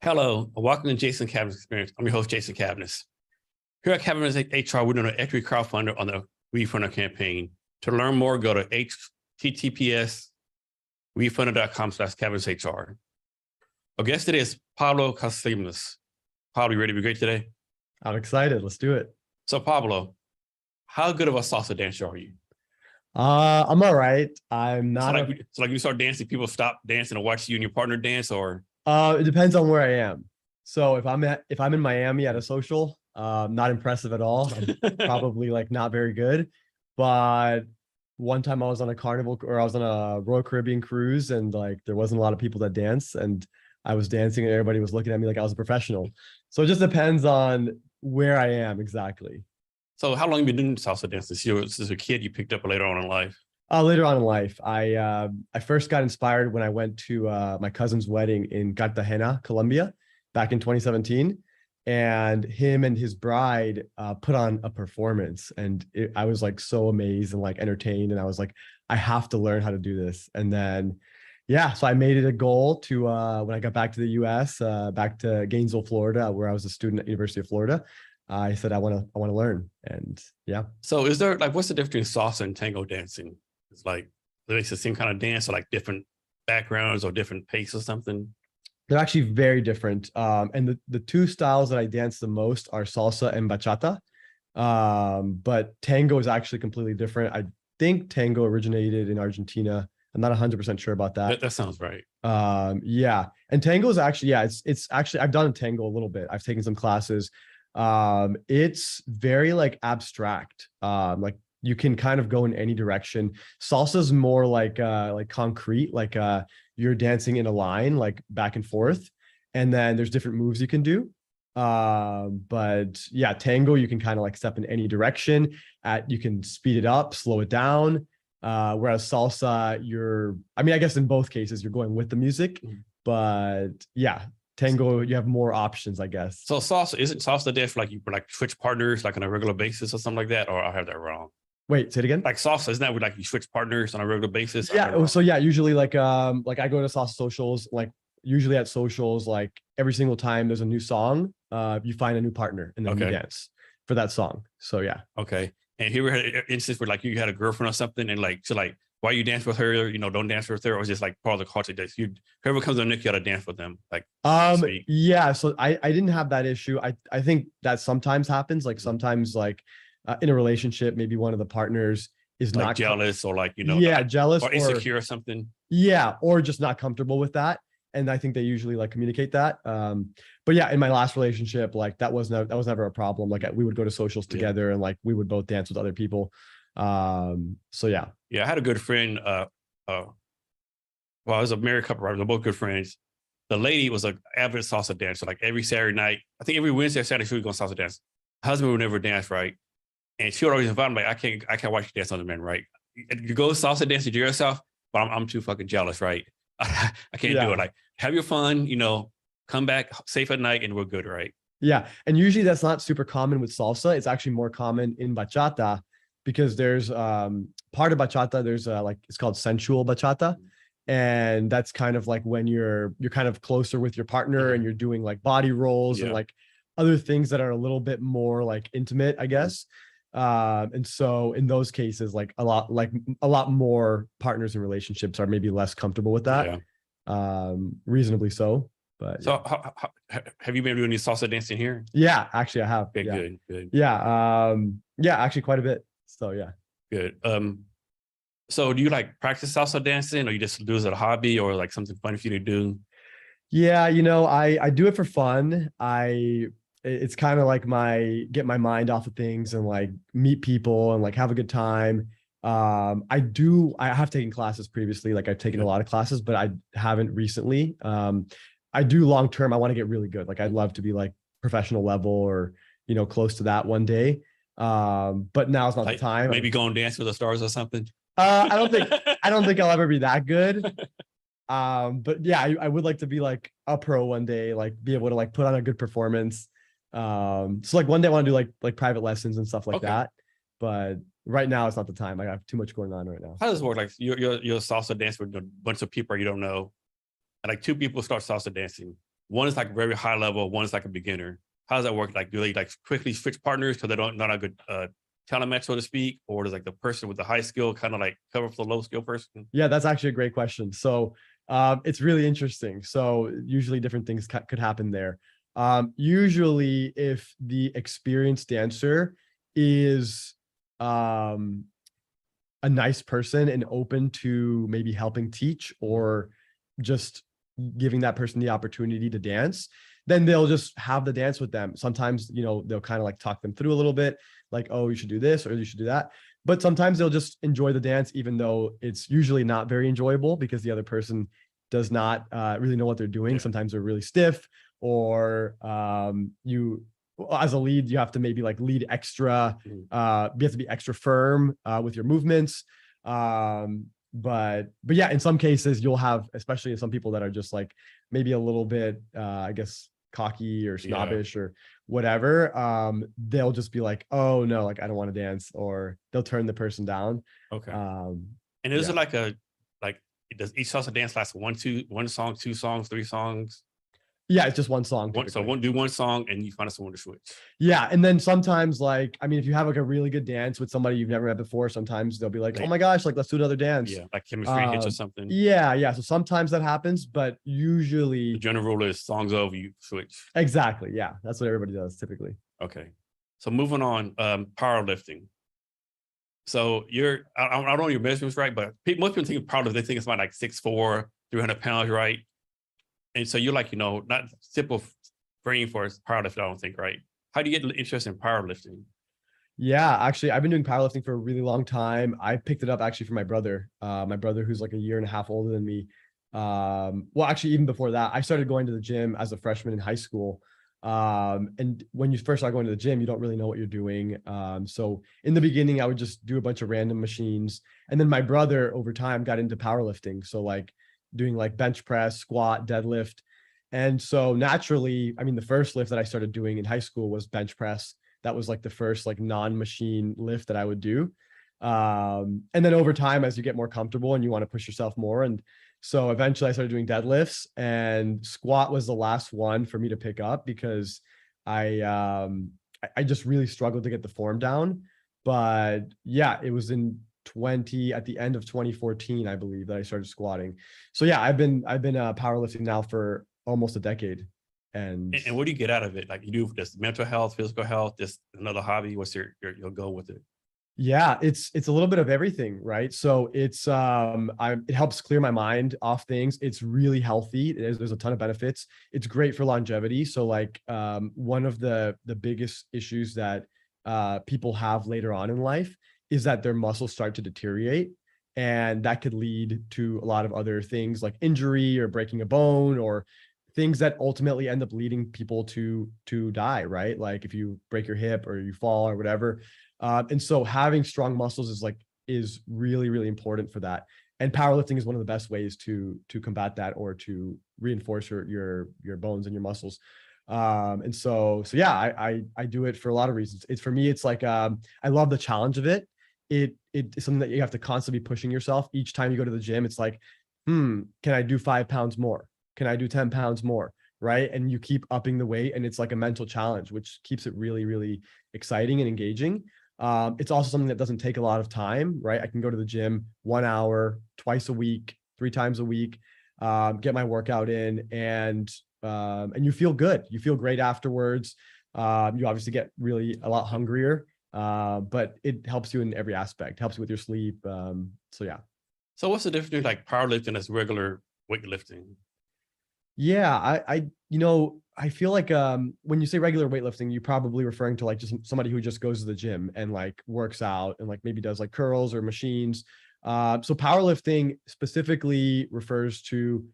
Hello, and welcome to Jason Cabinet's Experience. I'm your host, Jason Cabinets. Here at Cabinets HR, we're doing an equity crowdfunder on the WeFunder campaign. To learn more, go to https:/wefunder.com/cabinetshr. Our guest today is Pablo Casilimas. Pablo, you ready to be great today? I'm excited. Let's do it. So Pablo, how good of a salsa dancer are you? I'm all right. I'm not. So like you start dancing, people stop dancing to watch you and your partner dance, or? It depends on where I am. So if I'm in Miami at a social, not impressive at all. I'm probably like not very good. But one time I was on a carnival, or I was on a Royal Caribbean cruise, and like there wasn't a lot of people that dance, and I was dancing and everybody was looking at me like I was a professional. So it just depends on where I am exactly. So how long have you been doing salsa dance? Since a kid, you picked up later on in life? Later on in life, I first got inspired when I went to my cousin's wedding in Cartagena, Colombia, back in 2017. And him and his bride put on a performance, and I was like so amazed and like entertained. And I was like, I have to learn how to do this. And then, yeah, so I made it a goal to when I got back to the U.S., back to Gainesville, Florida, where I was a student at University of Florida. I said I want to learn, and yeah. So is there like, what's the difference between salsa and tango dancing? It's like, it's the same kind of dance, or like different backgrounds or different pace or something? They're actually very different. And the two styles that I dance the most are salsa and bachata. But tango is actually completely different. I think tango originated in Argentina. I'm not 100% sure about that. That sounds right. Yeah. And tango is actually, yeah, it's actually, I've done tango a little bit. I've taken some classes. It's very like abstract. Like you can kind of go in any direction. Salsa is more like concrete, like you're dancing in a line, like back and forth. And then there's different moves you can do. But yeah, tango, you can kind of like step in any direction. You can speed it up, slow it down. Whereas salsa, I guess in both cases, you're going with the music. But yeah, tango, you have more options, I guess. So salsa, isn't salsa dance like you like switch partners like on a regular basis or something like that? Or I have that wrong? Wait, say it again. Like salsa, isn't that where like you switch partners on a regular basis? Yeah. So yeah, usually like I go to salsa socials, like usually at socials, like every single time there's a new song, you find a new partner and then you dance for that song. So yeah. Okay. And here we had an instance where like you had a girlfriend or something, and like, so like, why you dance with her, don't dance with her, or just like part of the culture that whoever comes on Nick, you gotta dance with them. Like, yeah. So I didn't have that issue. I think that sometimes happens. Like sometimes like in a relationship, maybe one of the partners is like not jealous or like, jealous or insecure or something. Yeah. Or just not comfortable with that. And I think they usually like communicate that. But yeah, in my last relationship, like that was never a problem. Like we would go to socials together and like we would both dance with other people. So yeah. Yeah. I had a good friend, well, I was a married couple, right? They're both good friends. The lady was an avid salsa dancer. Like every Saturday night, I think every Wednesday or Saturday, she would go salsa dance. Husband would never dance, right? And she would always invite me, like, I can't watch you dance on the men, right? You go salsa dance to yourself, but I'm too fucking jealous, right? I can't do it. Like, have your fun, come back safe at night and we're good, right? Yeah. And usually that's not super common with salsa. It's actually more common in bachata, because there's part of bachata, there's it's called sensual bachata. And that's kind of like when you're kind of closer with your partner and you're doing like body rolls and like other things that are a little bit more like intimate, I guess. And so in those cases, like a lot more partners in relationships are maybe less comfortable with that. Reasonably so. But so have you been doing any salsa dancing here? Yeah, actually I have. Okay, good. Yeah. Yeah, actually quite a bit. So yeah. Good. So do you like practice salsa dancing, or you just do it as a hobby, or like something fun for you to do? Yeah, I do it for fun. It's kind of like get my mind off of things and like meet people and like have a good time. I have taken classes previously, like I've taken a lot of classes, but I haven't recently. I do long-term, I want to get really good. Like I'd love to be like professional level or, close to that one day. But now's not the time. Maybe go and dance with the stars or something. I don't think I'll ever be that good. But yeah, I would like to be like a pro one day, like be able to like put on a good performance. So like one day I want to do like private lessons and stuff like that. But right now it's not the time. I have too much going on right now. How does it work? Like you're salsa dance with a bunch of people you don't know, and like two people start salsa dancing. one is like very high level, one is like a beginner. How does that work? Like, do they like quickly switch partners because they don't not a good talent match, so to speak, or does like the person with the high skill kind of like cover for the low skill person? Yeah, that's actually a great question. So it's really interesting. So usually different things could happen there. Usually if the experienced dancer is a nice person and open to maybe helping teach or just giving that person the opportunity to dance, then they'll just have the dance with them. Sometimes, you know, they'll kind of like talk them through a little bit, like, oh, you should do this or you should do that. But sometimes they'll just enjoy the dance, even though it's usually not very enjoyable because the other person does not really know what they're doing. Yeah. Sometimes they're really stiff, or you, as a lead, you have to maybe like lead extra, you have to be extra firm with your movements. But yeah, in some cases you'll have, especially in some people that are just like maybe a little bit, I guess, cocky or snobbish or whatever. They'll just be like, oh no, like I don't want to dance, or they'll turn the person down. Okay. And is it like does each salsa dance last one song, 2 songs, 3 songs? Yeah, it's just one song. So do one song and you find someone to switch. Yeah. And then sometimes, like, I mean, if you have like a really good dance with somebody you've never met before, sometimes they'll be like, oh my gosh, like, let's do another dance. Yeah, like chemistry hits or something. Yeah. So sometimes that happens, but usually the general rule is songs over, you switch. Exactly. Yeah. That's what everybody does typically. Okay. So moving on, powerlifting. So I don't know your measurements right, but most people think of powerlifting, they think it's about like 6'4", 300 pounds, right? And so you're like, you know, not simple frame for powerlifting, I don't think, right? How do you get interest in powerlifting? Yeah, actually, I've been doing powerlifting for a really long time. I picked it up actually from my brother who's like a year and a half older than me. Well, actually, even before that, I started going to the gym as a freshman in high school. And when you first start going to the gym, you don't really know what you're doing. So in the beginning, I would just do a bunch of random machines. And then my brother over time got into powerlifting. So like doing like bench press, squat, deadlift. And so naturally, I mean, the first lift that I started doing in high school was bench press. That was like the first like non-machine lift that I would do. And then over time, as you get more comfortable and you want to push yourself more. And so eventually I started doing deadlifts, and squat was the last one for me to pick up because I just really struggled to get the form down. But yeah, it was at the end of 2014, I believe, that I started squatting. So yeah, I've been powerlifting now for almost a decade. And what do you get out of it? Like, you do this mental health, physical health, just another hobby? What's your goal with it? Yeah, it's a little bit of everything, right? So it's it helps clear my mind off things. It's really healthy. There's a ton of benefits. It's great for longevity. So like one of the biggest issues that people have later on in life is that their muscles start to deteriorate, and that could lead to a lot of other things like injury or breaking a bone, or things that ultimately end up leading people to die, right? Like if you break your hip or you fall or whatever. And so having strong muscles is really, really important for that. And powerlifting is one of the best ways to combat that, or to reinforce your bones and your muscles. And so yeah, I do it for a lot of reasons. For me, it's like, I love the challenge of it. It's something that you have to constantly be pushing yourself. Each time you go to the gym, it's like, can I do 5 pounds more? Can I do 10 pounds more? Right. And you keep upping the weight, and it's like a mental challenge, which keeps it really, really exciting and engaging. It's also something that doesn't take a lot of time, right? I can go to the gym 1 hour, twice a week, 3 times a week, get my workout in, and you feel good. You feel great afterwards. You obviously get really a lot hungrier, but it helps you in every aspect. Helps you with your sleep. So yeah. So what's the difference between like powerlifting as regular weightlifting? Yeah, I feel like when you say regular weightlifting, you're probably referring to like just somebody who just goes to the gym and like works out and like maybe does like curls or machines. So powerlifting specifically refers to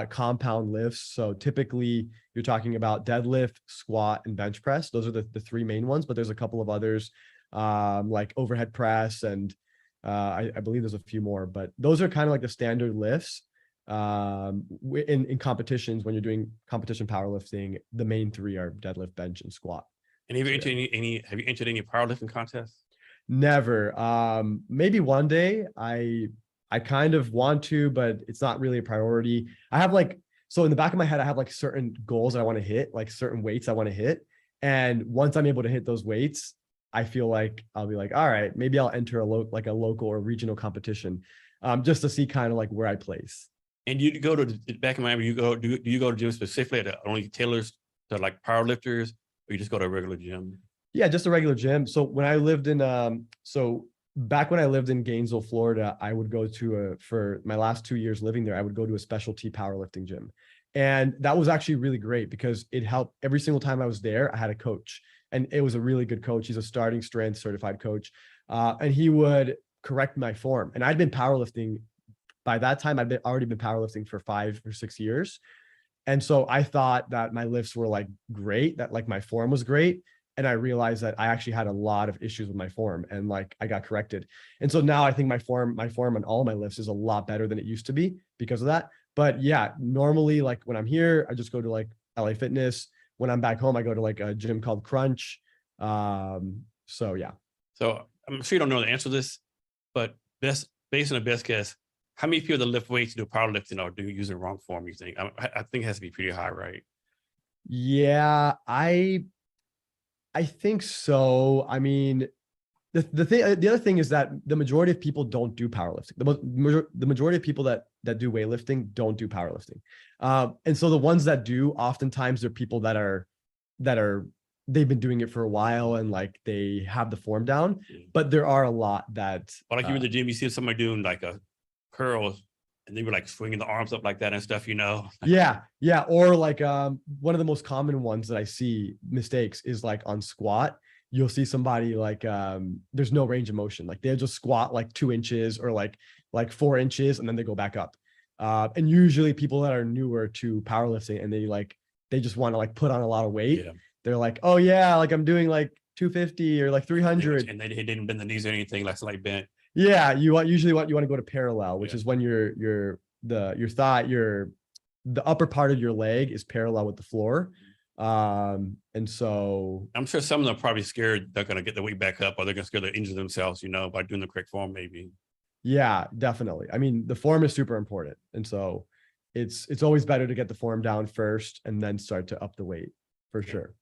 compound lifts. So typically you're talking about deadlift, squat, and bench press. Those are the 3 main ones, but there's a couple of others like overhead press, and I believe there's a few more, but those are kind of like the standard lifts. In competitions, when you're doing competition powerlifting, the main 3 are deadlift, bench, and squat. And have you entered any powerlifting contests? Never. Maybe one day. I kind of want to, but it's not really a priority. I have like So in the back of my head, I have like certain goals that I want to hit, like certain weights I want to hit. And once I'm able to hit those weights, I feel like I'll be like, all right, maybe I'll enter a local or regional competition, just to see kind of like where I place. And you go to back in Miami, do you go to gym specifically that only tailors to like power lifters, or you just go to a regular gym? Yeah, just a regular gym. So when I lived in, so back when I lived in Gainesville, Florida, I would go to for my last 2 years living there, I would go to a specialty powerlifting gym. And that was actually really great because it helped every single time I was there. I had a coach, and it was a really good coach. He's a starting strength certified coach. And he would correct my form. And I'd been powerlifting by that time. Already been powerlifting for 5 or 6 years. And so I thought that my lifts were like great, that like my form was great. And I realized that I actually had a lot of issues with my form, and like I got corrected. And so now I think my form on all my lifts is a lot better than it used to be because of that. But yeah, normally like when I'm here, I just go to like LA Fitness. When I'm back home, I go to like a gym called Crunch. So yeah. So I'm sure you don't know the answer to this, but based on the best guess, how many people that lift weights do powerlifting or do using the wrong form, you think? I think it has to be pretty high, right? Yeah, I think so. I mean, the other thing is that the majority of people don't do powerlifting. The majority of people that do weightlifting don't do powerlifting. And so the ones that do, oftentimes they're people that are they've been doing it for a while and like they have the form down. But there are a lot that. Or like you in the gym, you see somebody doing like a curl, and they were like swinging the arms up like that and stuff, Yeah. Or like one of the most common ones that I see mistakes is like on squat. You'll see somebody like there's no range of motion. Like they'll just squat like 2 inches or like 4 inches, and then they go back up. And usually people that are newer to powerlifting and they just want to like put on a lot of weight. Yeah. They're like, oh yeah, like I'm doing like 250 or like 300. And they didn't bend the knees or anything, like bent. Yeah, you want to go to parallel, which is when the upper part of your leg is parallel with the floor. And so I'm sure some of them are probably scared they're going to get the weight back up, or they're going to scare to injure themselves, by doing the correct form, maybe. Yeah, definitely. I mean, the form is super important. And so it's always better to get the form down first and then start to up the weight for sure.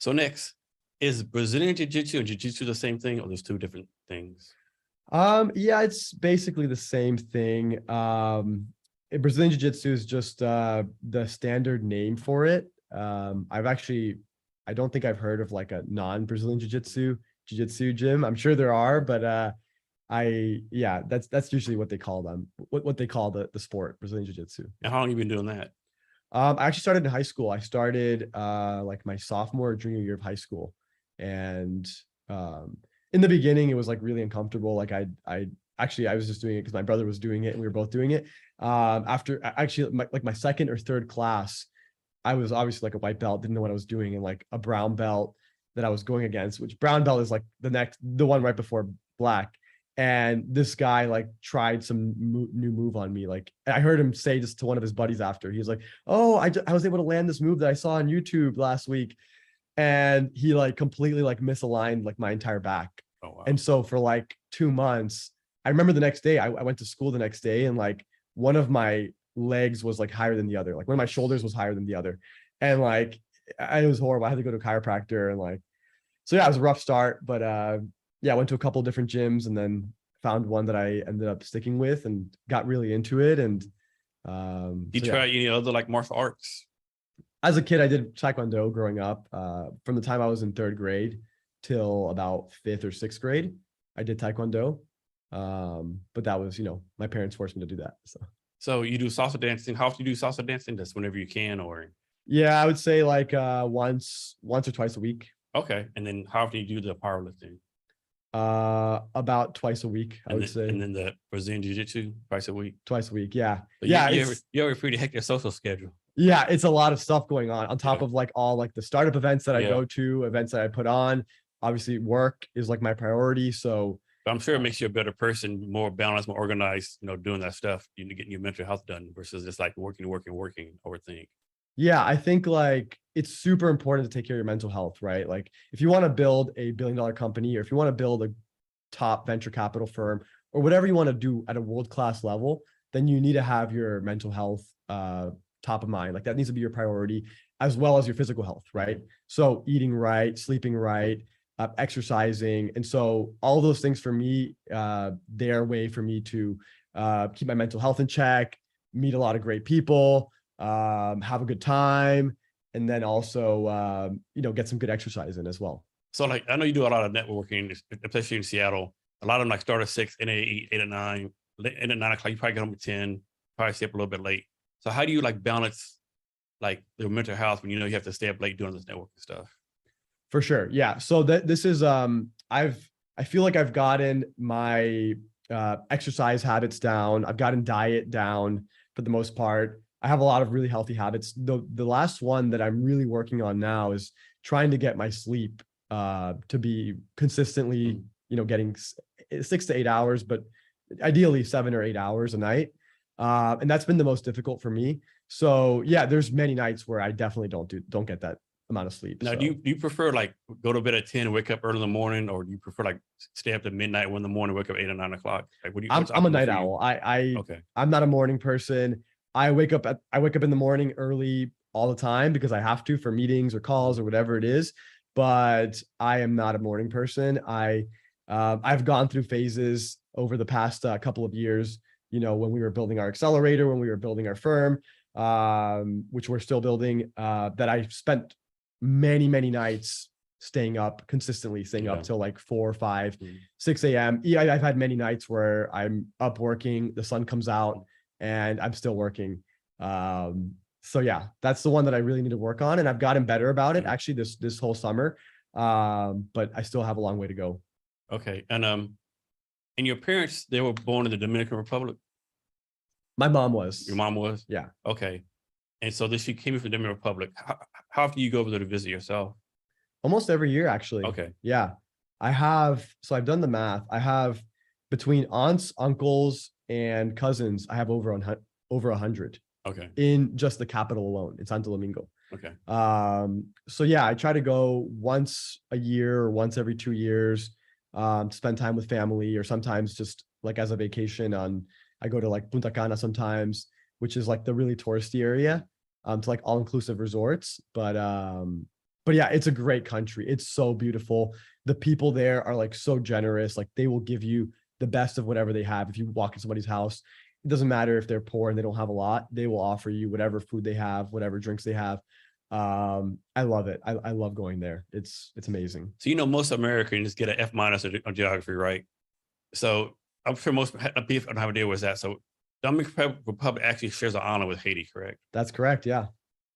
So next, is Brazilian Jiu-Jitsu and Jiu-Jitsu the same thing, or there's two different things? Yeah, it's basically the same thing. Brazilian Jiu-Jitsu is just the standard name for it. I don't think I've heard of like a non-Brazilian Jiu-Jitsu gym. I'm sure there are, but that's usually what they call them, what they call the sport, Brazilian Jiu-Jitsu. And how long have you been doing that? I actually started in high school. I started like my sophomore or junior year of high school. And in the beginning, it was like really uncomfortable. Like I was just doing it because my brother was doing it and we were both doing it. After actually my second or third class, I was obviously like a white belt, didn't know what I was doing, and like a brown belt that I was going against, which brown belt is like the one right before black. And this guy like tried some new move on me. Like I heard him say this to one of his buddies after. He was like, "Oh, I was able to land this move that I saw on YouTube last week." And he like completely like misaligned like my entire back. Oh, wow. And so for like 2 months, I remember the next day, I went to school the next day, and like one of my legs was like higher than the other. Like one of my shoulders was higher than the other. And like, it was horrible. I had to go to a chiropractor, and like, so yeah, it was a rough start, but yeah, I went to a couple of different gyms and then found one that I ended up sticking with and got really into it. And you try any other like martial arts? As a kid, I did Taekwondo growing up. From the time I was in 3rd grade till about 5th or 6th grade, I did Taekwondo. But that was, my parents forced me to do that. So you do salsa dancing. How often do you do salsa dancing? Just whenever you can, or? Yeah, I would say like once or twice a week. Okay. And then how often do you do the powerlifting? About twice a week, I would say. And then the Brazilian Jiu-Jitsu twice a week. Yeah. So yeah. You have a pretty hectic social schedule. Yeah, it's a lot of stuff going on top of like all like the startup events that I go to, events that I put on. Obviously, work is like my priority. So but I'm sure it makes you a better person, more balanced, more organized, doing that stuff, getting your mental health done versus just like working, overthink. Yeah, I think like it's super important to take care of your mental health, right? Like if you want to build a $1 billion company, or if you want to build a top venture capital firm, or whatever you want to do at a world-class level, then you need to have your mental health top of mind. Like that needs to be your priority, as well as your physical health, right? So eating right, sleeping right, exercising. And so all those things for me, they're a way for me to keep my mental health in check, meet a lot of great people, have a good time, and then also, get some good exercise in as well. So like, I know you do a lot of networking, especially in Seattle. A lot of them like start at 6, and 8, 8 at 9, and at 9 o'clock, you probably get home at 10, probably stay up a little bit late. So how do you like balance like your mental health when you know you have to stay up late doing this networking stuff? For sure. Yeah. So this is, I feel like I've gotten my exercise habits down. I've gotten diet down for the most part. I have a lot of really healthy habits. The last one that I'm really working on now is trying to get my sleep to be consistently, getting 6 to 8 hours, but ideally 7 or 8 hours a night. And that's been the most difficult for me. So yeah, there's many nights where I definitely don't get that amount of sleep. Now, so. do you prefer like go to bed at 10 and wake up early in the morning, or do you prefer like stay up to midnight, 1 in the morning, wake up 8 or 9 o'clock? Like, what do you? I'm a night owl. Okay. I'm not a morning person. I wake up in the morning early all the time because I have to for meetings or calls or whatever it is. But I am not a morning person. I've gone through phases over the past couple of years, when we were building our accelerator, when we were building our firm, which we're still building, that I spent many nights staying up till like 4, 5, 6 a.m. I've had many nights where I'm up working, the sun comes out, and I'm still working. So yeah, that's the one that I really need to work on, and I've gotten better about it actually this whole summer. But I still have a long way to go. Okay. And your parents, they were born in the Dominican Republic? My mom was. Your mom was? Yeah. Okay. And so this, she came from the Dominican Republic. How often do you go over there to visit yourself? Almost every year, actually. Okay. Yeah. So I've done the math. I have between aunts, uncles, and cousins, I have over 100. Okay. In just the capital alone, in Santo Domingo. Okay. So yeah, I try to go once a year or once every 2 years, to spend time with family, or sometimes just like as a vacation I go to like Punta Cana sometimes, which is like the really touristy area, to like all-inclusive resorts. But yeah, it's a great country. It's so beautiful. The people there are like so generous. Like they will give you the best of whatever they have. If you walk in somebody's house, it doesn't matter if they're poor and they don't have a lot, they will offer you whatever food they have, whatever drinks they have. I love it. I love going there. It's amazing. So, most Americans get an F- on geography, right? So I'm sure most people don't have a deal with that. So Dominican Republic actually shares an island with Haiti, correct? That's correct. Yeah.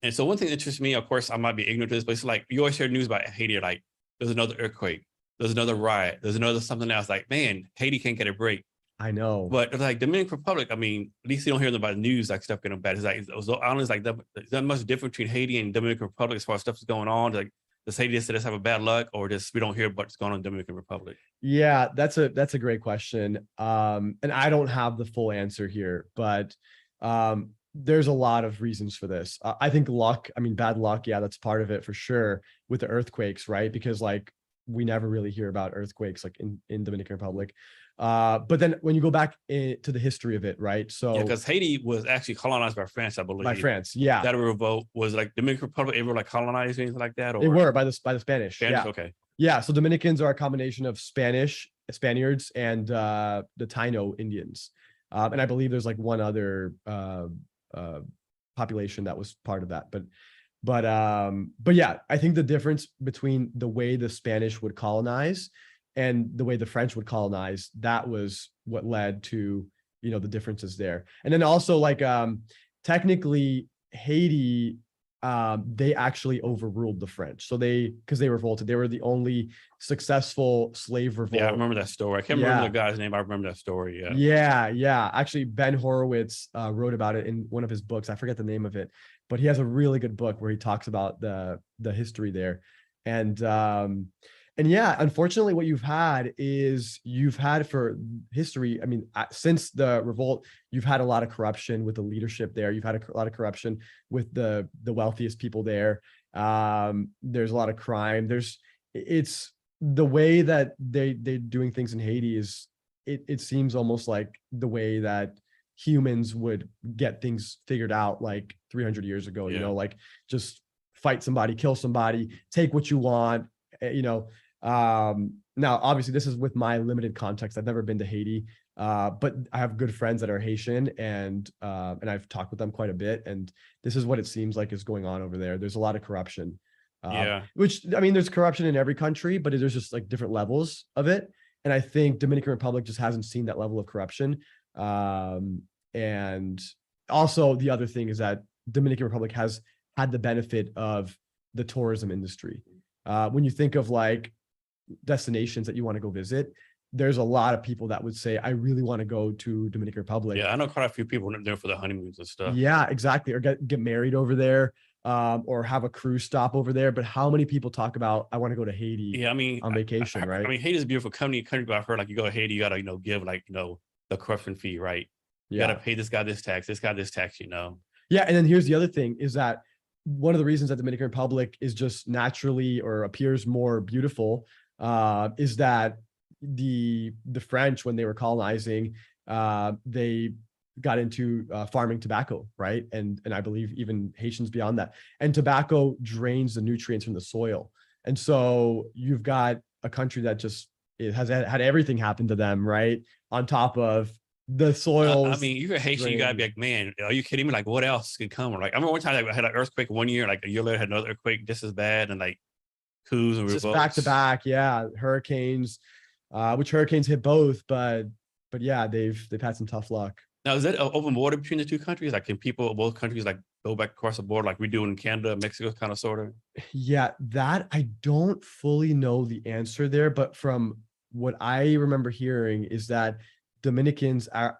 And so one thing that interests me, of course, I might be ignorant to this, but it's like you always hear news about Haiti, like there's another earthquake, there's another riot, there's another something else. Like, man, Haiti can't get a break. I know. But like Dominican Republic, I mean, at least you don't hear about the news, like stuff getting bad. It's like those islands, like there's not much difference between Haiti and Dominican Republic as far as stuff is going on. Like, does Haiti just have a bad luck, or just we don't hear what's going on in Dominican Republic? Yeah, that's a great question. And I don't have the full answer here, but there's a lot of reasons for this. I think luck, bad luck. Yeah, that's part of it for sure with the earthquakes, right? Because like we never really hear about earthquakes like in Dominican Republic. But then when you go back to the history of it, right? So because Haiti was actually colonized by France, I believe. By France, yeah. That revolt was like Dominican Republic ever like colonized or anything like that? Or they were by the Spanish. Spanish, yeah. Okay. Yeah. So Dominicans are a combination of Spaniards, and the Taino Indians. And I believe there's like one other population that was part of that. But yeah, I think the difference between the way the Spanish would colonize and the way the French would colonize, that was what led to, the differences there. And then also like, technically Haiti, they actually overruled the French. So because they revolted, they were the only successful slave revolt. Yeah, I remember that story. I can't remember the guy's name. I remember that story. Yeah. Actually, Ben Horowitz wrote about it in one of his books. I forget the name of it, but he has a really good book where he talks about the history there. And yeah, unfortunately, what you've had for history. Since the revolt, you've had a lot of corruption with the leadership there. You've had a lot of corruption with the wealthiest people there. There's a lot of crime. It's the way that they're doing things in Haiti is, it seems almost like the way that humans would get things figured out like 300 years ago, you know, like just fight somebody, kill somebody, take what you want, you know. Now, obviously, this is with my limited context. I've never been to Haiti, but I have good friends that are Haitian, and I've talked with them quite a bit. And this is what it seems like is going on over there. There's a lot of corruption. Which, I mean, there's corruption in every country, but there's just like different levels of it. And I think Dominican Republic just hasn't seen that level of corruption. And also the other thing is that Dominican Republic has had the benefit of the tourism industry. When you think of like destinations that you want to go visit, there's a lot of people that would say, I really want to go to Dominican Republic. Yeah, I know quite a few people there for the honeymoons and stuff. Yeah, exactly. Or get married over there, or have a cruise stop over there. But how many people talk about, I want to go to Haiti? Yeah, I mean, on vacation, right? I mean, Haiti is a beautiful country, but I've heard like you go to Haiti, you gotta, you know, give like, you know, the corruption fee, right? You gotta pay this guy this tax, you know. Yeah, and then here's the other thing is that one of the reasons that Dominican Republic is just naturally or appears more beautiful is that the French, when they were colonizing, they got into farming tobacco, right? And I believe even Haitians beyond that. And tobacco drains the nutrients from the soil. And so you've got a country that just has had everything happen to them, right? On top of the soil. I mean, you're a Haitian, you gotta be like, man, are you kidding me? Like, what else could come? Like, I remember one time I had an earthquake 1 year, like a year later had another earthquake just as bad, and like coups and revolts. Just back to back, yeah. Hurricanes, which hurricanes hit both, but yeah, they've had some tough luck. Now, is that an open border between the two countries? Like, can people of both countries like go back across the border like we do in Canada, Mexico, kind of sort of? Yeah, that I don't fully know the answer there, but from what I remember hearing is that Dominicans are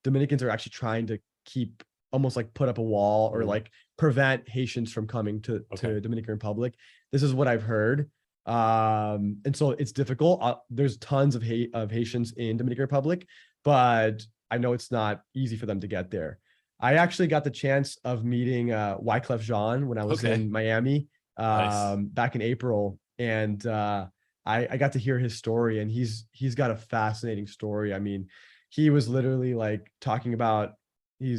actually trying to keep, almost like put up a wall or like prevent Haitians from coming to Dominican Republic. This is what I've heard. And so it's difficult. There's tons of Haitians in Dominican Republic, but I know it's not easy for them to get there. I actually got the chance of meeting Wyclef Jean when I was in Miami back in April, and I got to hear his story, and he's got a fascinating story. I mean, he was literally like talking about, he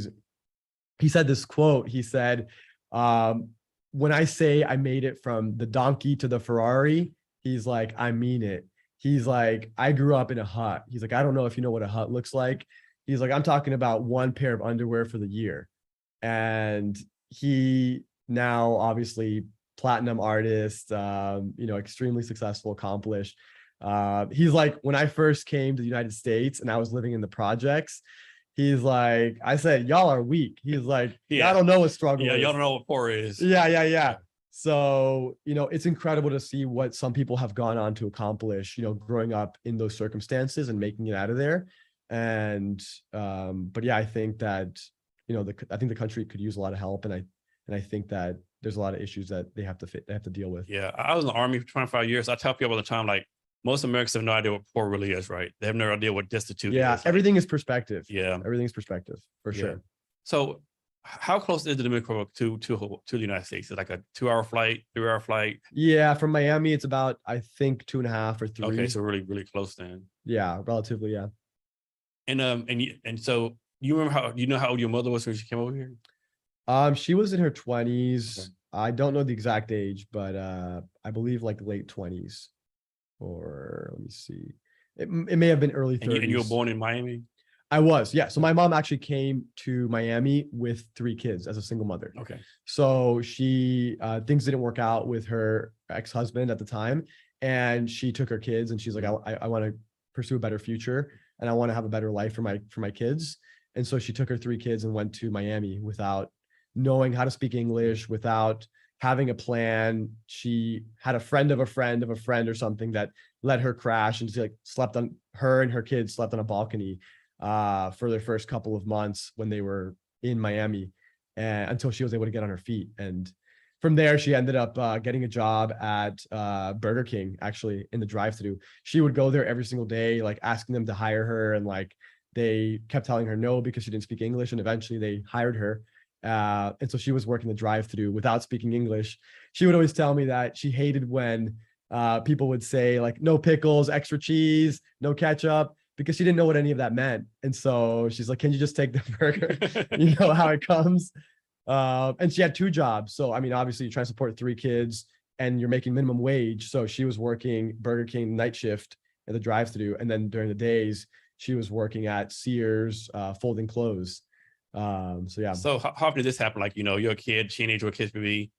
said this quote, he said, when I say I made it from the donkey to the Ferrari, he's like, I mean it. He's like, I grew up in a hut. He's like, I don't know if you know what a hut looks like. He's like, I'm talking about one pair of underwear for the year. And he now obviously platinum artist, you know, extremely successful, accomplished. He's like, when I first came to the United States and I was living in the projects, he's like, I said, y'all are weak. He's like, I don't know what struggle is. Y'all don't know what poor is. Yeah. So, you know, it's incredible to see what some people have gone on to accomplish, you know, growing up in those circumstances and making it out of there. And, but yeah, I think that, you know, I think the country could use a lot of help. And I think that there's a lot of issues that they have to deal with. Yeah. I was in the Army for 25 years. I tell people all the time, like, most Americans have no idea what poor really is, right? They have no idea what destitute is. Yeah, everything is perspective. Yeah. Everything is perspective, for sure. So how close is the Dominican Republic to the United States? Is it like a 2-hour flight, 3-hour flight? Yeah, from Miami, it's about, I think, 2.5 or 3. Okay, so really, really close then. Yeah, relatively, yeah. And so you know how old your mother was when she came over here? She was in her 20s. Okay. I don't know the exact age, but I believe like late 20s. Or let me see, it may have been early 30s. And you were born in Miami? I was, yeah. So my mom actually came to Miami with 3 kids as a single mother. Okay. So she things didn't work out with her ex-husband at the time, and she took her kids, and she's like, I want to pursue a better future, and I want to have a better life for my kids. And so she took her 3 kids and went to Miami without knowing how to speak English, without having a plan. She had a friend of a friend of a friend or something that let her crash, and she like her and her kids slept on a balcony for their first couple of months when they were in Miami, and until she was able to get on her feet. And from there, she ended up getting a job at Burger King, actually, in the drive-thru. She would go there every single day, like asking them to hire her, and like they kept telling her no because she didn't speak English, and eventually they hired her. And so she was working the drive-thru without speaking English. She would always tell me that she hated when people would say like, no pickles, extra cheese, no ketchup, because she didn't know what any of that meant. And so she's like, can you just take the burger? You know how it comes. And she had 2 jobs. So, I mean, obviously you're trying to support 3 kids and you're making minimum wage. So she was working Burger King night shift at the drive-thru. And then during the days, she was working at Sears, folding clothes. So yeah. So how often did this happen? Like, you're a kid, teenager, or kids maybe,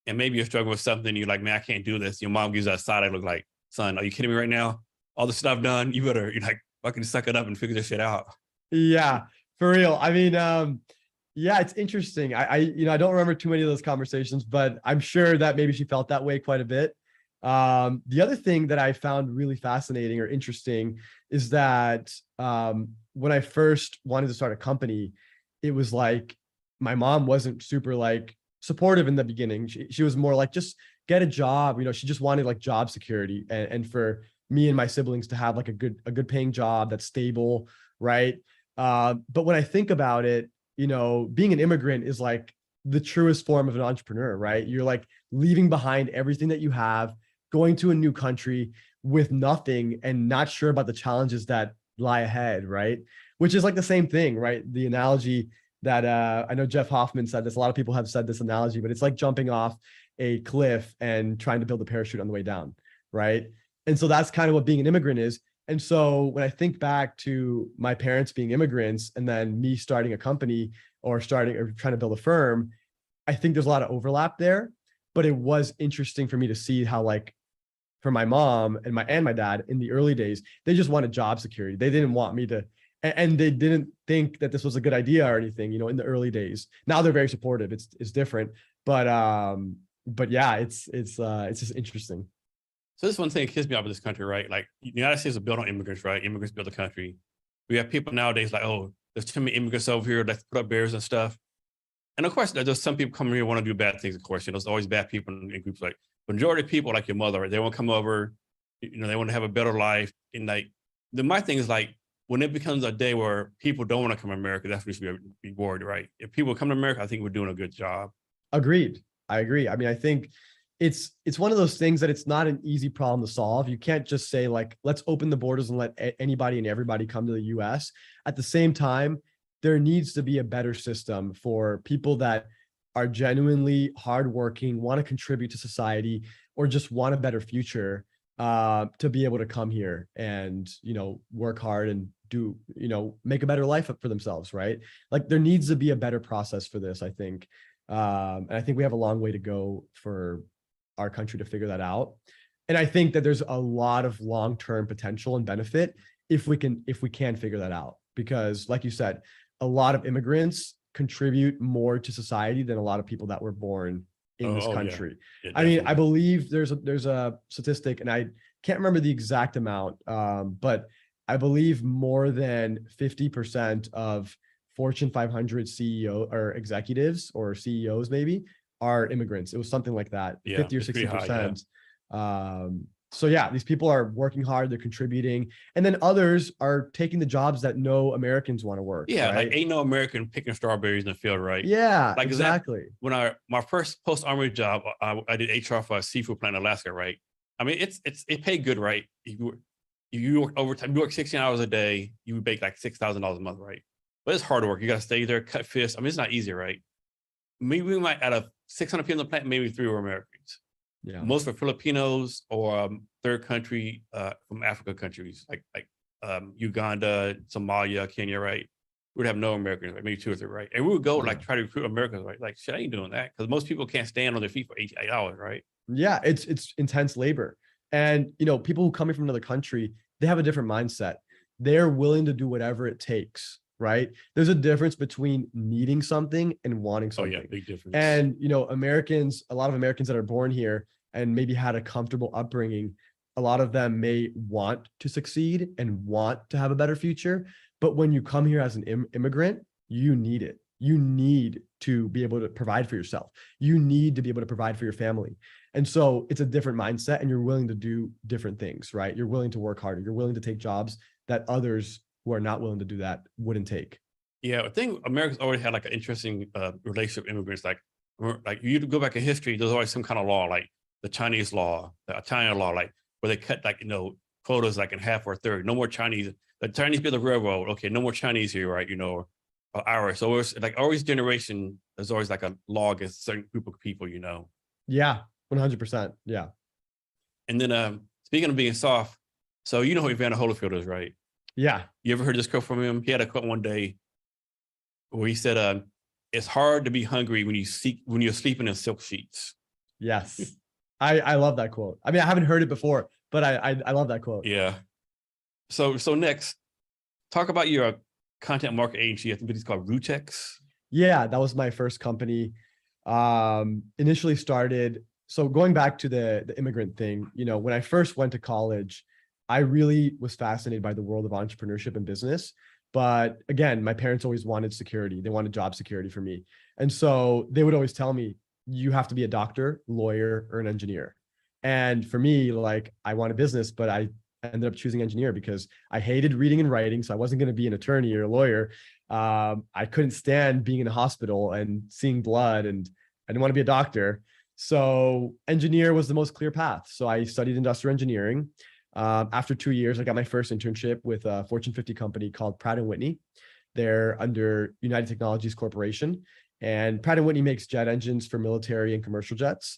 and maybe you're struggling with something. You're like, man, I can't do this. Your mom gives you that side eye look like, son, are you kidding me right now? All the stuff done, you're like, fucking suck it up and figure this shit out. Yeah, for real. I mean, yeah, it's interesting. I don't remember too many of those conversations, but I'm sure that maybe she felt that way quite a bit. The other thing that I found really fascinating or interesting is that when I first wanted to start a company, it was like my mom wasn't super like supportive in the beginning. She was more like, just get a job. She just wanted like job security and for me and my siblings to have like a good paying job that's stable, right? But when I think about it, being an immigrant is like the truest form of an entrepreneur, right? You're like leaving behind everything that you have, going to a new country with nothing and not sure about the challenges that lie ahead, right? Which is like the same thing, right? The analogy that I know Jeff Hoffman said this, a lot of people have said this analogy, but it's like jumping off a cliff and trying to build a parachute on the way down, right? And so that's kind of what being an immigrant is. And so when I think back to my parents being immigrants and then me starting a company or trying to build a firm, I think there's a lot of overlap there, but it was interesting for me to see how like for my mom and my dad in the early days, they just wanted job security. They didn't want me to, and they didn't think that this was a good idea or anything, in the early days. Now they're very supportive. It's different, but yeah, it's just interesting. So this one thing that kills me off of this country, right? Like the United States is built on immigrants, right? Immigrants build the country. We have people nowadays like, oh, there's too many immigrants over here. Let's put up barriers and stuff. And of course, there's some people coming here want to do bad things. Of course, there's always bad people in groups. Like majority of people, like your mother, they want to come over. They want to have a better life. And like, my thing is like, when it becomes a day where people don't want to come to America, that's when we should be worried, right? If people come to America, I think we're doing a good job. Agreed. I agree. I mean, I think it's one of those things that it's not an easy problem to solve. You can't just say like, let's open the borders and let anybody and everybody come to the US. At the same time, there needs to be a better system for people that are genuinely hardworking, want to contribute to society, or just want a better future to be able to come here and, work hard and do, make a better life for themselves, right? Like there needs to be a better process for this, I think. And I think we have a long way to go for our country to figure that out. And I think that there's a lot of long-term potential and benefit if we can figure that out, because like you said, a lot of immigrants contribute more to society than a lot of people that were born in this country. Yeah, I mean, I believe there's a statistic, and I can't remember the exact amount, but I believe more than 50% of Fortune 500 CEO or executives or CEOs maybe are immigrants. It was something like that, 50 or 60%. So yeah, these people are working hard, they're contributing, and then others are taking the jobs that no Americans want to work. Yeah, right? like ain't no American picking strawberries in the field, right? Yeah, like exactly. When my first post-army job, I did HR for a seafood plant in Alaska, right? I mean, it paid good, right? You work overtime, you work 16 hours a day, you make like $6,000 a month, right? But it's hard work. You got to stay there, cut fish. I mean, it's not easy, right? Maybe we might, out of 600 people in the plant, maybe 3 were Americans. Yeah. Most were Filipinos or third country from Africa countries like Uganda, Somalia, Kenya, right? We'd have no Americans, right? Maybe 2 or 3, right? And we would go like try to recruit Americans, right? Like, shit, I ain't doing that, because most people can't stand on their feet for 8 hours, right? Yeah, it's intense labor. And people who come in from another country, they have a different mindset. They're willing to do whatever it takes, right? There's a difference between needing something and wanting something. Oh yeah, big difference. And a lot of Americans that are born here and maybe had a comfortable upbringing, a lot of them may want to succeed and want to have a better future. But when you come here as an immigrant, you need it. You need to be able to provide for yourself. You need to be able to provide for your family. And so it's a different mindset, and you're willing to do different things, right? You're willing to work harder. You're willing to take jobs that others who are not willing to do that wouldn't take. Yeah, I think America's already had like an interesting relationship with immigrants. Like you go back in history, there's always some kind of law, like the Chinese law, the Italian law, like where they cut like, quotas like in half or a third. No more Chinese. The Chinese built the railroad. Okay, no more Chinese here, right? Or ours. So it's like always generation. There's always like a law against a certain group of people. Yeah, 100%. Yeah. And then speaking of being soft, so you know who Evander Holyfield is, right? Yeah. You ever heard this quote from him? He had a quote one day where he said, "It's hard to be hungry when you're sleeping in silk sheets." Yes. I love that quote. I mean, I haven't heard it before, but I love that quote. Yeah. So next, talk about your content marketing agency. I think it's called Rootex. Yeah, that was my first company. Initially started, so going back to the immigrant thing, when I first went to college, I really was fascinated by the world of entrepreneurship and business. But again, my parents always wanted security. They wanted job security for me. And so they would always tell me, you have to be a doctor, lawyer, or an engineer. And for me, like, I want a business, but I ended up choosing engineer because I hated reading and writing. So I wasn't going to be an attorney or a lawyer. I couldn't stand being in a hospital and seeing blood, and I didn't want to be a doctor. So engineer was the most clear path. So I studied industrial engineering. After 2 years, I got my first internship with a Fortune 50 company called Pratt & Whitney. They're under United Technologies Corporation. And Pratt & Whitney makes jet engines for military and commercial jets.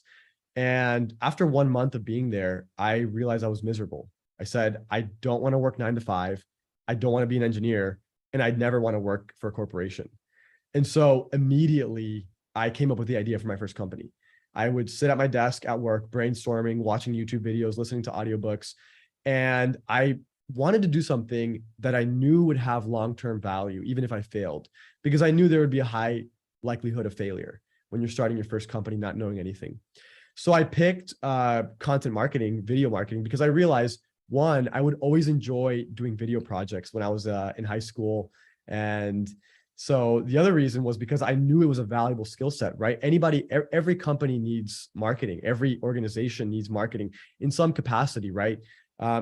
And after 1 month of being there, I realized I was miserable. I said, I don't want to work 9 to 5. I don't want to be an engineer. And I'd never want to work for a corporation. And so immediately I came up with the idea for my first company. I would sit at my desk at work, brainstorming, watching YouTube videos, listening to audiobooks. And I wanted to do something that I knew would have long-term value, even if I failed, because I knew there would be a high likelihood of failure when you're starting your first company, not knowing anything. So I picked content marketing, video marketing, because I realized, one, I would always enjoy doing video projects when I was in high school. And so the other reason was because I knew it was a valuable skill set, right? Every company needs marketing. Every organization needs marketing in some capacity, right?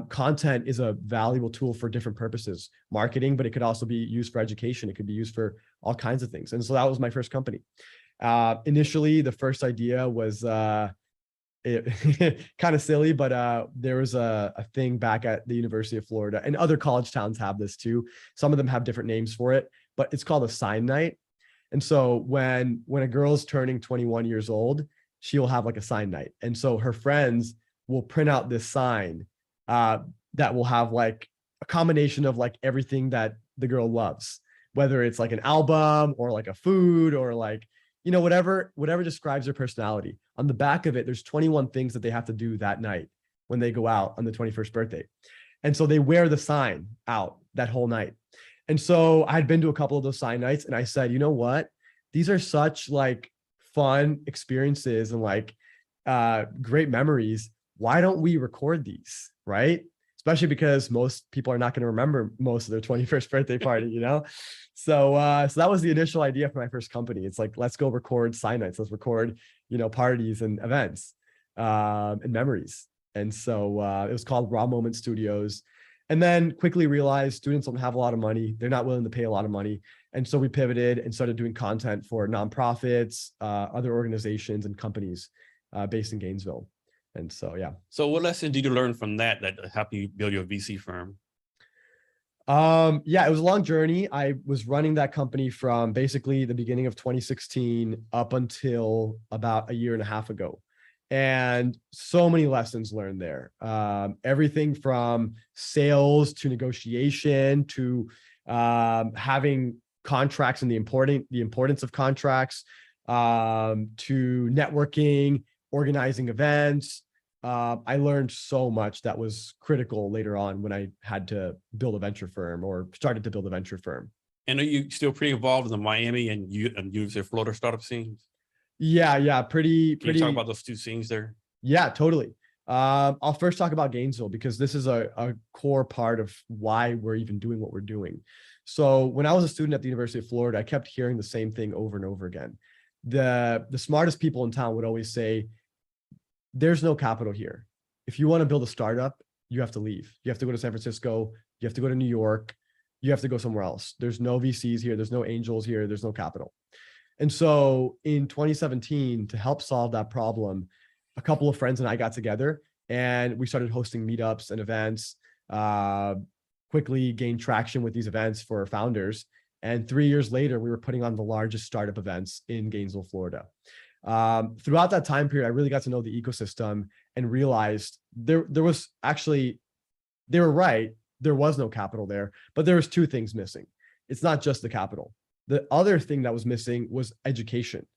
Content is a valuable tool for different purposes, marketing, but it could also be used for education. It could be used for all kinds of things. And so that was my first company. Initially, the first idea was kind of silly, but there was a thing back at the University of Florida, and other college towns have this too. Some of them have different names for it, but it's called a sign night. And so when a girl's turning 21 years old, she'll have like a sign night. And so her friends will print out this sign that will have like a combination of like everything that the girl loves, whether it's like an album or like a food or like, whatever describes their personality. On the back of it, there's 21 things that they have to do that night when they go out on the 21st birthday. And so they wear the sign out that whole night. And so I'd been to a couple of those sign nights, and I said, you know what? These are such like fun experiences and like great memories. Why don't we record these, right? Especially because most people are not going to remember most of their 21st birthday party, So that was the initial idea for my first company. It's like, let's go record sign nights. Let's record, parties and events and memories. And so it was called Raw Moment Studios. And then quickly realized students don't have a lot of money. They're not willing to pay a lot of money. And so we pivoted and started doing content for nonprofits, other organizations and companies based in Gainesville. And so, yeah. So what lesson did you learn from that helped you build your VC firm? Yeah, it was a long journey. I was running that company from basically the beginning of 2016 up until about a year and a half ago. And so many lessons learned there. Everything from sales to negotiation to having contracts and the importance of contracts, to networking, organizing events. I learned so much that was critical later on when I had to build a venture firm or started to build a venture firm. And are you still pretty involved in the Miami and University of Florida startup scenes? Yeah, pretty. Can you talk about those two scenes there? Yeah, totally. I'll first talk about Gainesville because this is a core part of why we're even doing what we're doing. So when I was a student at the University of Florida, I kept hearing the same thing over and over again. The smartest people in town would always say, there's no capital here. If you want to build a startup, you have to leave. You have to go to San Francisco. You have to go to New York. You have to go somewhere else. There's no VCs here. There's no angels here. There's no capital. And so in 2017, to help solve that problem, a couple of friends and I got together and we started hosting meetups and events. quickly gained traction with these events for founders. And 3 years later, we were putting on the largest startup events in Gainesville, Florida. Throughout that time period, I really got to know the ecosystem and realized there was actually, they were right, there was no capital there, but there was two things missing. It's not just the capital. The other thing that was missing was education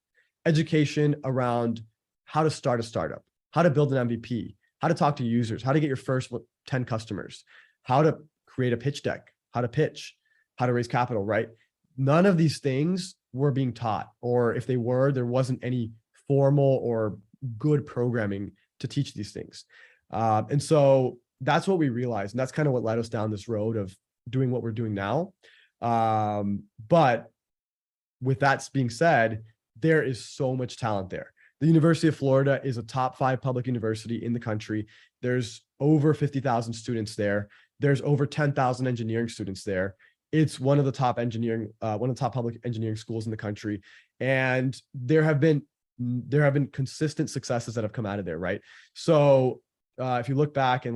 around how to start a startup, how to build an MVP, how to talk to users, how to get your first 10 customers, how to create a pitch deck, how to pitch, how to raise capital, right? None of these things were being taught, or if they were, there wasn't any formal or good programming to teach these things. And so that's what we realized. And that's kind of what led us down this road of doing what we're doing now. But with that being said, there is so much talent there. The University of Florida is a top 5 public university in the country. There's over 50,000 students there. There's over 10,000 engineering students there. It's one of the top public engineering schools in the country. And there have been consistent successes that have come out of there, right? So if you look back and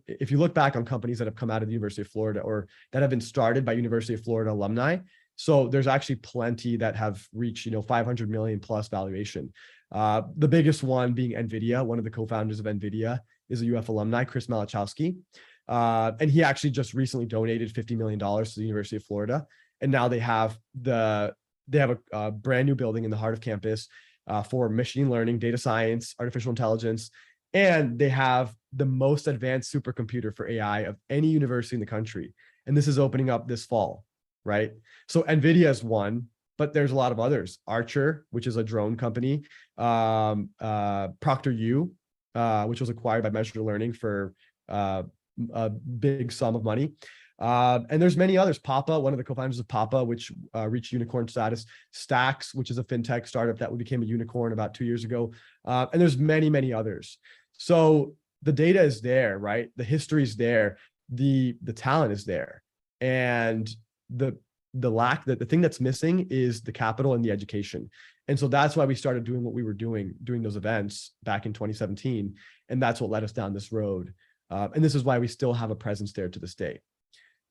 if you look back on companies that have come out of the University of Florida or that have been started by University of Florida alumni, so there's actually plenty that have reached, 500 million plus valuation. The biggest one being NVIDIA. One of the co-founders of NVIDIA is a UF alumni, Chris Malachowski. And he actually just recently donated $50 million to the University of Florida. And now they have a brand new building in the heart of campus for machine learning, data science, artificial intelligence. And they have the most advanced supercomputer for AI of any university in the country. And this is opening up this fall, right? So NVIDIA is one, but there's a lot of others. Archer, which is a drone company, ProctorU, which was acquired by Measure Learning for a big sum of money. And there's many others. Papa, one of the co-founders of Papa, which reached unicorn status. Stacks, which is a fintech startup that became a unicorn about 2 years ago. And there's many, many others. So the data is there, right? The history is there. The talent is there. And the thing that's missing is the capital and the education. And so that's why we started doing what we were doing those events back in 2017. And that's what led us down this road. And this is why we still have a presence there to this day.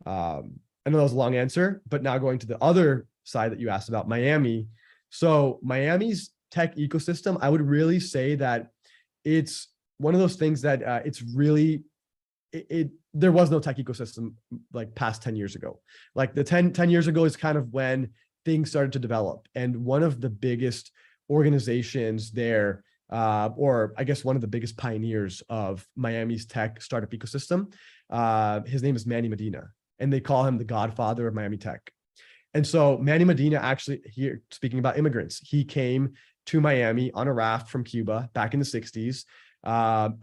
I know that was a long answer, but now going to the other side that you asked about, Miami. So Miami's tech ecosystem, I would really say that it's one of those things that there was no tech ecosystem like past 10 years ago. Like the 10 years ago is kind of when things started to develop. And one of the biggest organizations there, or I guess one of the biggest pioneers of Miami's tech startup ecosystem, his name is Manny Medina, and they call him the godfather of Miami tech. And so Manny Medina actually, here speaking about immigrants, he came to Miami on a raft from Cuba back in the 60s,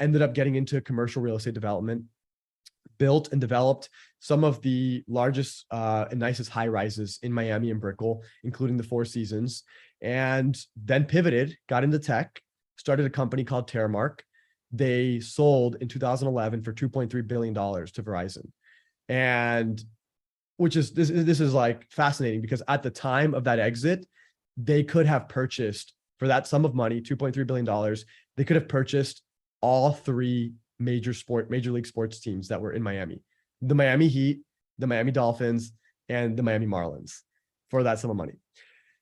ended up getting into commercial real estate development, built and developed some of the largest and nicest high rises in Miami and Brickell, including the Four Seasons, and then pivoted, got into tech, started a company called Terramark. They sold in 2011 for $2.3 billion to Verizon. And this is like fascinating because at the time of that exit, they could have purchased, for that sum of money, $2.3 billion, they could have purchased all 3 major league sports teams that were in Miami: the Miami Heat, the Miami Dolphins, and the Miami Marlins, for that sum of money.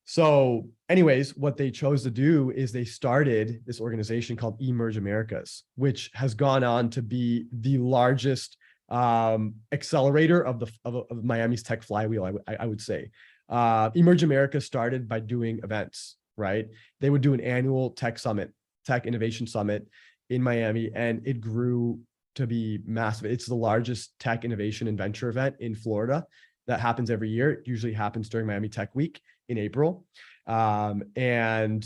So anyways, what they chose to do is they started this organization called Emerge Americas, which has gone on to be the largest accelerator of Miami's tech flywheel, I would say. Emerge Americas started by doing events, right? They would do an annual tech innovation summit in Miami, and it grew to be massive. It's the largest tech innovation and venture event in Florida that happens every year. It usually happens during Miami Tech Week in April. And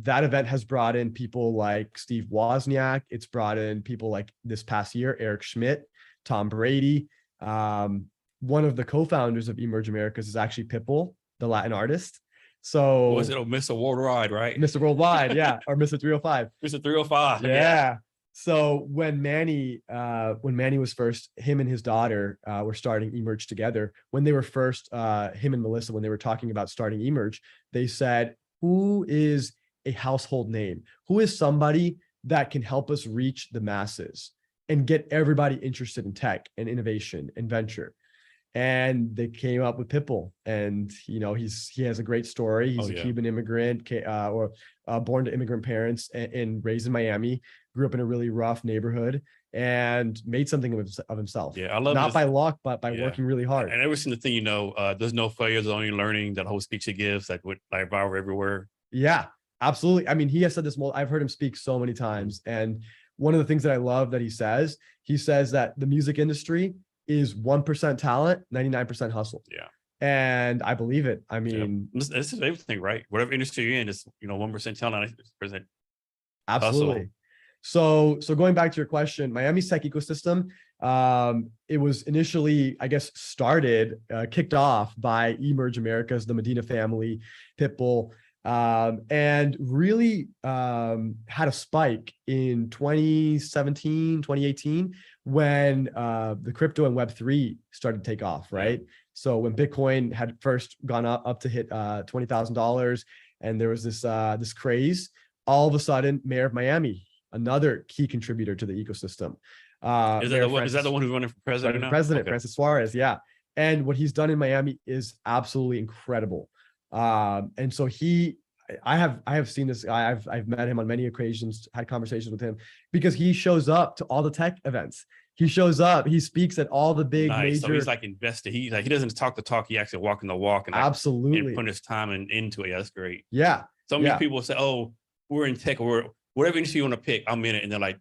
that event has brought in people like Steve Wozniak. It's brought in people like this past year, Eric Schmidt, Tom Brady. One of the co-founders of Emerge Americas is actually Pitbull, the Latin artist. So was it Mr. Worldwide, right? Mr. Worldwide, yeah, or Mr. 305. Mr. 305. Yeah. So when Manny was first, him and his daughter were starting Emerge together. When they were first, him and Melissa, when they were talking about starting Emerge, they said, who is a household name? Who is somebody that can help us reach the masses? and get everybody interested in tech and innovation and venture. And they came up with Pitbull, and he has a great story. He's a Cuban immigrant, born to immigrant parents and raised in Miami, grew up in a really rough neighborhood, and made something of himself. Yeah, I love not this. by luck, but by working really hard. And ever seen the thing, there's no failure, there's only learning. That whole speech he gives, that would like viral everywhere. Yeah, absolutely. I mean, he has said this. I've heard him speak so many times, and one of the things that I love that he says that the music industry is 1% talent, 99% hustle. Yeah. And I believe it. I mean, this is everything, right? Whatever industry you're in, is 1% talent, 90% absolutely. hustle. So going back to your question, Miami's tech ecosystem, it was initially, I guess, kicked off by Emerge Americas, the Medina family, Pitbull, and really had a spike in 2017, 2018, when the crypto and Web3 started to take off, right? So when Bitcoin had first gone up to hit $20,000, and there was this craze, all of a sudden, Mayor of Miami, another key contributor to the ecosystem. Is that the one who's running for president now? President, okay. Francis Suarez, yeah. And what he's done in Miami is absolutely incredible. And so I have seen this guy. I've met him on many occasions, had conversations with him, because he shows up to all the tech events. He shows up, he speaks at all the big major. So he's like invested. He doesn't talk the talk, he actually walking the walk, and absolutely and putting his time into it. That's great. Yeah. So many people say, "Oh, we're in tech, or whatever industry you want to pick, I'm in it," and they're like,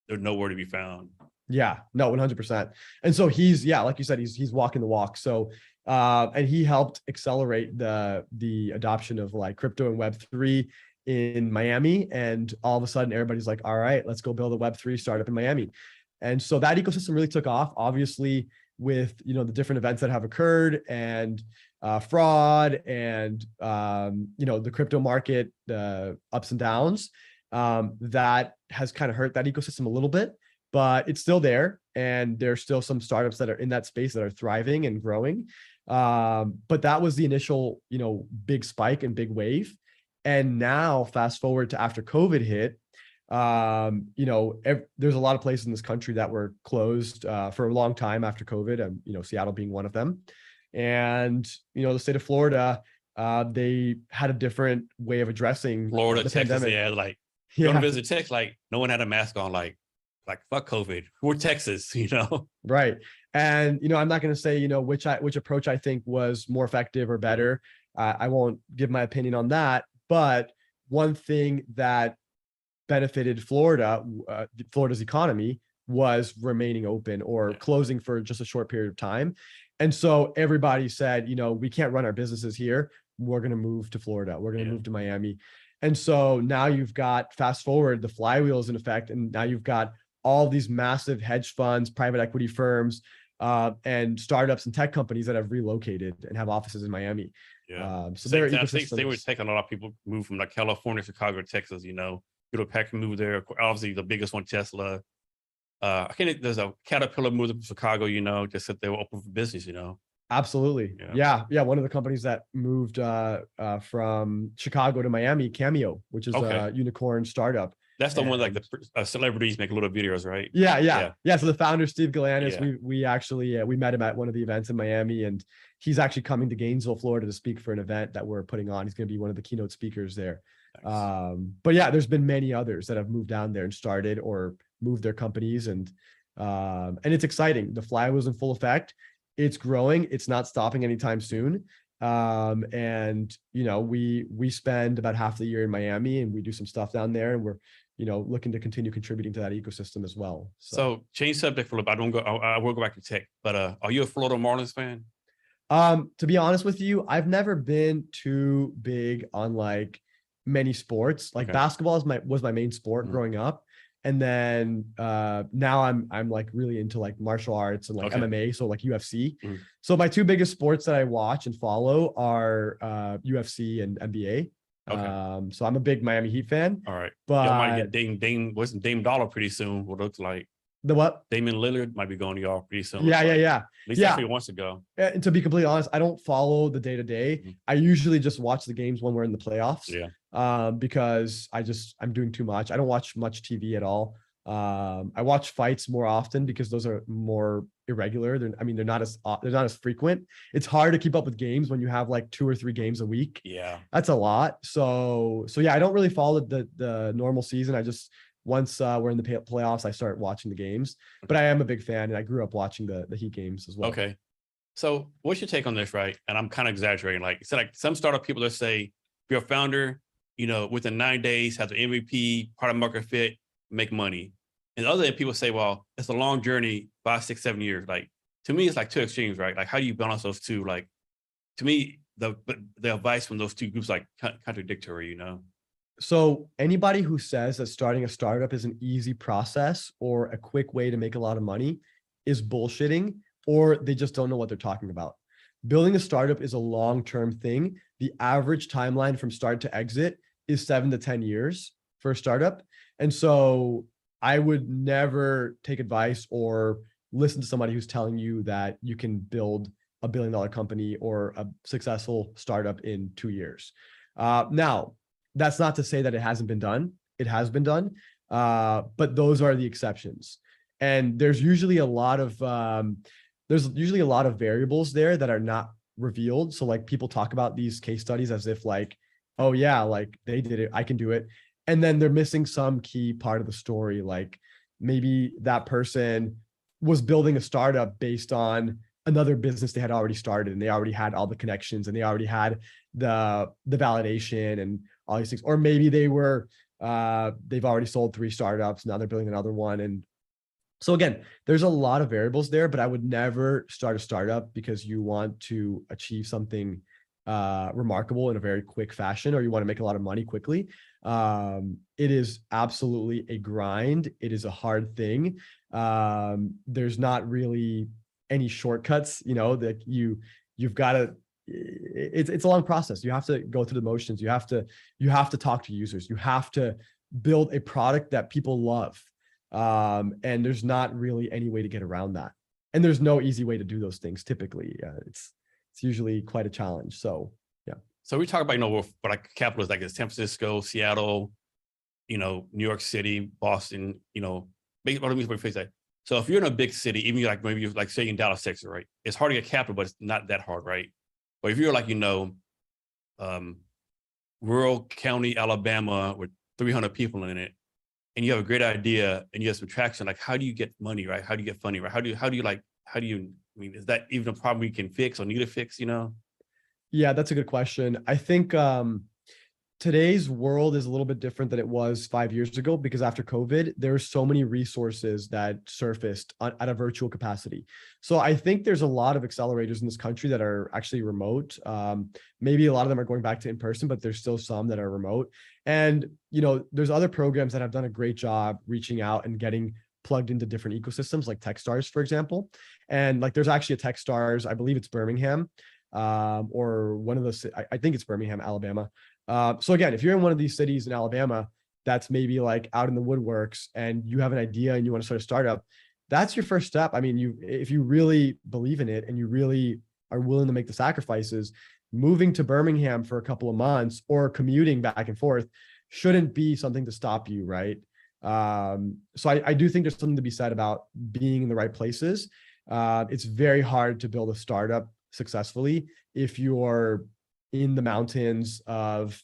they're nowhere to be found. Yeah, no, 100%. And so he's, like you said, he's walking the walk. So and he helped accelerate the adoption of like crypto and Web3 in Miami. And all of a sudden everybody's like, all right, let's go build a Web3 startup in Miami. And so that ecosystem really took off, obviously, with the different events that have occurred, and fraud, and the crypto market, ups and downs, that has kind of hurt that ecosystem a little bit, but it's still there, and there's still some startups that are in that space that are thriving and growing. But that was the initial big spike and big wave. And now fast forward to after COVID hit, there's a lot of places in this country that were closed for a long time after COVID, and Seattle being one of them. And the state of Florida, they had a different way of addressing Florida, the Texas. pandemic. Going to visit Texas, like no one had a mask on, like fuck COVID. We're Texas, Right. And I'm not going to say which approach I think was more effective or better. I won't give my opinion on that. But one thing that benefited Florida's economy, was remaining open or closing for just a short period of time. And so everybody said, we can't run our businesses here. We're going to move to Florida. We're going to move to Miami. And so now you've got, fast forward, the flywheel is in effect. And now you've got all these massive hedge funds, private equity firms, and startups and tech companies that have relocated and have offices in Miami. Yeah. So there are ecosystems. They were taking a lot of people move from like California, Chicago, Texas, Pack move there. Obviously, the biggest one, Tesla. There's a Caterpillar moved to Chicago, just that they were open for business, Absolutely. Yeah. One of the companies that moved from Chicago to Miami, Cameo, which is a unicorn startup. That's the one like the celebrities make little videos, right? Yeah. So the founder, Steve Galanis, we actually we met him at one of the events in Miami, and he's actually coming to Gainesville, Florida to speak for an event that we're putting on. He's going to be one of the keynote speakers there. Nice. But yeah, there's been many others that have moved down there and started or moved their companies, and it's exciting. The flywheel's in full effect. It's growing. It's not stopping anytime soon. And we spend about half the year in Miami, and we do some stuff down there, and we're looking to continue contributing to that ecosystem as well. So change subject for a little bit. I will go back to tech, but are you a Florida Marlins fan? To be honest with you, I've never been too big on like many sports. Like basketball was my main sport growing up. And then now I'm like really into like martial arts and like MMA, so like UFC. So my two biggest sports that I watch and follow are UFC and NBA. So I'm a big Miami Heat fan. All right. But y'all might get Dame Dollar pretty soon, what looks like. The what? Damian Lillard might be going to y'all pretty soon. Yeah. At least that's where he wants to go. And to be completely honest, I don't follow the day-to-day. I usually just watch the games when we're in the playoffs. Because I'm doing too much. I don't watch much TV at all. I watch fights more often because those are more irregular. They're not as frequent. It's hard to keep up with games when you have like 2 or 3 games a week. Yeah. That's a lot. So yeah, I don't really follow the normal season. I just, once we're in the playoffs, I start watching the games. But I am a big fan, and I grew up watching the Heat games as well. Okay. So what's your take on this, right? And I'm kind of exaggerating. Like, it's like some startup people that say, if you're a founder, within 9 days, have the MVP, product market fit, make money. And other people say, well, it's a long journey, 5, 6, 7 years. Like, to me, it's like two extremes, right? Like, how do you balance those two? Like, to me, the advice from those two groups, like, contradictory, So anybody who says that starting a startup is an easy process or a quick way to make a lot of money is bullshitting, or they just don't know what they're talking about. Building a startup is a long-term thing. The average timeline from start to exit is 7 to 10 years for a startup. And so I would never take advice or listen to somebody who's telling you that you can build a $1 billion company or a successful startup in 2 years. Now, that's not to say that it hasn't been done. It has been done, but those are the exceptions. And there's usually a lot of variables there that are not revealed. So like, people talk about these case studies as if like, oh yeah, like they did it, I can do it. And then they're missing some key part of the story. Like, maybe that person was building a startup based on another business they had already started, and they already had all the connections, and they already had the validation and all these things. Or maybe they've already sold 3 startups, now they're building another one. And so again, there's a lot of variables there, but I would never start a startup because you want to achieve something remarkable in a very quick fashion, or you want to make a lot of money quickly. It is absolutely a grind. It is a hard thing. There's not really any shortcuts, that you've got to, it's a long process. You have to go through the motions. You have to talk to users. You have to build a product that people love. And there's not really any way to get around that. And there's no easy way to do those things. Typically, it's usually quite a challenge. So, yeah. So we talk about, what like capitals like San Francisco, Seattle, New York City, Boston, let me face that. So if you're in a big city, even like maybe like say in Dallas, Texas, right? It's hard to get capital, but it's not that hard, right? But if you're like, rural county, Alabama with 300 people in it, and you have a great idea and you have some traction, like how do you get money, right? How do you get funding, right? How do you, is that even a problem we can fix or need to fix, Yeah, that's a good question. I think today's world is a little bit different than it was 5 years ago, because after COVID, there are so many resources that surfaced at a virtual capacity. So I think there's a lot of accelerators in this country that are actually remote. Maybe a lot of them are going back to in person, but there's still some that are remote. And, there's other programs that have done a great job reaching out and getting plugged into different ecosystems, like Techstars, for example. And like, there's actually a Techstars, I believe it's Birmingham, or one of those, I think it's Birmingham, Alabama. So again, if you're in one of these cities in Alabama, that's maybe like out in the woodworks, and you have an idea and you want to start a startup, that's your first step. I mean, if you really believe in it and you really are willing to make the sacrifices, moving to Birmingham for a couple of months or commuting back and forth shouldn't be something to stop you, right? So I do think there's something to be said about being in the right places. It's very hard to build a startup successfully if you're in the mountains of,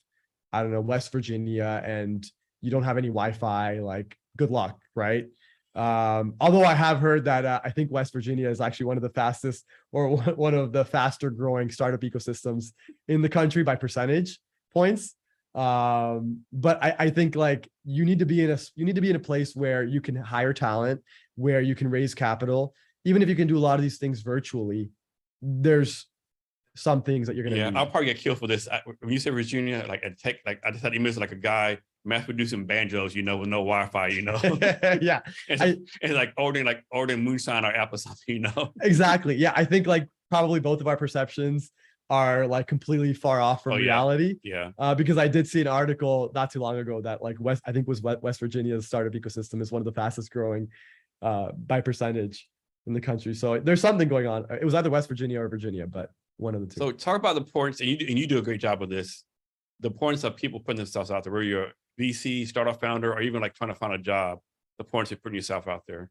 I don't know, West Virginia, and you don't have any Wi-Fi. Like, good luck, right? Although I have heard that I think West Virginia is actually one of the fastest, or one of the faster growing startup ecosystems in the country by percentage points. But I think like you need to be in a place where you can hire talent, where you can raise capital. Even if you can do a lot of these things virtually, there's some things that you're gonna need. I'll probably get killed for this. When you say Virginia, like a tech, like I just had images like a guy mass producing banjos, with no Wi-Fi, Yeah. and like ordering moonshine or apple something, Exactly. Yeah. I think like probably both of our perceptions are like completely far off from reality. Yeah. Because I did see an article not too long ago that like West Virginia's startup ecosystem is one of the fastest growing by percentage in the country. So there's something going on. It was either West Virginia or Virginia, but one of the two. So talk about the importance, and you do a great job of this, the importance of people putting themselves out there, where you're a VC, startup founder, or even like trying to find a job. The importance of putting yourself out there.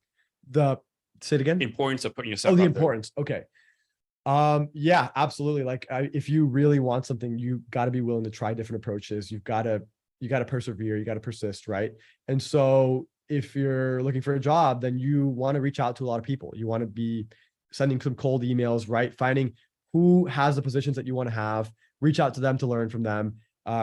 Say it again. The importance of putting yourself Oh, the out importance. Okay. Yeah, absolutely. Like if you really want something, you got to be willing to try different approaches. You got to persevere, you got to persist, right? And so if you're looking for a job, then you want to reach out to a lot of people. You want to be sending some cold emails, right? Finding who has the positions that you want to have, reach out to them to learn from them,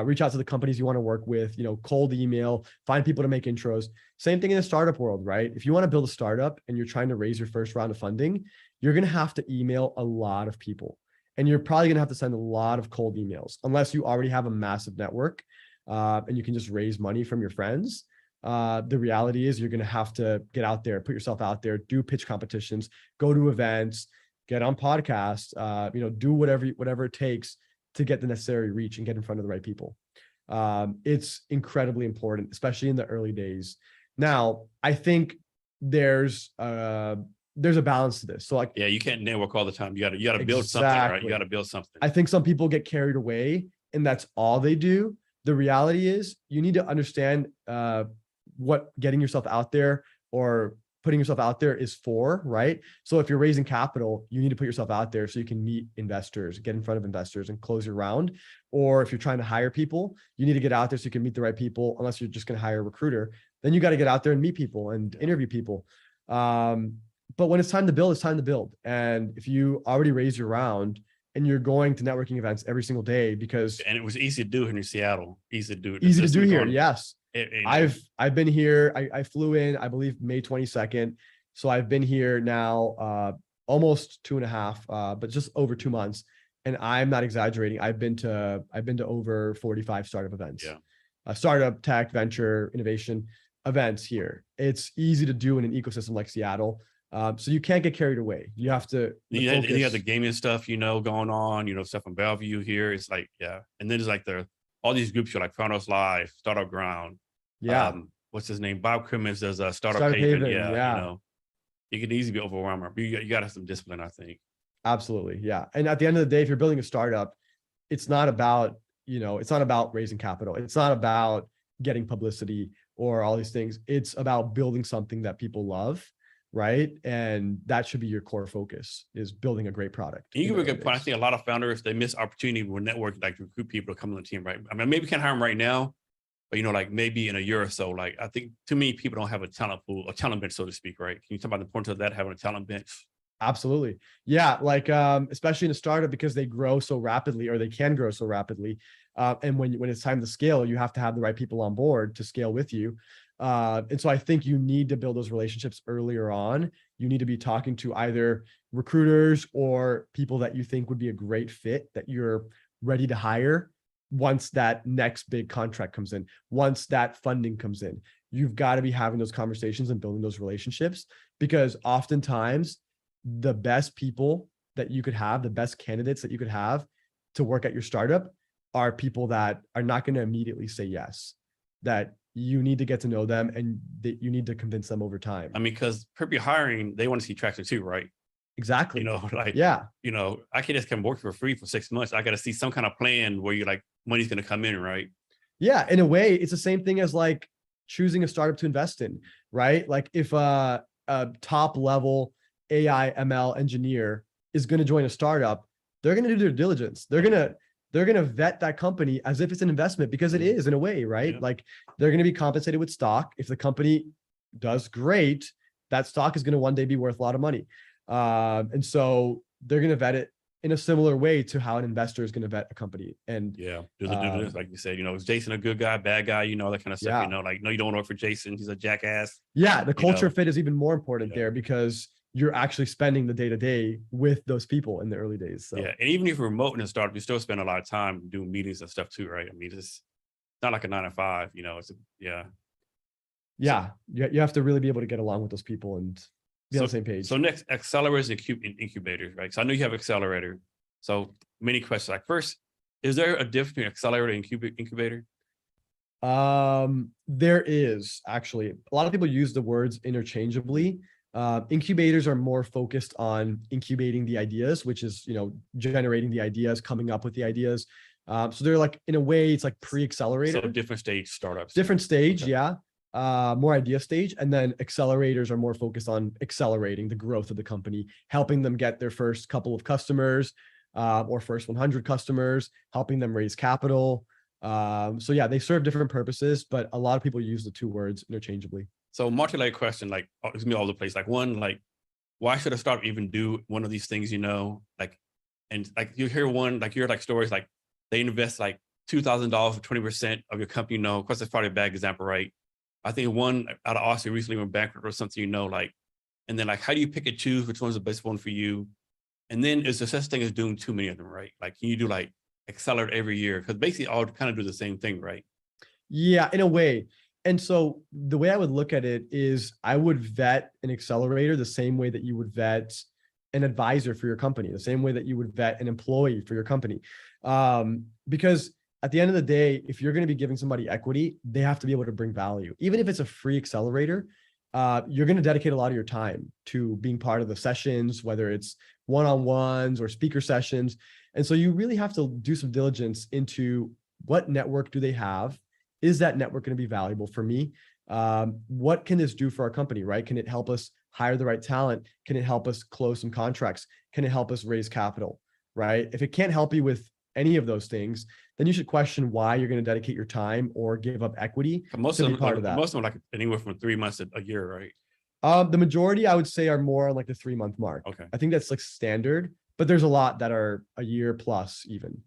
reach out to the companies you want to work with, cold email, find people to make intros. Same thing in the startup world, right? If you want to build a startup and you're trying to raise your first round of funding, you're going to have to email a lot of people, and you're probably going to have to send a lot of cold emails unless you already have a massive network and you can just raise money from your friends. The reality is you're going to have to get out there, put yourself out there, do pitch competitions, go to events, get on podcasts, do whatever it takes to get the necessary reach and get in front of the right people. It's incredibly important, especially in the early days. Now, I think there's a balance to this. So like, yeah, you can't network all the time. You gotta build something, right? You gotta build something. I think some people get carried away and that's all they do. The reality is you need to understand what getting yourself out there or putting yourself out there is for, right? So if you're raising capital, you need to put yourself out there so you can meet investors, get in front of investors and close your round. Or if you're trying to hire people, you need to get out there so you can meet the right people, unless you're just going to hire a recruiter. Then you got to get out there and meet people and interview people. But when it's time to build, it's time to build. And if you already raised your round and you're going to networking events every single day and it was easy to do here in Seattle, easy to do. Easy to do here. Yes. I've been here. I flew in, I believe May 22nd. So I've been here now almost 2.5, but just over 2 months. And I'm not exaggerating. I've been to over 45 startup events. Yeah. Startup, tech, venture, innovation events here. It's easy to do in an ecosystem like Seattle. So you can't get carried away. You have to. You have the gaming stuff, going on, stuff in Bellevue here. It's like, yeah. And then there's like all these groups, you're like Founders Live, Startup Ground. Yeah. What's his name? Bob Crimmins does a Startup Haven. Yeah. You can easily be overwhelmed. But you got to have some discipline, I think. Absolutely. Yeah. And at the end of the day, if you're building a startup, it's not about raising capital. It's not about getting publicity or all these things. It's about building something that people love. Right. And that should be your core focus, is building a great product. And you can make a point. I think a lot of founders, they miss opportunity with networking, like to recruit people to come on the team, right? I mean, maybe we can't hire them right now, but like maybe in a year or so, like I think too many people don't have a talent pool, a talent bench, so to speak, right? Can you talk about the importance of that, having a talent bench? Absolutely. Yeah. Like, especially in a startup, because they grow so rapidly, or they can grow so rapidly. And when it's time to scale, you have to have the right people on board to scale with you. And so I think you need to build those relationships earlier on. You need to be talking to either recruiters or people that you think would be a great fit that you're ready to hire once that next big contract comes in, once that funding comes in. You've got to be having those conversations and building those relationships, because oftentimes the best people that you could have, the best candidates that you could have to work at your startup are people that are not going to immediately say yes, that you need to get to know them and that you need to convince them over time. I mean, because people hiring, they want to see traction too, right? Exactly. I can't just come work for free for 6 months. I got to see some kind of plan where you're like, money's going to come in, right? Yeah. In a way, it's the same thing as like choosing a startup to invest in, right? Like if a top level AI ML engineer is going to join a startup, they're going to do their diligence. They're going to vet that company as if it's an investment, because it is in a way, right? Yeah. Like they're going to be compensated with stock. If the company does great, that stock is going to one day be worth a lot of money. And so they're going to vet it in a similar way to how an investor is going to vet a company. And do this, like you said, is Jason a good guy, bad guy, that kind of stuff, like, no, you don't want to work for Jason. He's a jackass. Yeah. The culture fit is even more important there, because you're actually spending the day-to-day with those people in the early days. So. Yeah. And even if you're remote in a startup, you still spend a lot of time doing meetings and stuff too, right? I mean, it's not like a 9 to 5, Yeah. You have to really be able to get along with those people and be on the same page. So next, accelerators and incubators, right? So I know you have accelerator. So many questions. Like first, is there a difference between accelerator and incubator? There is actually. A lot of people use the words interchangeably. Incubators are more focused on incubating the ideas, which is, generating the ideas, coming up with the ideas. So they're like, in a way, it's like pre-accelerator. So different stage startups. Different stage, okay. Yeah. more idea stage. And then accelerators are more focused on accelerating the growth of the company, helping them get their first couple of customers or first 100 customers, helping them raise capital. So yeah, they serve different purposes, but a lot of people use the two words interchangeably. So multi-layered question, like it's me all over the place. Like one, like why should a startup even do one of these things? Like, and like you hear one, like you hear like stories like they invest like $2,000 for 20% of your company. Of course, that's probably a bad example, right? I think one out of Austin recently went bankrupt or something, like, and then like how do you pick and choose which one's the best one for you? And then is there such thing as doing too many of them, right? Like can you do like accelerate every year? Because basically all kind of do the same thing, right? Yeah, in a way. And so the way I would look at it is I would vet an accelerator the same way that you would vet an advisor for your company, the same way that you would vet an employee for your company. Because at the end of the day, if you're going to be giving somebody equity, they have to be able to bring value. Even if it's a free accelerator, you're going to dedicate a lot of your time to being part of the sessions, whether it's one-on-ones or speaker sessions. And so you really have to do some diligence into what network do they have? Is that network going to be valuable for me? What can this do for our company, right? Can it help us hire the right talent? Can it help us close some contracts? Can it help us raise capital, right? If it can't help you with any of those things, then you should question why you're going to dedicate your time or give up equity Most to of be them, part of that. most of them like anywhere from 3 months to a year, right? The majority I would say are more on like the 3-month mark. Okay. I think that's like standard, but there's a lot that are a year plus even.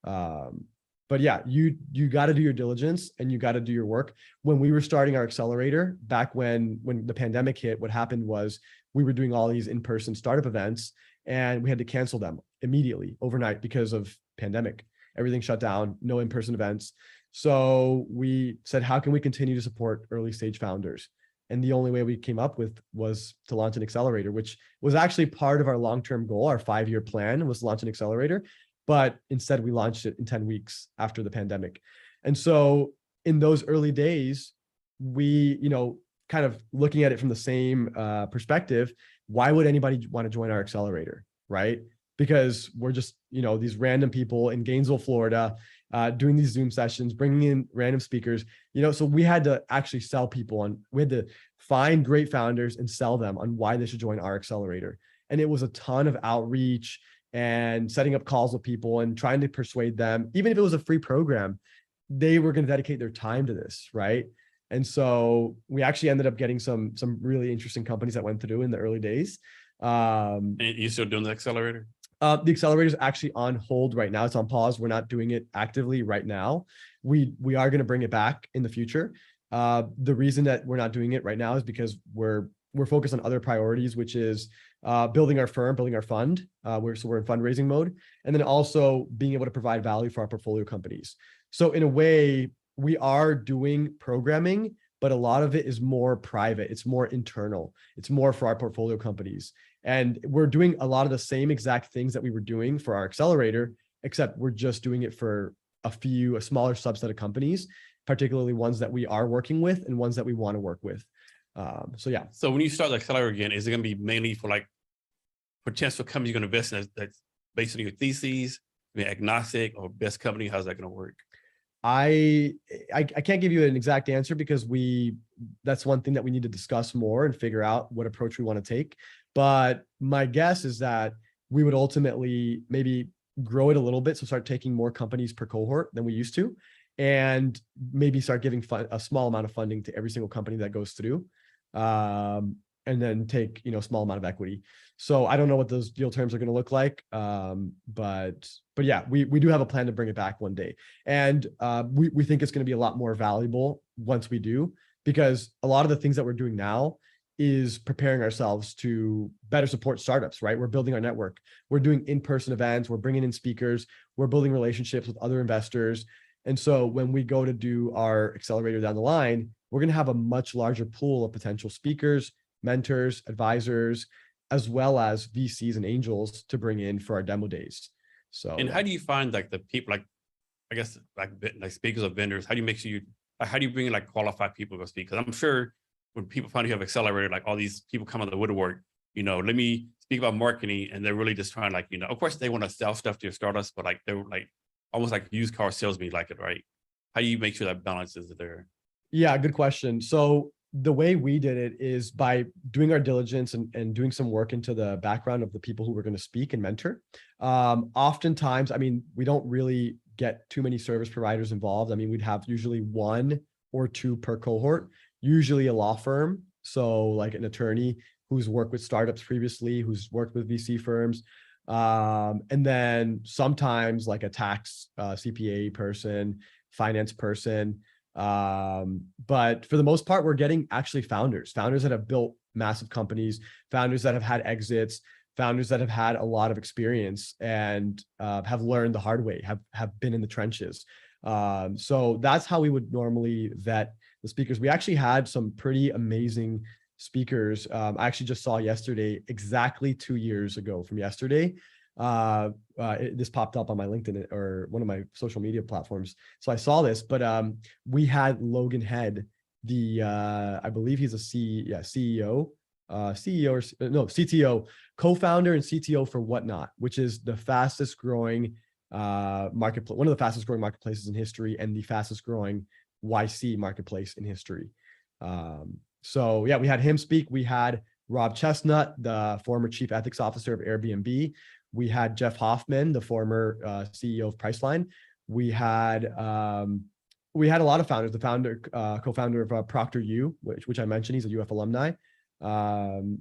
But yeah, you got to do your diligence and you got to do your work. When we were starting our accelerator back when the pandemic hit, what happened was we were doing all these in-person startup events and we had to cancel them immediately overnight because of pandemic. Everything shut down, no in-person events. So we said, how can we continue to support early stage founders? And the only way we came up with was to launch an accelerator, which was actually part of our long-term goal. Our 5-year plan was to launch an accelerator, but instead we launched it in 10 weeks after the pandemic. And so in those early days, we, kind of looking at it from the same perspective, why would anybody want to join our accelerator, right? Because we're just, these random people in Gainesville, Florida, doing these Zoom sessions, bringing in random speakers, so we had to actually sell people on, we had to find great founders and sell them on why they should join our accelerator. And it was a ton of outreach and setting up calls with people and trying to persuade them, even if it was a free program, they were going to dedicate their time to this, right? And so we actually ended up getting some really interesting companies that went through in the early days. And you still doing the accelerator? The accelerator is actually on hold right now. It's on pause. We're not doing it actively right now. We are going to bring it back in the future. The reason that we're not doing it right now is because we're focused on other priorities, which is building our firm, building our fund. We're in fundraising mode, and then also being able to provide value for our portfolio companies. So in a way, we are doing programming, but a lot of it is more private. It's more internal. It's more for our portfolio companies. And we're doing a lot of the same exact things that we were doing for our accelerator, except we're just doing it for a smaller subset of companies, particularly ones that we are working with and ones that we want to work with. So yeah. So when you start the accelerator again, is it going to be mainly for like potential companies you're going to invest in that's based on your theses, agnostic or best company? How's that going to work? I can't give you an exact answer because that's one thing that we need to discuss more and figure out what approach we want to take. But my guess is that we would ultimately maybe grow it a little bit. So start taking more companies per cohort than we used to, and maybe start giving a small amount of funding to every single company that goes through. And then take, a small amount of equity. So I don't know what those deal terms are going to look like. But yeah, we do have a plan to bring it back one day. And we think it's going to be a lot more valuable once we do, because a lot of the things that we're doing now is preparing ourselves to better support startups, right? We're building our network. We're doing in-person events. We're bringing in speakers. We're building relationships with other investors. And so when we go to do our accelerator down the line, we're going to have a much larger pool of potential speakers, mentors, advisors, as well as VCs and angels to bring in for our demo days. So, and how do you find like the people, like, I guess like speakers or vendors? How do you make sure how do you bring in like qualified people to speak? Because I'm sure when people find you have accelerator, like all these people come out of the woodwork, let me speak about marketing, and they're really just trying like, of course they want to sell stuff to your startups, but like they're like almost like used car salesmen like it, right? How do you make sure that balance is there? Yeah, good question. So the way we did it is by doing our diligence and doing some work into the background of the people who were going to speak and mentor. Oftentimes, I mean, we don't really get too many service providers involved. I mean, we'd have usually one or two per cohort, usually a law firm. So like an attorney who's worked with startups previously, who's worked with VC firms. And then sometimes like a tax CPA person, finance person. But for the most part, we're getting actually founders that have built massive companies, founders that have had exits, founders that have had a lot of experience and have learned the hard way, have been in the trenches. So that's how we would normally vet the speakers. We actually had some pretty amazing speakers. I actually just saw yesterday, exactly 2 years ago from yesterday. This popped up on my LinkedIn or one of my social media platforms. So I saw this, but we had Logan Head, I believe he's a CTO, co-founder and CTO for Whatnot, which is the fastest growing marketplace, one of the fastest growing marketplaces in history and the fastest growing YC marketplace in history. So yeah, we had him speak. We had Rob Chestnut, the former chief ethics officer of Airbnb. We had Jeff Hoffman, the former CEO of Priceline. We had a lot of founders. The co-founder of Procter U, which I mentioned, he's a UF alumni.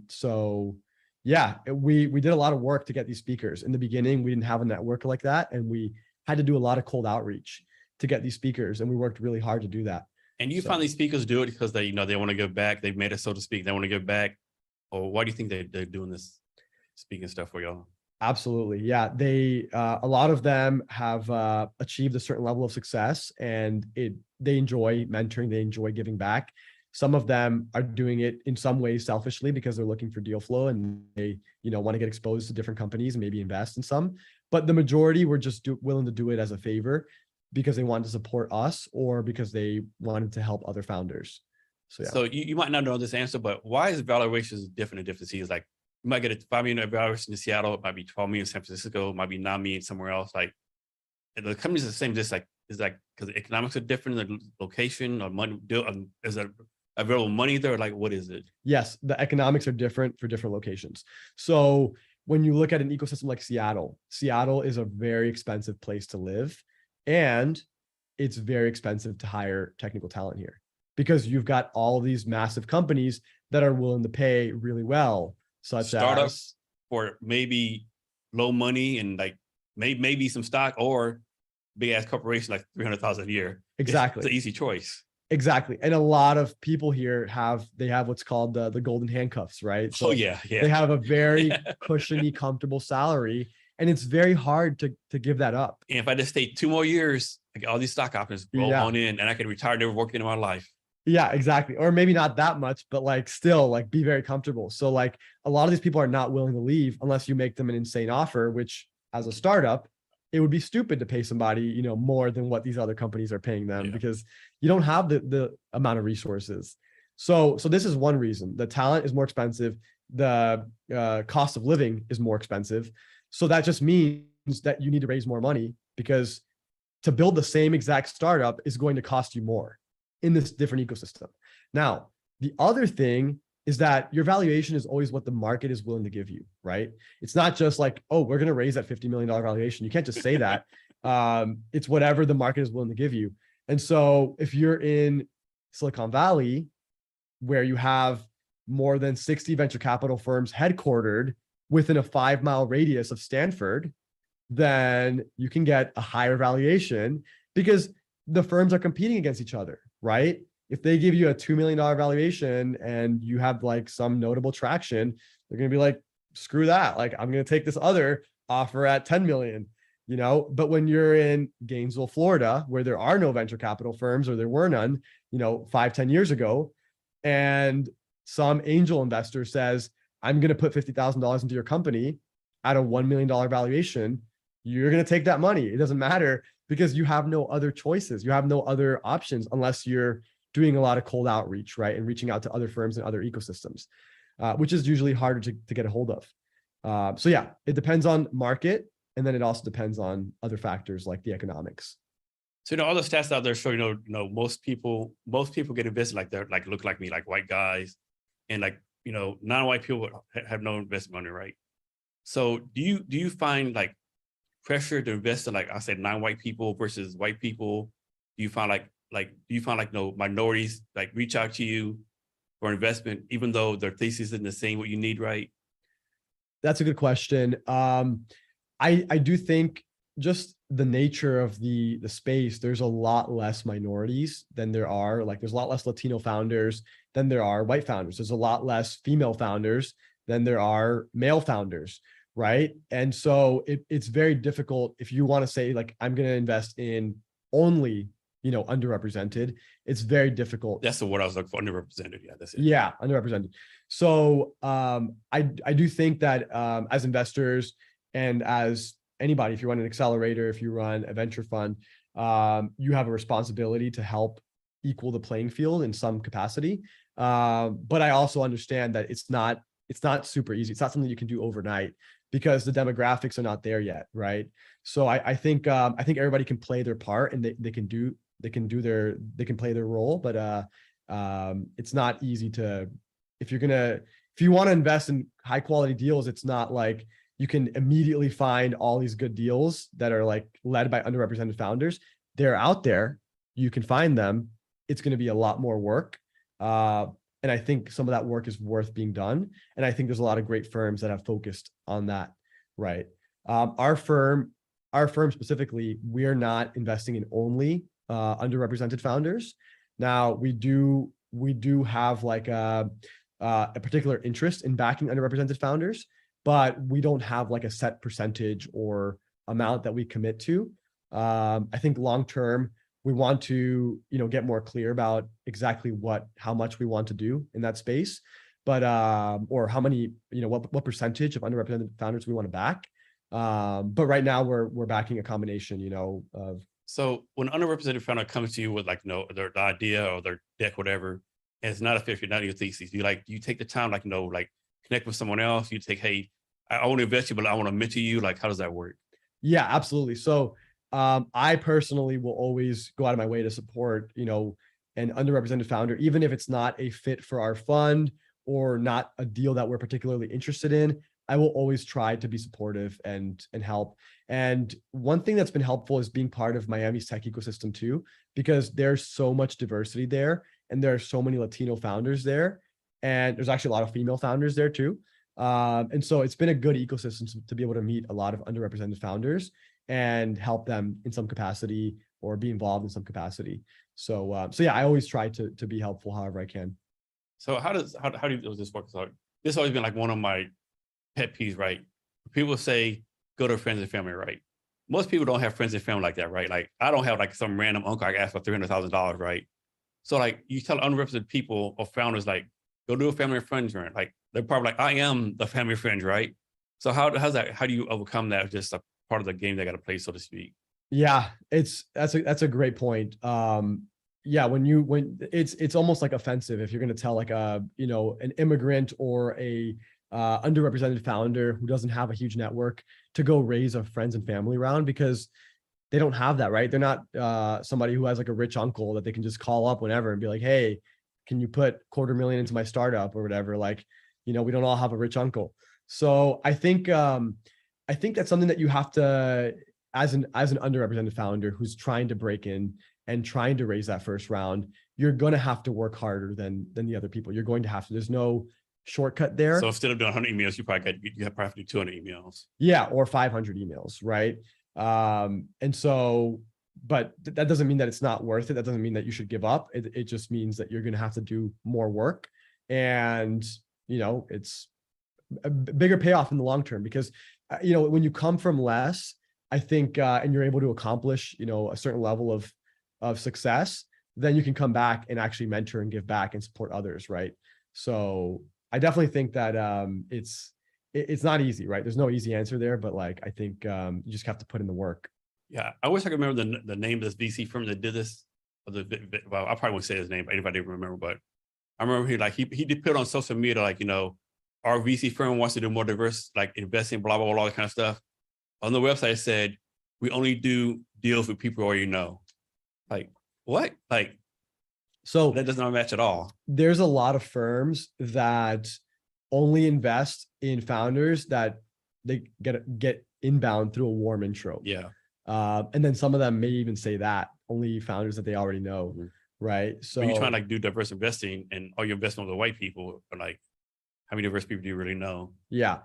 So yeah, we did a lot of work to get these speakers. In the beginning, we didn't have a network like that, and we had to do a lot of cold outreach to get these speakers, and we worked really hard to do that. And you find these speakers do it because they want to go back. They've made it, so to speak. They want to go back. Or why do you think they're doing this speaking stuff for y'all? Absolutely. Yeah. A lot of them have achieved a certain level of success, and they enjoy mentoring. They enjoy giving back. Some of them are doing it in some ways selfishly because they're looking for deal flow and they, want to get exposed to different companies and maybe invest in some, but the majority were just willing to do it as a favor because they wanted to support us or because they wanted to help other founders. So, yeah. So you might not know this answer, but why is valuations different in different cities? Like you might get a $5 million valuation in Seattle, it might be 12 million in San Francisco, it might be 9 million somewhere else. Like the companies are the same, just like, is like, because the economics are different, the location or money, is there available money there? Like, what is it? Yes, the economics are different for different locations. So when you look at an ecosystem like Seattle is a very expensive place to live, and it's very expensive to hire technical talent here because you've got all these massive companies that are willing to pay really well, such startups as for maybe low money and like maybe some stock, or big ass corporation like 300,000 a year. Exactly. It's an easy choice. Exactly. And a lot of people here have what's called the golden handcuffs, right? So yeah. They have a very cushiony, comfortable salary, and it's very hard to give that up. And if I just stay 2 more years, I get all these stock options roll on in, and I can retire, never work in my life. Yeah, exactly. Or maybe not that much, but like still like be very comfortable. So like a lot of these people are not willing to leave unless you make them an insane offer, which as a startup, it would be stupid to pay somebody, more than what these other companies are paying them because you don't have the amount of resources. So this is one reason. The talent is more expensive. The cost of living is more expensive. So that just means that you need to raise more money because to build the same exact startup is going to cost you more in this different ecosystem. Now, the other thing is that your valuation is always what the market is willing to give you, right? It's not just like, oh, we're going to raise that $50 million valuation. You can't just say that. It's whatever the market is willing to give you. And so if you're in Silicon Valley, where you have more than 60 venture capital firms headquartered within a 5-mile radius of Stanford, then you can get a higher valuation because the firms are competing against each other, right? If they give you a $2 million valuation and you have like some notable traction, they're going to be like, screw that. Like, I'm going to take this other offer at 10 million, but when you're in Gainesville, Florida, where there are no venture capital firms, or there were none, 5-10 years ago, and some angel investor says, I'm going to put $50,000 into your company at a $1 million valuation, you're going to take that money. It doesn't matter because you have no other choices. You have no other options unless you're doing a lot of cold outreach, right? And reaching out to other firms and other ecosystems, which is usually harder to get a hold of. So yeah, it depends on market. And then it also depends on other factors like the economics. So, all the stats out there show, most people get invested like they're like, look like me, like white guys, and like, non-white people have no investment money, right? So do you find like pressure to invest in, like I said, non-white people versus white people? Do you find minorities like reach out to you for investment, even though their thesis isn't the same what you need, right? That's a good question. I do think just the nature of the space, there's a lot less minorities than there are. Like there's a lot less Latino founders than there are white founders. There's a lot less female founders than there are male founders, right? And so it's very difficult if you want to say like, I'm going to invest in only, underrepresented. It's very difficult. That's the word I was looking for, underrepresented. Yeah, that's it. Yeah, underrepresented. So I do think that as investors and as anybody, if you run an accelerator, if you run a venture fund, you have a responsibility to help equal the playing field in some capacity. But I also understand that it's not super easy. It's not something you can do overnight because the demographics are not there yet, right? So I think everybody can play their part and they can play their role, but it's not easy to, if you want to invest in high quality deals, it's not like you can immediately find all these good deals that are like led by underrepresented founders. They're out there. You can find them. It's going to be a lot more work. And I think some of that work is worth being done. And I think there's a lot of great firms that have focused on that, right? Our firm specifically, we're not investing in only underrepresented founders. Now we do have like a particular interest in backing underrepresented founders, but we don't have like a set percentage or amount that we commit to. I think long-term, we want to, get more clear about exactly how much we want to do in that space, but, or how many, what percentage of underrepresented founders we want to back. But right now we're backing a combination, of. So when an underrepresented founder comes to you with like, their idea or their deck, whatever, and it's not a fit for not your thesis, you take the time, connect with someone else. You take, hey, I want to invest you, but I want to mentor you. Like, how does that work? Yeah, absolutely. So I personally will always go out of my way to support, an underrepresented founder, even if it's not a fit for our fund or not a deal that we're particularly interested in. I will always try to be supportive and help. And one thing that's been helpful is being part of Miami's tech ecosystem too, because there's so much diversity there and there are so many Latino founders there. And there's actually a lot of female founders there too. And so it's been a good ecosystem to be able to meet a lot of underrepresented founders and help them in some capacity or be involved in some capacity. So yeah, I always try to be helpful however I can. So how do this work? So this has always been like one of my pet peeves, right? People say, go to friends and family, right? Most people don't have friends and family like that, right? Like I don't have like some random uncle I asked for $300,000, right? So like you tell underrepresented people or founders, like, go do a family and friends run. Like they're probably like, I am the family and friends, right? So how do you overcome that? Just a part of the game they got to play, so to speak. Yeah, that's a great point. Yeah, when it's almost like offensive if you're going to tell like an immigrant or a underrepresented founder who doesn't have a huge network to go raise a friends and family round, because they don't have that, right? They're not somebody who has like a rich uncle that they can just call up whenever and be like, hey, can you put $250,000 into my startup or whatever? Like, we don't all have a rich uncle. So I think that's something that you have to, as an underrepresented founder who's trying to break in and trying to raise that first round, you're going to have to work harder than the other people. You're going to have to, there's no shortcut there. So instead of doing 100 emails, you have to do 200 emails. Yeah. Or 500 emails. Right. And so, but that doesn't mean that it's not worth it. That doesn't mean that you should give up. It just means that you're going to have to do more work, and, it's a bigger payoff in the long term, because, when you come from less, I think, and you're able to accomplish, a certain level of success, then you can come back and actually mentor and give back and support others. Right. So I definitely think that, it's not easy, right? There's no easy answer there, but like, I think, you just have to put in the work. Yeah. I wish I could remember the name of this VC firm that did this. Well, I probably won't say his name, but anybody remember, but I remember he did put on social media, like, our VC firm wants to do more diverse, like investing, blah, blah, blah, all that kind of stuff. On the website, it said, we only do deals with people who already know. Like what? Like So that does not match at all. there's a lot of firms that only invest in founders that they get inbound through a warm intro. Yeah. And then some of them may even say that only founders that they already know, right? So When you're trying to like do diverse investing and all your investment with the white people, are like, how many diverse people do you really know? yeah,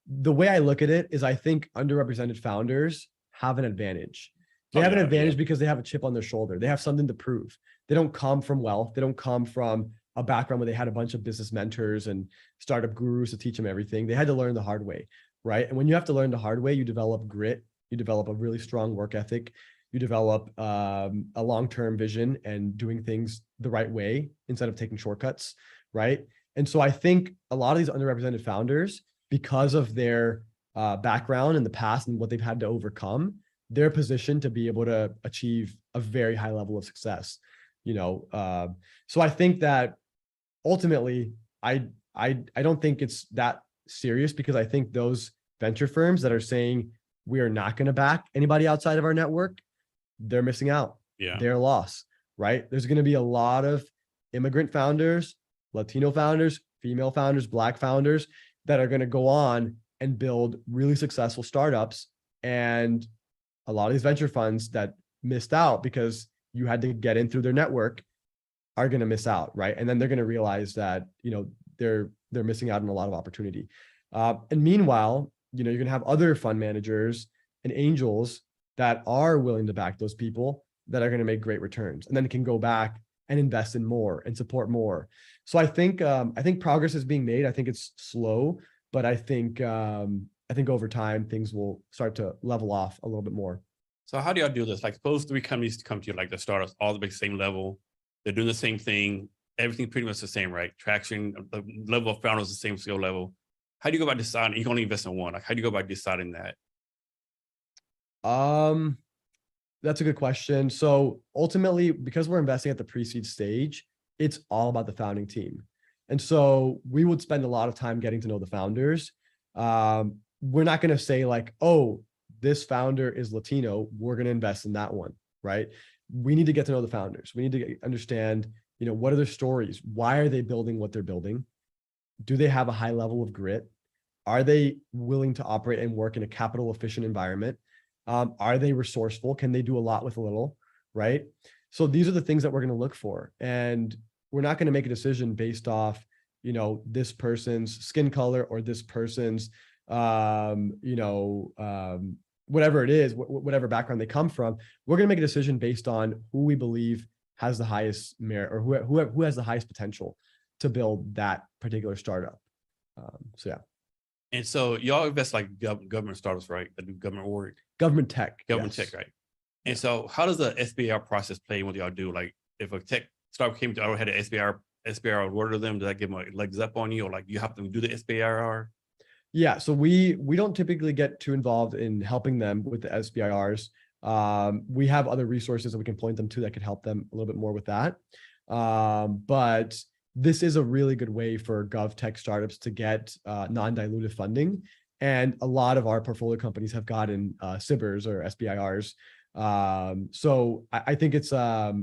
the way I look at it is I think underrepresented founders have an advantage. They have an advantage because they have a chip on their shoulder. They have something to prove. They don't come from wealth. They don't come from a background where they had a bunch of business mentors and startup gurus to teach them everything. They had to learn the hard way, right? And when you have to learn the hard way, you develop grit, you develop a really strong work ethic, you develop a long-term vision and doing things the right way instead of taking shortcuts, right? And so I think a lot of these underrepresented founders, because of their background in the past and what they've had to overcome, they're positioned to be able to achieve a very high level of success. So I think that ultimately, I don't think it's that serious, because I think those venture firms that are saying we are not going to back anybody outside of our network, they're missing out. Yeah. They're lost, right? There's going to be a lot of immigrant founders, Latino founders, female founders, Black founders that are going to go on and build really successful startups. And a lot of these venture funds that missed out because you had to get in through their network are going to miss out, right? And then they're going to realize that, they're missing out on a lot of opportunity. And meanwhile, you're going to have other fund managers and angels that are willing to back those people that are going to make great returns, and then can go back and invest in more and support more. So I think progress is being made. I think it's slow, but I think over time things will start to level off a little bit more. So how do y'all do this? Like, suppose 3 companies come to you, like the startups, all the same level. They're doing the same thing. Everything pretty much the same, right? Traction, the level of founders, the same skill level. How do you go about deciding? You can only invest in one. Like, how do you go about deciding that? That's a good question. So ultimately, because we're investing at the pre-seed stage, it's all about the founding team. And so we would spend a lot of time getting to know the founders. We're not going to say like, oh, this founder is Latino, we're going to invest in that one, right? We need to get to know the founders. We need to understand, what are their stories? Why are they building what they're building? Do they have a high level of grit? Are they willing to operate and work in a capital efficient environment? Are they resourceful? Can they do a lot with a little, right? So these are the things that we're going to look for. And we're not going to make a decision based off, this person's skin color or this person's, whatever it is, whatever background they come from. We're going to make a decision based on who we believe has the highest merit, or who has the highest potential to build that particular startup. So yeah. And so y'all invest like government startups, right? That do government work. Government tech. Government Yes. tech, right? And so how does the SBIR process play in what y'all do? Like, if a tech startup came to, I had an SBIR award to them, does that give them a legs up on you? Or like you have to do the SBIR? Yeah, so we don't typically get too involved in helping them with the SBIRs. We have other resources that we can point them to that could help them a little bit more with that. But this is a really good way for GovTech startups to get non-dilutive funding. And a lot of our portfolio companies have gotten SBIRs or SBIRs. So I think it's a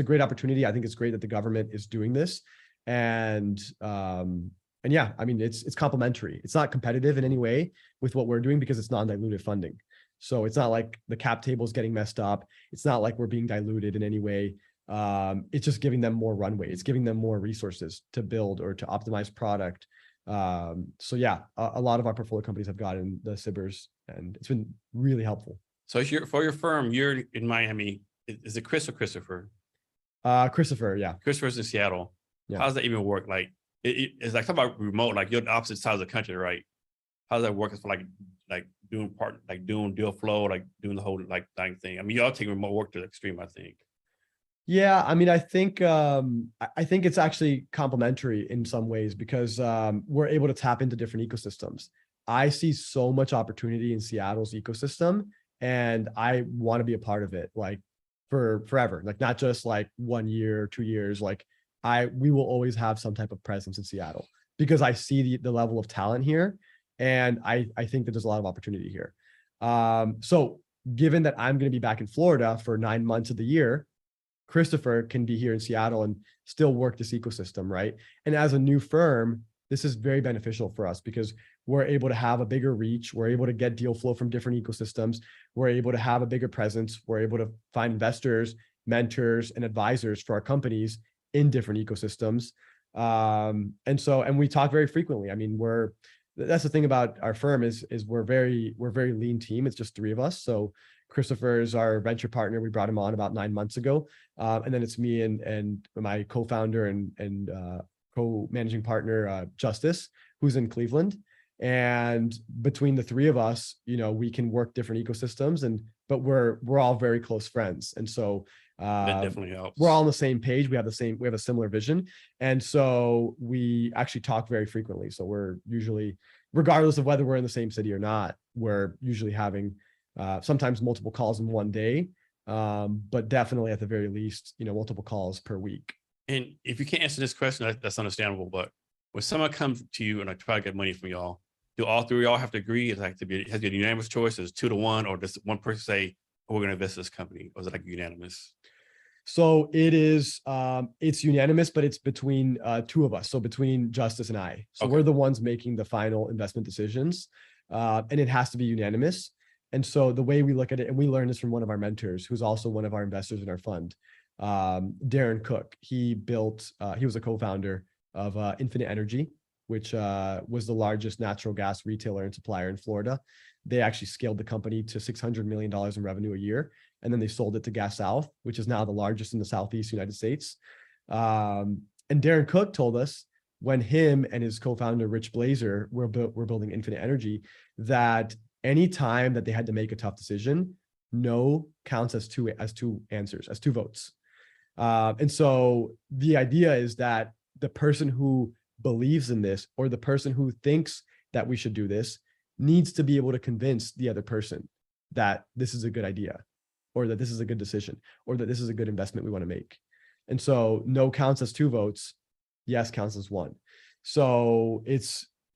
great opportunity. I think it's great that the government is doing this. And yeah, I mean, it's complementary. It's not competitive in any way with what we're doing because it's non-dilutive funding. So it's not like the cap table is getting messed up. It's not like we're being diluted in any way. It's just giving them more runway. It's giving them more resources to build or to optimize product. So yeah, a lot of our portfolio companies have gotten the SBIRs, and it's been really helpful. So for your firm, you're in Miami. Is it Chris or Christopher? Christopher, yeah. Christopher's in Seattle. Yeah. How does that even work? Like, it's like talking about remote, like you're the opposite sides of the country, right? How does that work? It's for like doing deal flow, like doing the whole thing. I mean, y'all take remote work to the extreme, I think. Yeah, I mean, I think it's actually complementary in some ways because we're able to tap into different ecosystems. I see so much opportunity in Seattle's ecosystem, and I want to be a part of it, like for forever, like not just like 1 year, 2 years. Like we will always have some type of presence in Seattle because I see the level of talent here, and I think that there's a lot of opportunity here. So given that I'm going to be back in Florida for 9 months of the year, Christopher can be here in Seattle and still work this ecosystem, right? And as a new firm, this is very beneficial for us because we're able to have a bigger reach. We're able to get deal flow from different ecosystems. We're able to have a bigger presence. We're able to find investors, mentors, and advisors for our companies in different ecosystems. And we talk very frequently. I mean, that's the thing about our firm is we're very lean team. It's just 3 of us. So Christopher is our venture partner. We brought him on about 9 months ago. And then it's me and my co-founder and co-managing partner, Justice, who's in Cleveland. And between the 3 of us, we can work different ecosystems but we're all very close friends. And so that definitely helps. We're all on the same page. We have a similar vision. And so we actually talk very frequently. So we're usually, regardless of whether we're in the same city or not, we're usually having sometimes multiple calls in one day, but definitely at the very least, multiple calls per week. And if you can't answer this question, that's understandable. But when someone comes to you and try to get money from y'all, do all 3 of y'all have to agree? It has to be a unanimous choice? Is 2 to 1, or does one person say, oh, we're going to invest in this company? Or is it like unanimous? So it is, it's unanimous, but it's between 2 of us. So between Justice and I. So we're the ones making the final investment decisions, and it has to be unanimous. And so the way we look at it, and we learned this from one of our mentors, who's also one of our investors in our fund, Darren Cook. He was a co-founder of Infinite Energy, which was the largest natural gas retailer and supplier in Florida. They actually scaled the company to $600 million in revenue a year. And then they sold it to Gas South, which is now the largest in the Southeast United States. And Darren Cook told us when him and his co-founder, Rich Blazer, were building Infinite Energy, that any time that they had to make a tough decision, no counts as two answers, as 2 votes. And so the idea is that the person who believes in this, or the person who thinks that we should do this, needs to be able to convince the other person that this is a good idea, or that this is a good decision, or that this is a good investment we want to make. And so no counts as 2 votes, yes counts as 1. So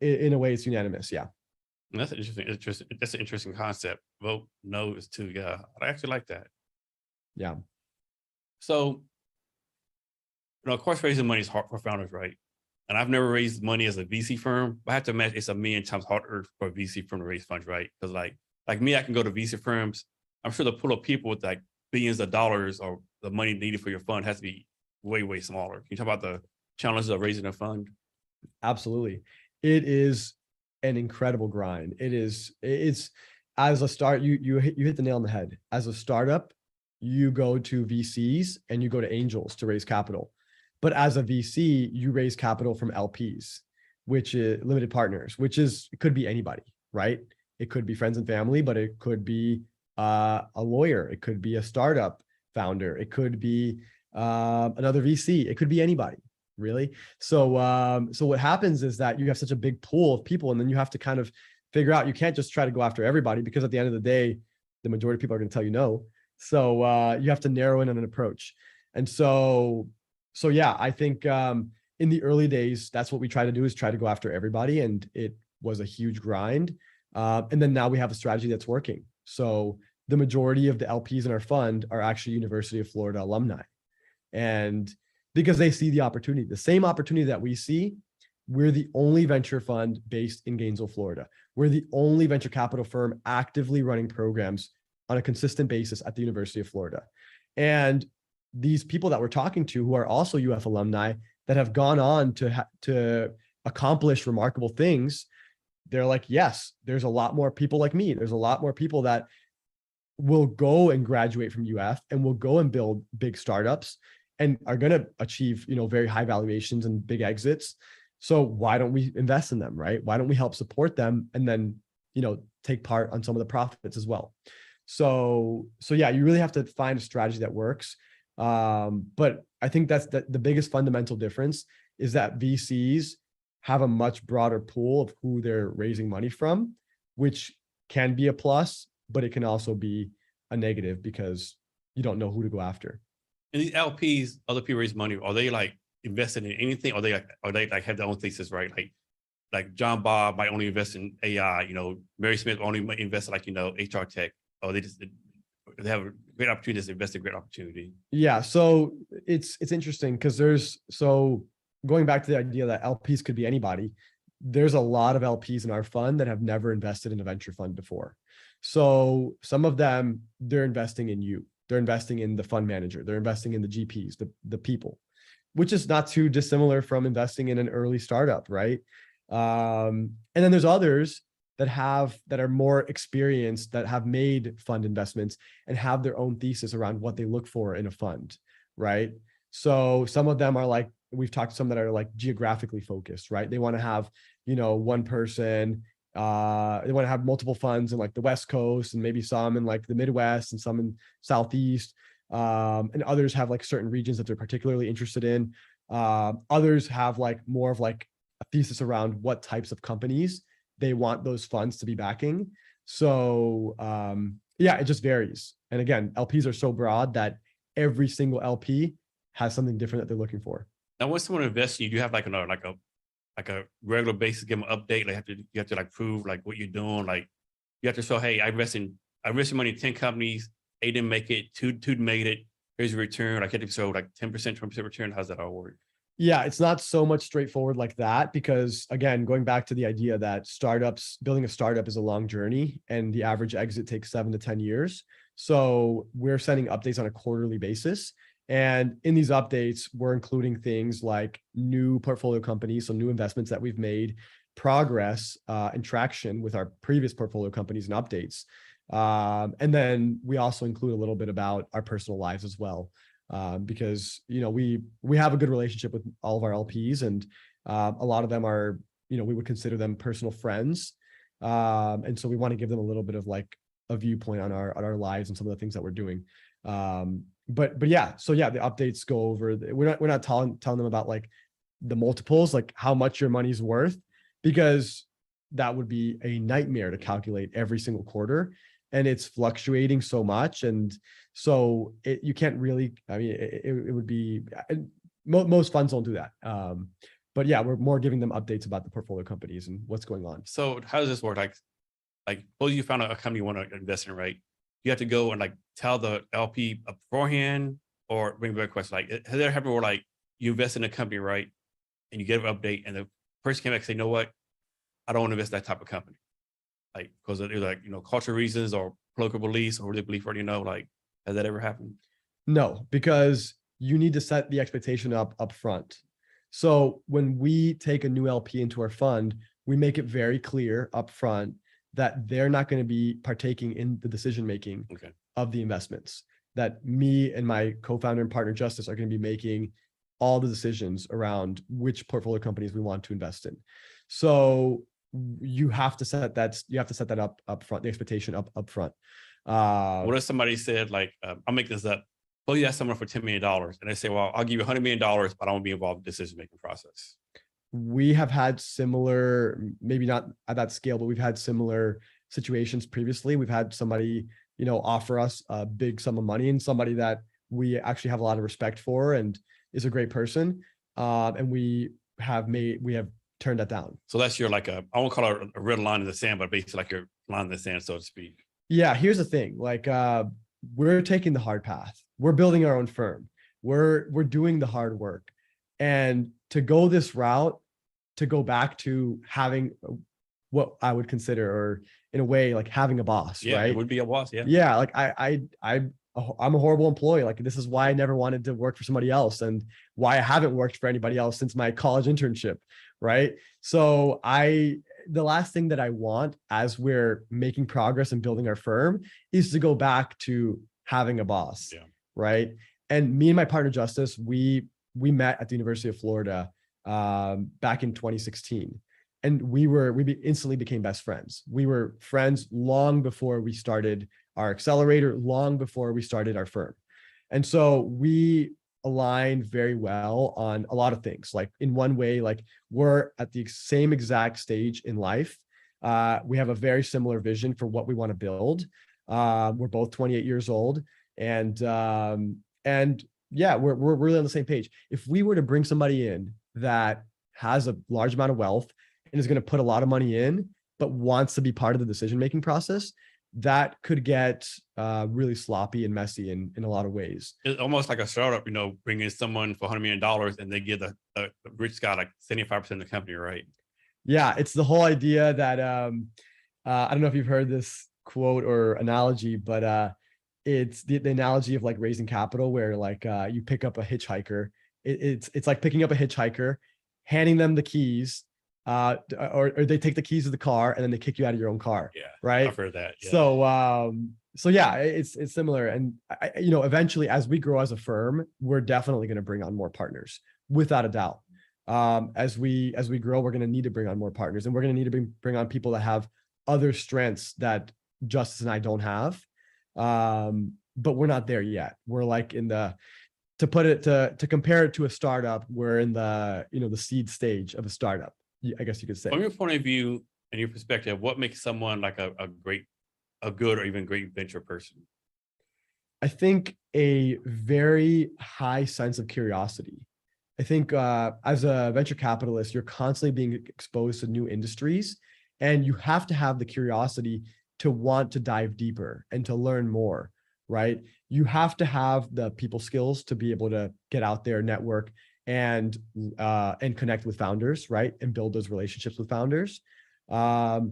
in a way, it's unanimous. Yeah. That's interesting. That's an interesting concept. Vote no is 2. Yeah, I actually like that. Yeah. So, of course, raising money is hard for founders, right? And I've never raised money as a VC firm, but I have to imagine it's a million times harder for a VC firm to raise funds, right? Because like me, I can go to VC firms. I'm sure the pool of people with like billions of dollars or the money needed for your fund has to be way, way smaller. Can you talk about the challenges of raising a fund? Absolutely. It is an incredible grind. It's as a start, you hit the nail on the head. As a startup, you go to VCs and you go to angels to raise capital. But as a VC, you raise capital from LPs, which is limited partners, it could be anybody, right? It could be friends and family, but it could be a lawyer. It could be a startup founder. It could be another VC. It could be anybody, really. So what happens is that you have such a big pool of people, and then you have to kind of figure out, you can't just try to go after everybody, because at the end of the day, the majority of people are going to tell you no. So you have to narrow in on an approach. And so yeah, I think in the early days, that's what we try to do, is try to go after everybody. And it was a huge grind. And then now we have a strategy that's working. So the majority of the LPs in our fund are actually University of Florida alumni. And because they see the opportunity, the same opportunity that we see, we're the only venture fund based in Gainesville, Florida. We're the only venture capital firm actively running programs on a consistent basis at the University of Florida. And these people that we're talking to, who are also UF alumni that have gone on to accomplish remarkable things, they're like, yes, there's a lot more people like me. There's a lot more people that will go and graduate from UF and will go and build big startups and are going to achieve, very high valuations and big exits. So why don't we invest in them, right? Why don't we help support them and then, take part on some of the profits as well? So yeah, you really have to find a strategy that works. But I think that's the biggest fundamental difference, is that VCs have a much broader pool of who they're raising money from, which can be a plus, but it can also be a negative because you don't know who to go after. And these LPs, other people raise money, are they like invested in anything? Are they like have their own thesis, right? Like John Bob might only invest in AI, Mary Smith only invest in HR tech. Oh, they have a great opportunity to invest in great opportunity. Yeah. So it's interesting because going back to the idea that LPs could be anybody, there's a lot of LPs in our fund that have never invested in a venture fund before. So some of them, they're investing in you. They're investing in the fund manager. They're investing in the GPs, the people, which is not too dissimilar from investing in an early startup, right? And then there's others that are more experienced, that have made fund investments and have their own thesis around what they look for in a fund, right? So some of them are like, we've talked to some that are like geographically focused, right? They want to have, one person, they want to have multiple funds in like the West Coast and maybe some in like the Midwest and some in Southeast. And others have like certain regions that they're particularly interested in. Others have like more of like a thesis around what types of companies they want those funds to be backing. So yeah, it just varies. And again, LPs are so broad that every single LP has something different that they're looking for. Now, when someone invests in you, do you have like a regular basis, give them an update? Like you have to like prove like what you're doing. Like you have to show, hey, I invested money in 10 companies. 8 didn't make it, two made it. Here's a return. Like you have to show like 10%, 20% return. How's that all work? Yeah, it's not so much straightforward like that because again, going back to the idea that building a startup is a long journey and the average exit takes 7 to 10 years. So we're sending updates on a quarterly basis. And in these updates, we're including things like new portfolio companies, so new investments that we've made, progress and traction with our previous portfolio companies and updates. And then we also include a little bit about our personal lives as well. Because we have a good relationship with all of our LPs, and a lot of them are, we would consider them personal friends, and so we want to give them a little bit of like a viewpoint on our lives and some of the things that we're doing. But yeah, so yeah, the updates go over. We're not telling them about like the multiples, like how much your money's worth, because that would be a nightmare to calculate every single quarter. And it's fluctuating so much. And so you can't really, it would be, most funds don't do that. But yeah, we're more giving them updates about the portfolio companies and what's going on. So how does this work? Like suppose you found a company you want to invest in, right? You have to go and like tell the LP beforehand, or bring back a question. Like, has there ever happened where like you invest in a company, right? And you get an update and the person came back and say, you know what? I don't want to invest in that type of company. Like, because of like, cultural reasons or political beliefs or they believe, like, has that ever happened? No, because you need to set the expectation up front. So when we take a new LP into our fund, we make it very clear up front that they're not going to be partaking in the decision-making of the investments, that me and my co-founder and partner Justice are going to be making all the decisions around which portfolio companies we want to invest in. So you have to set that up front, the expectation up front. What if somebody said like, I'll make this up. Well, you ask someone for $10 million and they say, well, I'll give you $100 million, but I won't be involved in the decision-making process. We have had similar, maybe not at that scale, but we've had similar situations previously. We've had somebody, offer us a big sum of money, and somebody that we actually have a lot of respect for and is a great person. And we have turned that down. So that's your like I won't call it a red line in the sand, but basically like your line in the sand, so to speak. Yeah, here's the thing. Like we're taking the hard path. We're building our own firm. We're doing the hard work. And to go this route, to go back to having what I would consider, or in a way, like having a boss, yeah, right? It would be a boss, yeah. Yeah, like I'm a horrible employee. Like this is why I never wanted to work for somebody else, and why I haven't worked for anybody else since my college internship, right? So the last thing that I want as we're making progress and building our firm is to go back to having a boss, right? And me and my partner Justice, we met at the University of Florida back in 2016, and we instantly became best friends. We were friends long before we started our accelerator, long before we started our firm. And so we aligned very well on a lot of things. Like in one way, like we're at the same exact stage in life. We have a very similar vision for what we want to build. We're both 28 years old, and yeah, we're really on the same page. If we were to bring somebody in that has a large amount of wealth and is going to put a lot of money in, but wants to be part of the decision-making process, that could get really sloppy and messy in a lot of ways. It's almost like a startup, bringing someone for $100 million and they give the rich guy like 75% of the company, right? Yeah, it's the whole idea that I don't know if you've heard this quote or analogy, but it's the analogy of like raising capital, where like you pick up a hitchhiker. It's like picking up a hitchhiker, handing them the keys, or they take the keys of the car and then they kick you out of your own car. Yeah, right. I've heard that. Yeah. So yeah, it's similar, and eventually, as we grow as a firm, we're definitely going to bring on more partners, without a doubt. As we grow, we're going to need to bring on more partners, and we're going to need to bring on people that have other strengths that Justice and I don't have. But we're not there yet. We're like to compare it to a startup, we're in the seed stage of a startup, I guess you could say. From your point of view and your perspective, what makes someone like a good or even great venture person? I think a very high sense of curiosity. I think as a venture capitalist, you're constantly being exposed to new industries, and you have to have the curiosity to want to dive deeper and to learn more, right? You have to have the people skills to be able to get out there, network, and connect with founders, right? And build those relationships with founders. I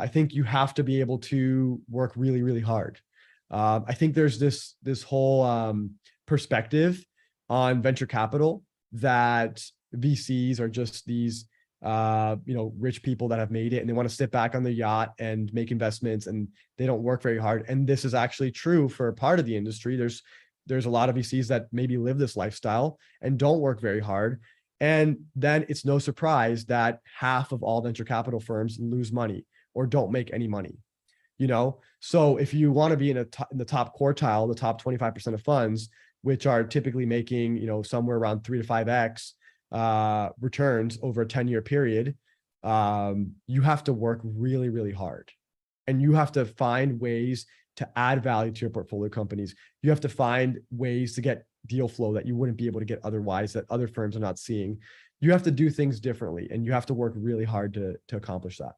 think you have to be able to work really, really hard. I think there's this whole perspective on venture capital that VCs are just these rich people that have made it and they want to sit back on the yacht and make investments, and they don't work very hard. And this is actually true for part of the industry. There's a lot of VCs that maybe live this lifestyle and don't work very hard. And then it's no surprise that half of all venture capital firms lose money or don't make any money. So if you want to be in the top quartile, the top 25% of funds, which are typically making, somewhere around 3 to 5x returns over a 10-year period, you have to work really, really hard. And you have to find ways to add value to your portfolio companies. You have to find ways to get deal flow that you wouldn't be able to get otherwise, that other firms are not seeing. You have to do things differently, and you have to work really hard to accomplish that.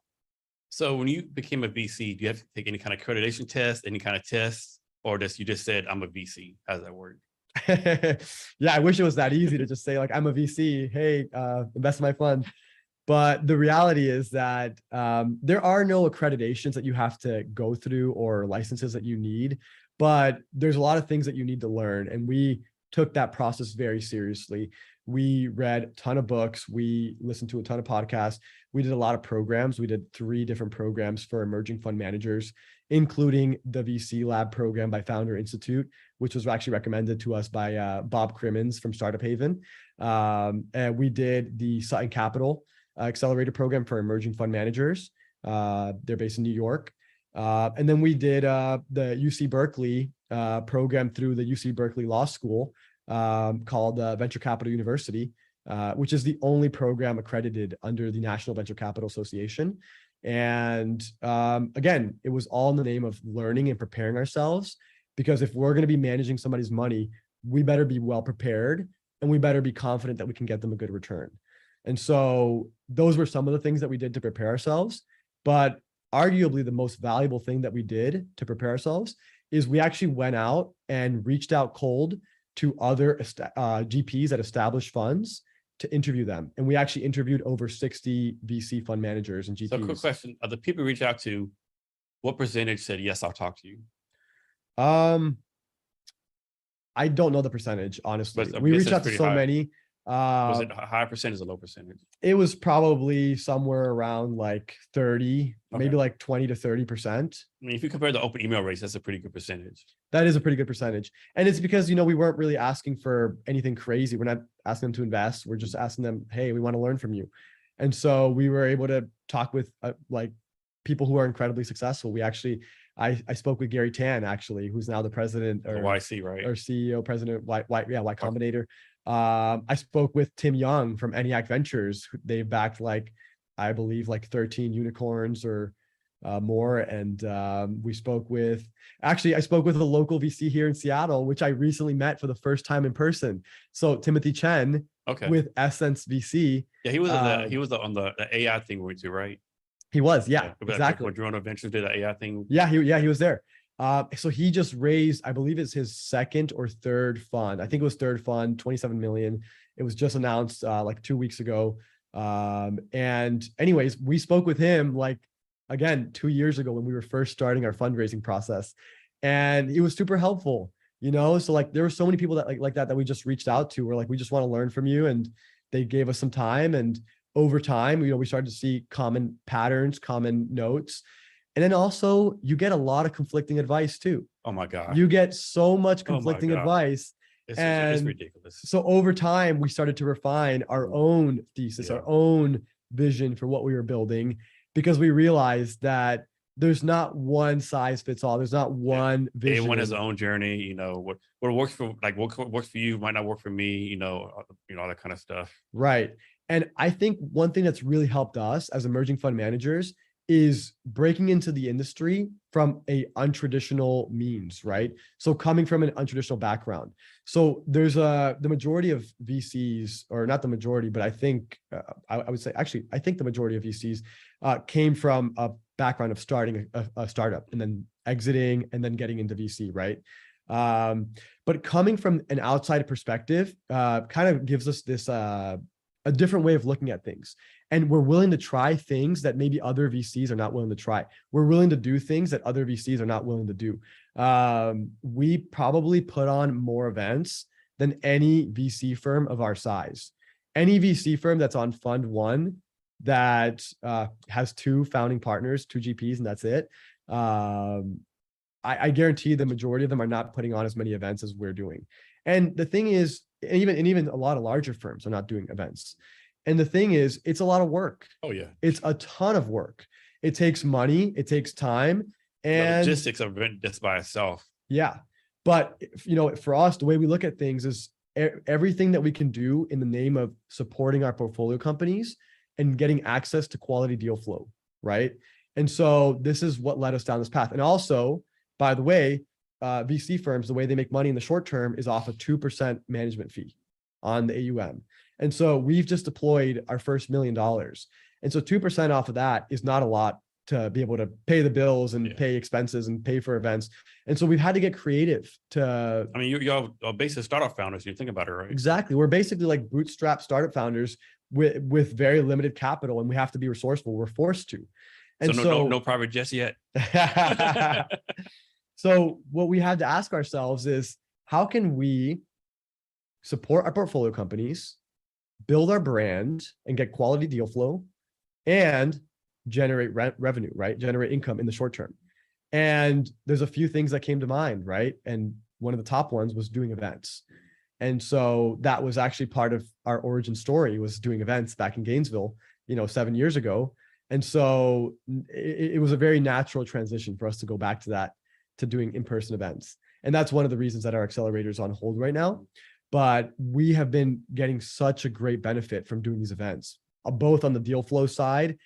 So when you became a VC, do you have to take any kind of accreditation test, any kind of tests, or you just said, I'm a VC? How does that work? Yeah, I wish it was that easy to just say like, I'm a VC, hey, invest in my fund. But the reality is that there are no accreditations that you have to go through or licenses that you need, but there's a lot of things that you need to learn. And we took that process very seriously. We read a ton of books. We listened to a ton of podcasts. We did a lot of programs. We did 3 different programs for emerging fund managers, including the VC Lab program by Founder Institute, which was actually recommended to us by Bob Crimmins from Startup Haven. And we did the Sutton Capital accelerator program for emerging fund managers. They're based in New York. And then we did the UC Berkeley program through the UC Berkeley Law School called Venture Capital University, which is the only program accredited under the National Venture Capital Association. And again, it was all in the name of learning and preparing ourselves, because if we're going to be managing somebody's money, we better be well prepared, and we better be confident that we can get them a good return. And so those were some of the things that we did to prepare ourselves. But arguably the most valuable thing that we did to prepare ourselves is we actually went out and reached out cold to other GPs at established funds to interview them. And we actually interviewed over 60 VC fund managers and GPs. So quick question, of the people you reached out to, what percentage said, yes, I'll talk to you? I don't know the percentage, honestly. But we reached out to so high. many. Was it a high percentage or low percentage? It was probably somewhere around like 30, maybe like 20 to 30%. I mean, if you compare the open email rates, that's a pretty good percentage. That is a pretty good percentage. And it's because, we weren't really asking for anything crazy. We're not asking them to invest. We're just asking them, hey, we want to learn from you. And so we were able to talk with like people who are incredibly successful. We actually, I spoke with Gary Tan, actually, who's now the president or YC, right? Or CEO, president, Y Combinator. I spoke with Tim Young from ENIAC Ventures. They backed I believe 13 unicorns or more. And I spoke with a local VC here in Seattle, which I recently met for the first time in person. So Timothy Chen with Essence VC. Yeah, he was on the AI thing we went to, right? He was, yeah, Yeah, exactly. when OneSixOne Ventures did that AI thing. Yeah, he was there. So he just raised, I believe it's his second or third fund. I think it was third fund, 27 million. It was just announced like 2 weeks ago. And anyways, we spoke with him like again 2 years ago when we were first starting our fundraising process, and he was super helpful. So like there were so many people that like that we just reached out to. We're like, we just want to learn from you, and they gave us some time. And over time, we started to see common patterns, common notes. And then also you get a lot of conflicting advice too. Oh my God. You get so much Oh my conflicting God. advice. It's And ridiculous. so over time, we started to refine our own thesis, Yeah. our own vision for what we were building, because we realized that there's not one size fits all. There's not one vision. Everyone has their own journey. What works for what works for you might not work for me. All that kind of stuff. Right. And I think one thing that's really helped us as emerging fund managers is breaking into the industry from a untraditional means, right? So coming from an untraditional background. So there's the majority of VCs, or not the majority, but I think I would say actually, I think the majority of VCs came from a background of starting a startup and then exiting and then getting into VC, right? But coming from an outside perspective kind of gives us this a different way of looking at things. And we're willing to try things that maybe other VCs are not willing to try. We're willing to do things that other VCs are not willing to do. We probably put on more events than any VC firm of our size. Any VC firm that's on fund one that has 2 founding partners, 2 GPs, and that's it. I guarantee the majority of them are not putting on as many events as we're doing. And the thing is, even a lot of larger firms are not doing events. And the thing is, it's a lot of work. Oh yeah. It's a ton of work. It takes money, it takes time, and the logistics of event just by itself. Yeah. But for us, the way we look at things is everything that we can do in the name of supporting our portfolio companies and getting access to quality deal flow, right? And so this is what led us down this path. And also, by the way, VC firms, the way they make money in the short term is off a 2% management fee on the AUM. And so we've just deployed our first $1 million. And so 2% off of that is not a lot to be able to pay the bills and pay expenses and pay for events. And so we've had to get creative to. I mean, you're basic startup founders. You think about it, right? Exactly. We're basically like bootstrap startup founders with very limited capital, and we have to be resourceful. We're forced to. And so no private jets yet. So what we had to ask ourselves is, how can we support our portfolio companies, build our brand, and get quality deal flow, and generate revenue, right? Generate income in the short term. And there's a few things that came to mind, right? And one of the top ones was doing events. And so that was actually part of our origin story, was doing events back in Gainesville, 7 years ago. And so it was a very natural transition for us to go back to that, to doing in-person events. And that's one of the reasons that our accelerator is on hold right now. But we have been getting such a great benefit from doing these events, both on the deal flow side,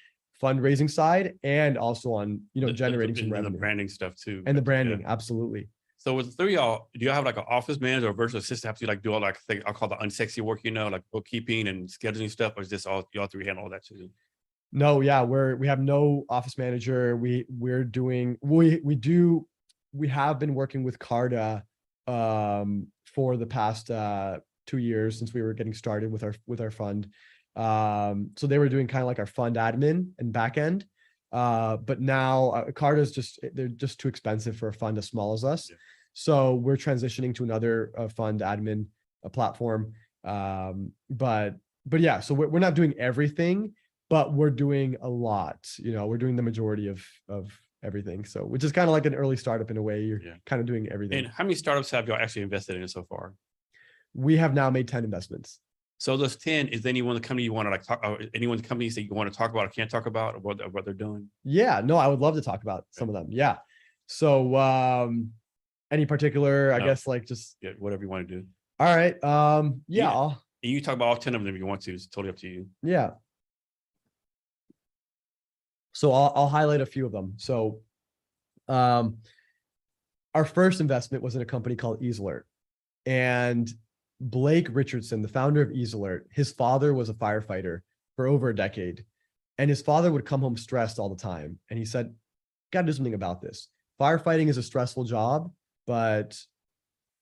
fundraising side, and also on, generating some revenue. And the branding stuff too. And the branding, absolutely. So with the 3 of y'all, do you have like an office manager or virtual assistant have to like do all like I'll call the unsexy work, like bookkeeping and scheduling stuff, or is this all y'all 3 handle all that too? No, yeah, we have no office manager. We have been working with Carta for the past 2 years since we were getting started with our fund. So they were doing kind of like our fund admin and back end. But now Carta's they're just too expensive for a fund as small as us. Yeah. So we're transitioning to another fund admin platform. But yeah, so we're not doing everything, but we're doing a lot. We're doing the majority of everything. So which is kind of like an early startup in a way. You're kind of doing everything. And how many startups have y'all actually invested in so far? We have now made 10 investments. So those 10, is there anyone in the company you want to like talk, or anyone in the companies that you want to talk about or can't talk about, or what they're doing? Yeah, no, I would love to talk about some of them. Yeah. So any particular, I guess, like just whatever you want to do. All right. You talk about all 10 of them if you want to. It's totally up to you. Yeah. So I'll highlight a few of them. So our first investment was in a company called EaseAlert. And Blake Richardson, the founder of EaseAlert, his father was a firefighter for over a decade. And his father would come home stressed all the time. And he said, got to do something about this. Firefighting is a stressful job, but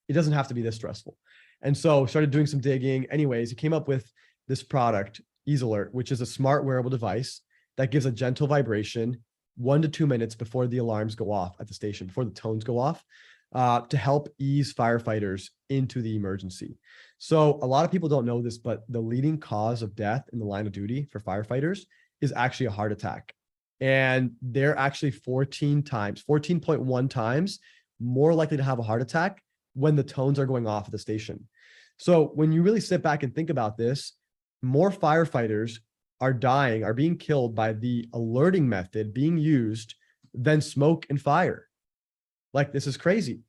it doesn't have to be this stressful. And so started doing some digging. Anyways, he came up with this product, Ease Alert, which is a smart wearable device that gives a gentle vibration 1 to 2 minutes before the alarms go off at the station, before the tones go off, to help ease firefighters into the emergency. So a lot of people don't know this, but the leading cause of death in the line of duty for firefighters is actually a heart attack. And they're actually 14.1 times more likely to have a heart attack when the tones are going off at the station. So when you really sit back and think about this, more firefighters are dying, are being killed by the alerting method being used than smoke and fire. Like, this is crazy.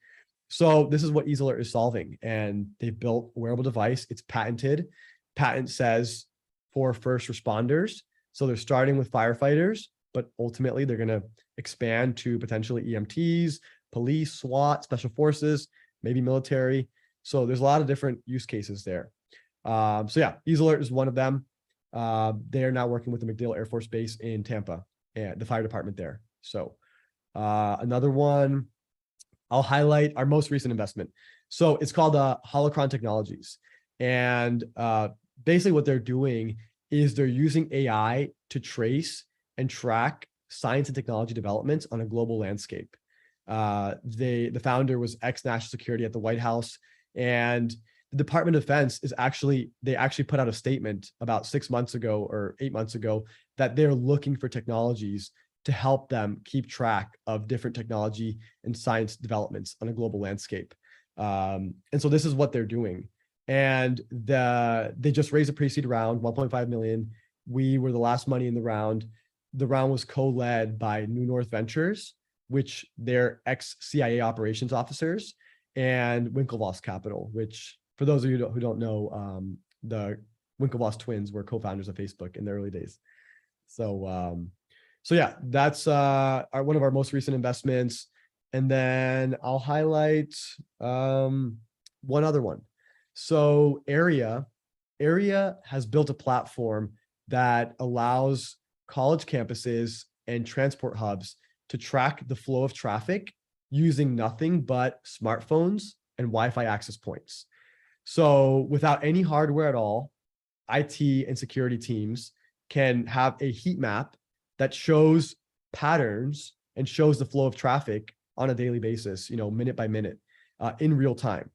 So this is what Ease Alert is solving. And they built a wearable device. It's patented. Patent says for first responders. So they're starting with firefighters, but ultimately they're going to expand to potentially EMTs, police, SWAT, special forces, maybe military. So there's a lot of different use cases there. So yeah, Ease Alert is one of them. They are now working with the MacDill Air Force Base in Tampa and the fire department there. So another one, I'll highlight our most recent investment. So it's called Holocron Technologies. And basically what they're doing is they're using AI to trace and track science and technology developments on a global landscape. The founder was ex-national security at the White House, and the Department of Defense they actually put out a statement about 6 months ago or 8 months ago that they're looking for technologies to help them keep track of different technology and science developments on a global landscape. And so this is what they're doing. And they just raised a pre-seed round, 1.5 million. We were the last money in the round. The round was co-led by OneSixOne Ventures, which they're ex-CIA operations officers, and Winklevoss Capital, which, for those of you who don't know, the Winklevoss twins were co-founders of Facebook in the early days. So yeah, that's one of our most recent investments. And then I'll highlight one other one. So Area has built a platform that allows college campuses and transport hubs to track the flow of traffic using nothing but smartphones and Wi-Fi access points. So without any hardware at all, IT and security teams can have a heat map that shows patterns and shows the flow of traffic on a daily basis, minute by minute, in real time.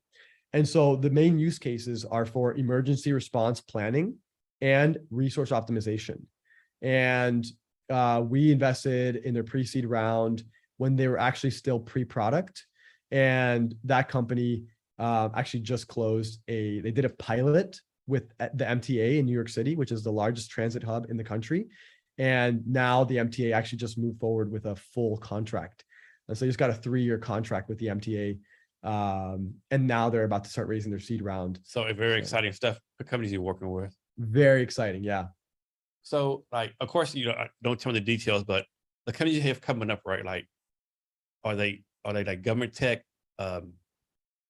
And so the main use cases are for emergency response planning and resource optimization. And we invested in their pre-seed round when they were actually still pre-product. And that company actually just closed they did a pilot with the MTA in New York City, which is the largest transit hub in the country. And now the MTA actually just moved forward with a full contract. And so they just got a 3-year contract with the MTA. And now they're about to start raising their seed round. So very exciting stuff. The companies you're working with. Very exciting. Yeah. So of course, don't tell me the details, but the companies you have coming up, right? Like, are they like government tech,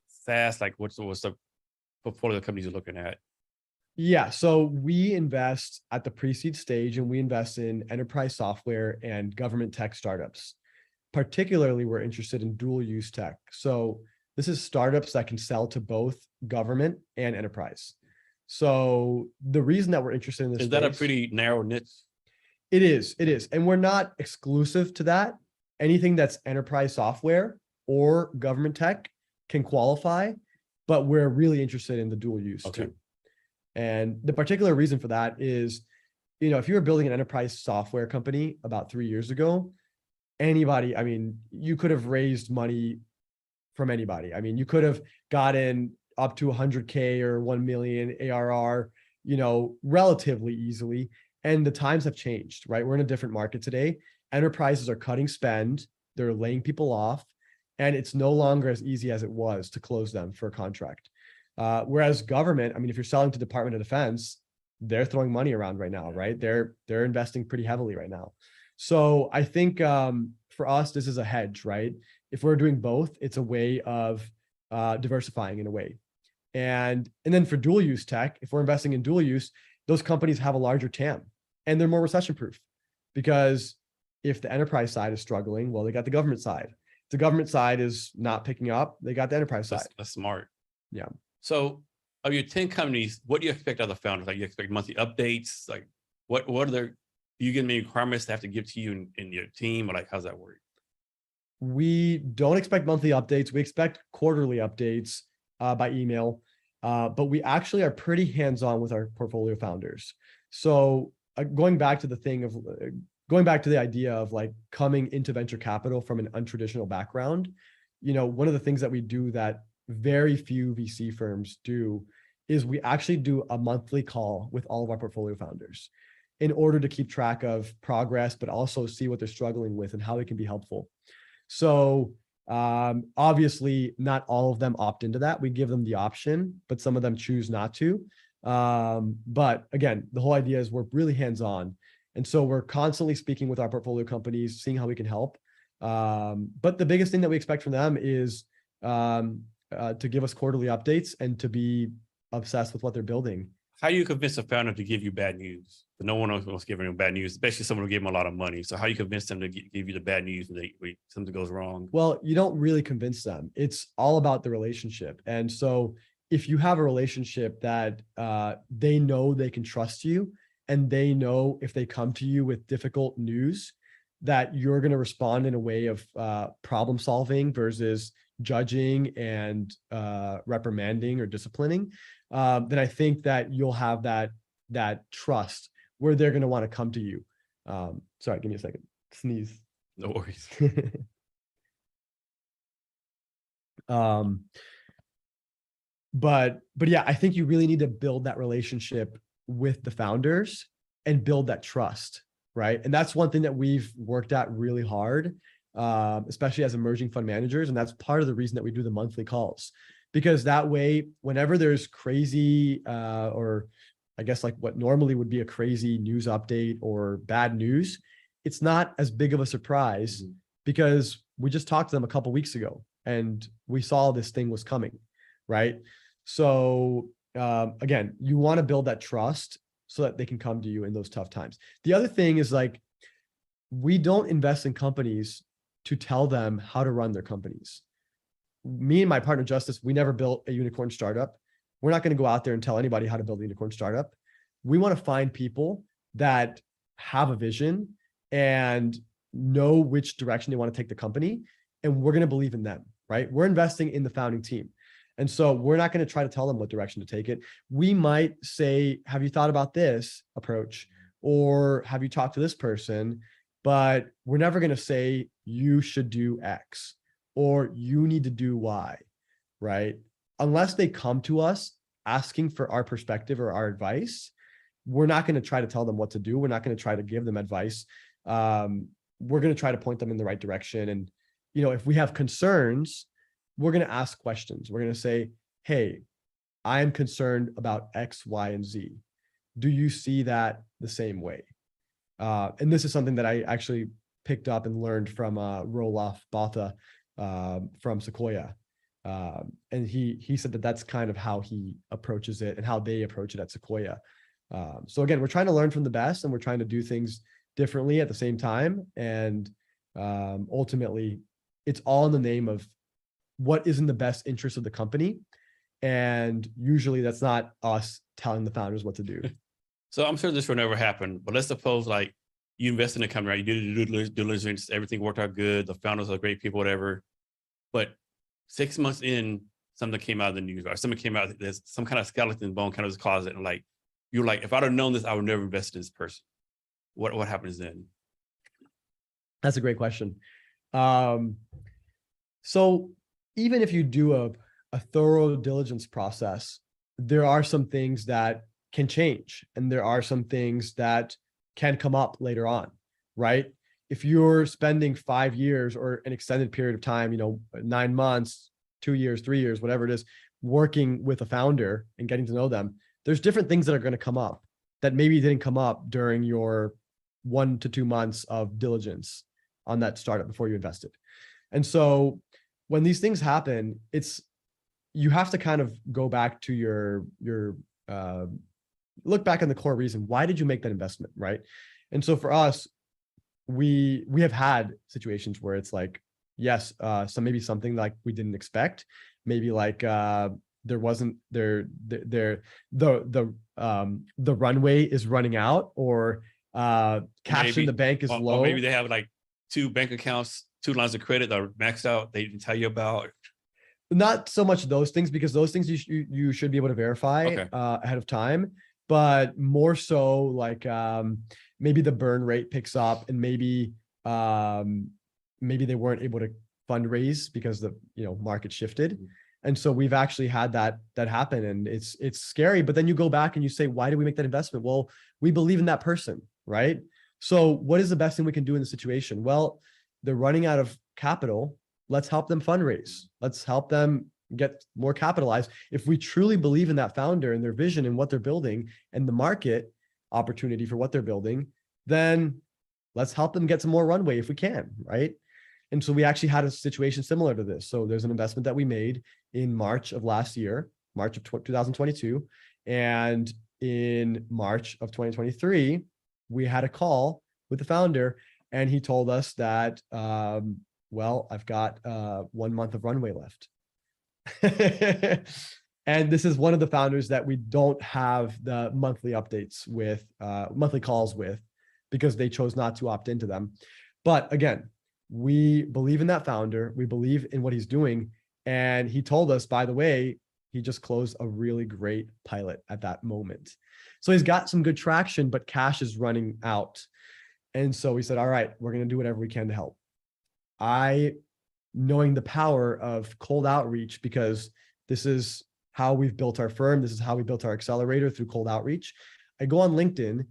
SaaS? Like what's the portfolio of companies you're looking at? Yeah. So we invest at the pre-seed stage, and we invest in enterprise software and government tech startups. Particularly, we're interested in dual use tech. So this is startups that can sell to both government and enterprise. So the reason that we're interested in this is that a pretty narrow niche? It is. And we're not exclusive to that. Anything that's enterprise software or government tech can qualify, but we're really interested in the dual use too. And the particular reason for that is, if you were building an enterprise software company about 3 years ago, anybody, you could have raised money from anybody. You could have gotten up to 100K or 1 million ARR, relatively easily. And the times have changed, right? We're in a different market today. Enterprises are cutting spend. They're laying people off, and it's no longer as easy as it was to close them for a contract. Whereas government, if you're selling to Department of Defense, they're throwing money around right now, right? They're investing pretty heavily right now. So I think for us, this is a hedge, right? If we're doing both, it's a way of diversifying in a way. And then for dual use tech, if we're investing in dual use, those companies have a larger TAM and they're more recession proof. because if the enterprise side is struggling, well, they got the government side. If the government side is not picking up, they got the enterprise side. That's smart. Yeah. So of your 10 companies, what do you expect out of the founders? Like, you expect monthly updates? Like, what are their, do you get any requirements they have to give to you in your team? Or like, how's that work? We don't expect monthly updates. We expect quarterly updates by email, but we actually are pretty hands-on with our portfolio founders. So going back to the idea of like coming into venture capital from an untraditional background, one of the things that we do that very few VC firms do is we actually do a monthly call with all of our portfolio founders in order to keep track of progress, but also see what they're struggling with and how they can be helpful. So obviously not all of them opt into that. We give them the option, but some of them choose not to. But again, the whole idea is we're really hands-on. And so we're constantly speaking with our portfolio companies, seeing how we can help. But the biggest thing that we expect from them is to give us quarterly updates and to be obsessed with what they're building. How do you convince a founder to give you bad news? No one else wants to give them bad news, especially someone who gave them a lot of money. So how do you convince them to give you the bad news when something goes wrong? Well, you don't really convince them. It's all about the relationship. And so if you have a relationship that they know they can trust you, and they know if they come to you with difficult news, that you're going to respond in a way of problem solving versus judging and reprimanding or disciplining, then I think that you'll have that trust where they're going to want to come to you. Sorry, give me a second. Sneeze. No worries. But yeah, I think you really need to build that relationship with the founders and build that trust, right? And that's one thing that we've worked at really hard, especially as emerging fund managers. And that's part of the reason that we do the monthly calls, because that way, whenever there's crazy, or I guess like what normally would be a crazy news update or bad news, it's not as big of a surprise because we just talked to them a couple of weeks ago and we saw this thing was coming, right? So again, you want to build that trust so that they can come to you in those tough times. The other thing is like, we don't invest in companies to tell them how to run their companies. Me and my partner, Justice, we never built a unicorn startup. We're not going to go out there and tell anybody how to build a unicorn startup. We want to find people that have a vision and know which direction they want to take the company. And we're going to believe in them, right? We're investing in the founding team. And so we're not going to try to tell them what direction to take it. We might say, have you thought about this approach? Or have you talked to this person? But we're never going to say, you should do X or you need to do Y, right? Unless they come to us asking for our perspective or our advice, we're not going to try to tell them what to do. We're not going to try to give them advice. We're going to try to point them in the right direction. And, if we have concerns, we're going to ask questions. We're going to say, hey, I am concerned about X, Y, and Z. Do you see that the same way? And this is something that I actually picked up and learned from Roelof Botha from Sequoia. And he said that that's kind of how he approaches it and how they approach it at Sequoia. So again, we're trying to learn from the best and we're trying to do things differently at the same time. And ultimately, it's all in the name of what is in the best interest of the company. And usually that's not us telling the founders what to do. So I'm sure this will never happen, but let's suppose like you invest in a company, right? You did the due diligence, everything worked out good. The founders are great people, whatever. But 6 months in, something came out of the news, or something came out, there's some kind of skeleton bone kind of just closet. And like, you're like, if I'd have known this, I would never invest in this person. What happens then? That's a great question. So even if you do a thorough diligence process, there are some things that can change and there are some things that can come up later on, right? If you're spending 5 years or an extended period of time, 9 months, 2 years, 3 years, whatever it is, working with a founder and getting to know them, there's different things that are going to come up that maybe didn't come up during your 1 to 2 months of diligence on that startup before you invested. And so when these things happen, you have to kind of go back to your look back on the core reason. Why did you make that investment, right? And so for us, we have had situations where it's like, yes, maybe something like we didn't expect, maybe like there wasn't the runway is running out, or cash in the bank is low. Or maybe they have like 2 bank accounts, 2 lines of credit that are maxed out, they didn't tell you about. Not so much those things, because those things you should be able to verify ahead of time, but more so like maybe the burn rate picks up, and maybe they weren't able to fundraise because the market shifted. And so we've actually had that happen, and it's scary. But then you go back and you say, why did we make that investment? Well, we believe in that person, right? So what is the best thing we can do in the situation? Well, they're running out of capital. Let's help them fundraise. Let's help them get more capitalized. If we truly believe in that founder and their vision and what they're building and the market opportunity for what they're building, then let's help them get some more runway if we can, right? And so we actually had a situation similar to this. So there's an investment that we made in March of last year, March of 2022. And in March of 2023, we had a call with the founder, and he told us that, well, I've got 1 month of runway left. And this is one of the founders that we don't have the monthly updates with, monthly calls with, because they chose not to opt into them. But again, we believe in that founder. We believe in what he's doing. And he told us, by the way, he just closed a really great pilot at that moment. So he's got some good traction, but cash is running out. And so we said, all right, we're going to do whatever we can to help. Knowing the power of cold outreach, because this is how we've built our firm. This is how we built our accelerator, through cold outreach. I go on LinkedIn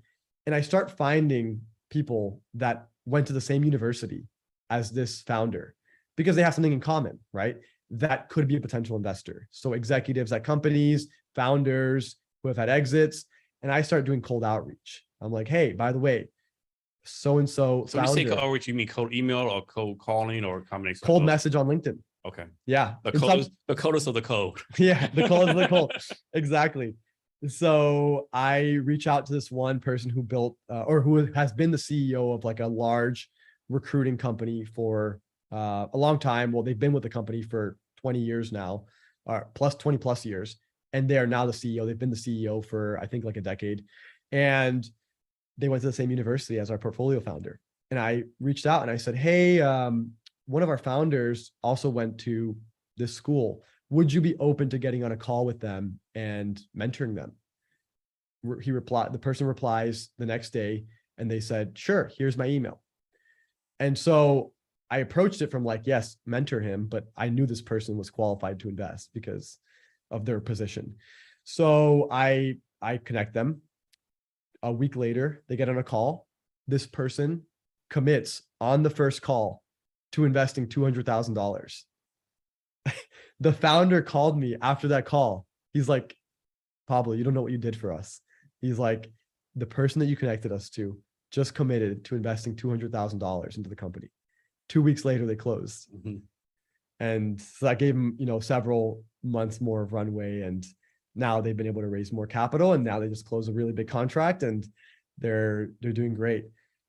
and I start finding people that went to the same university as this founder, because they have something in common, right? That could be a potential investor. So executives at companies, founders who have had exits. And I start doing cold outreach. I'm like, hey, by the way, so-and-so So when you say cold outreach, you mean cold email or cold calling or a combination? Cold message on LinkedIn. Okay. Yeah. The coldest of the cold. Yeah, the coldest of the cold. Exactly. So I reach out to this one person who built or who has been the CEO of like a large recruiting company for a long time. Well, they've been with the company for 20 years now, plus 20 plus years. And they are now the CEO. They've been the CEO for, I think, like a decade. And they went to the same university as our portfolio founder. And I reached out and I said, hey, one of our founders also went to this school. Would you be open to getting on a call with them and mentoring them? The person replies the next day and they said, sure, here's my email. And so I approached it from like, yes, mentor him, but I knew this person was qualified to invest because of their position. So I connect them. A week later, they get on a call. This person commits on the first call to investing $200,000. The founder called me after that call. He's like, Pablo, you don't know what you did for us. He's like, the person that you connected us to just committed to investing $200,000 into the company. 2 weeks later, they closed. Mm-hmm. And so that gave them, several months more of runway. And now they've been able to raise more capital. And now they just closed a really big contract and they're doing great.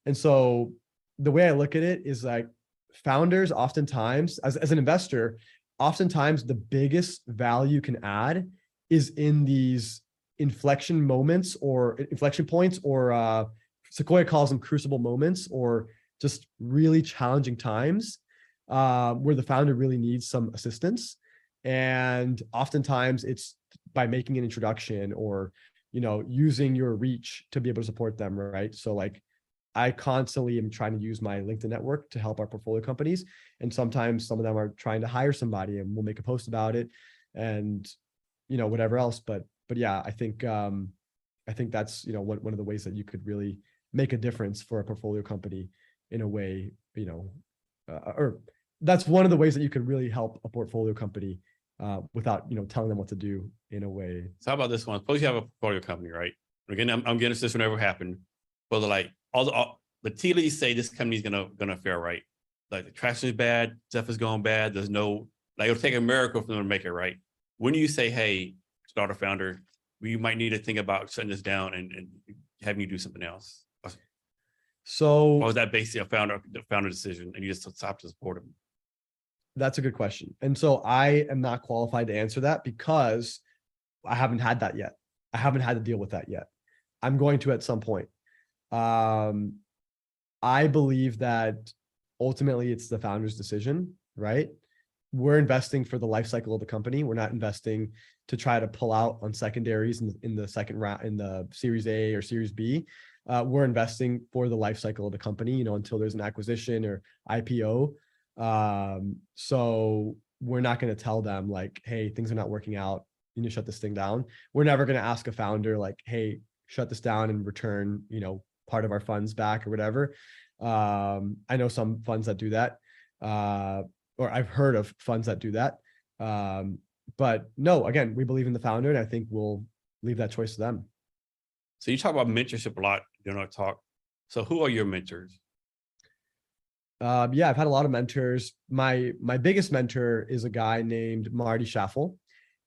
And so the way I look at it is like founders oftentimes, as an investor, oftentimes the biggest value you can add is in these inflection moments or inflection points, or Sequoia calls them crucible moments, or just really challenging times where the founder really needs some assistance. And oftentimes it's by making an introduction or, using your reach to be able to support them, right? So like I constantly am trying to use my LinkedIn network to help our portfolio companies. And sometimes some of them are trying to hire somebody and we'll make a post about it and, whatever else. But yeah, I think that's, one of the ways that you could really make a difference for a portfolio company in a way, or that's one of the ways that you could really help a portfolio company without, telling them what to do in a way. So how about this one? Suppose you have a portfolio company, right? Again, I'm getting this whenever happened, but like all the tea leaves say this company's gonna fare right. Like the traction is bad, stuff is going bad. There's no, like it'll take a miracle for them to make it right. When do you say, hey, startup founder, we might need to think about shutting this down and having you do something else? So Or was that basically the founder decision and you just stopped to support him? that's a good question. And so I am not qualified to answer that because I haven't had that yet. I haven't had to deal with that yet. I'm going to at some point. I believe that ultimately it's the founder's decision, right? We're investing for the life cycle of the company. We're not investing to try to pull out on secondaries in the second round, in the Series A or Series B. We're investing for the life cycle of the company, until there's an acquisition or IPO. So we're not going to tell them like, hey, things are not working out. You need to shut this thing down. We're never going to ask a founder like, hey, shut this down and return, part of our funds back or whatever. I know some funds that do that, or I've heard of funds that do that. But no, again, we believe in the founder, and I think we'll leave that choice to them. So you talk about mentorship a lot, talk. So who are your mentors? Yeah, I've had a lot of mentors. My biggest mentor is a guy named Marty Schaffel,